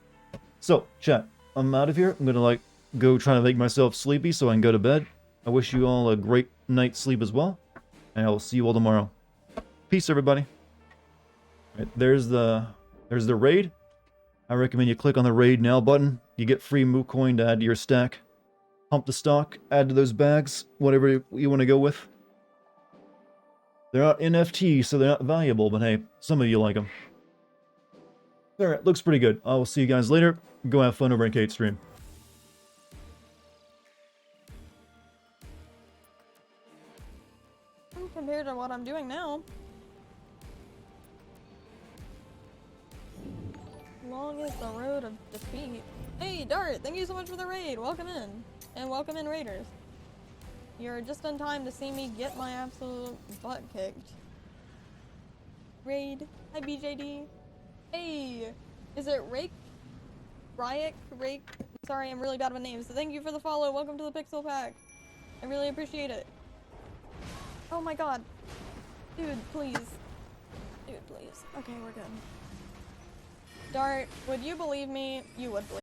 So, chat, I'm out of here. I'm gonna, like, go try to make myself sleepy so I can go to bed. I wish you all a great night's sleep as well, and I will see you all tomorrow. Peace, everybody. All right, there's the raid. I recommend you click on the raid now button. You get free Moo Coin to add to your stack. Pump the stock, add to those bags, whatever you want to go with. They're not NFT, so they're not valuable, but hey, some of you like them. Alright, looks pretty good. I will see you guys later. Go have fun over in Kate's stream. Compared to what I'm doing now. Long is the road of defeat. Hey, Dart, thank you so much for the raid. Welcome in. And welcome in, raiders. You're just in time to see me get my absolute butt kicked. Raid. Hi, BJD. Hey, is it Rake? Rake? Sorry, I'm really bad with names. So thank you for the follow. Welcome to the Pixel Pack. I really appreciate it. Oh my god. Dude, please. Dude, please. Okay, we're good. Dart, would you believe me? You would believe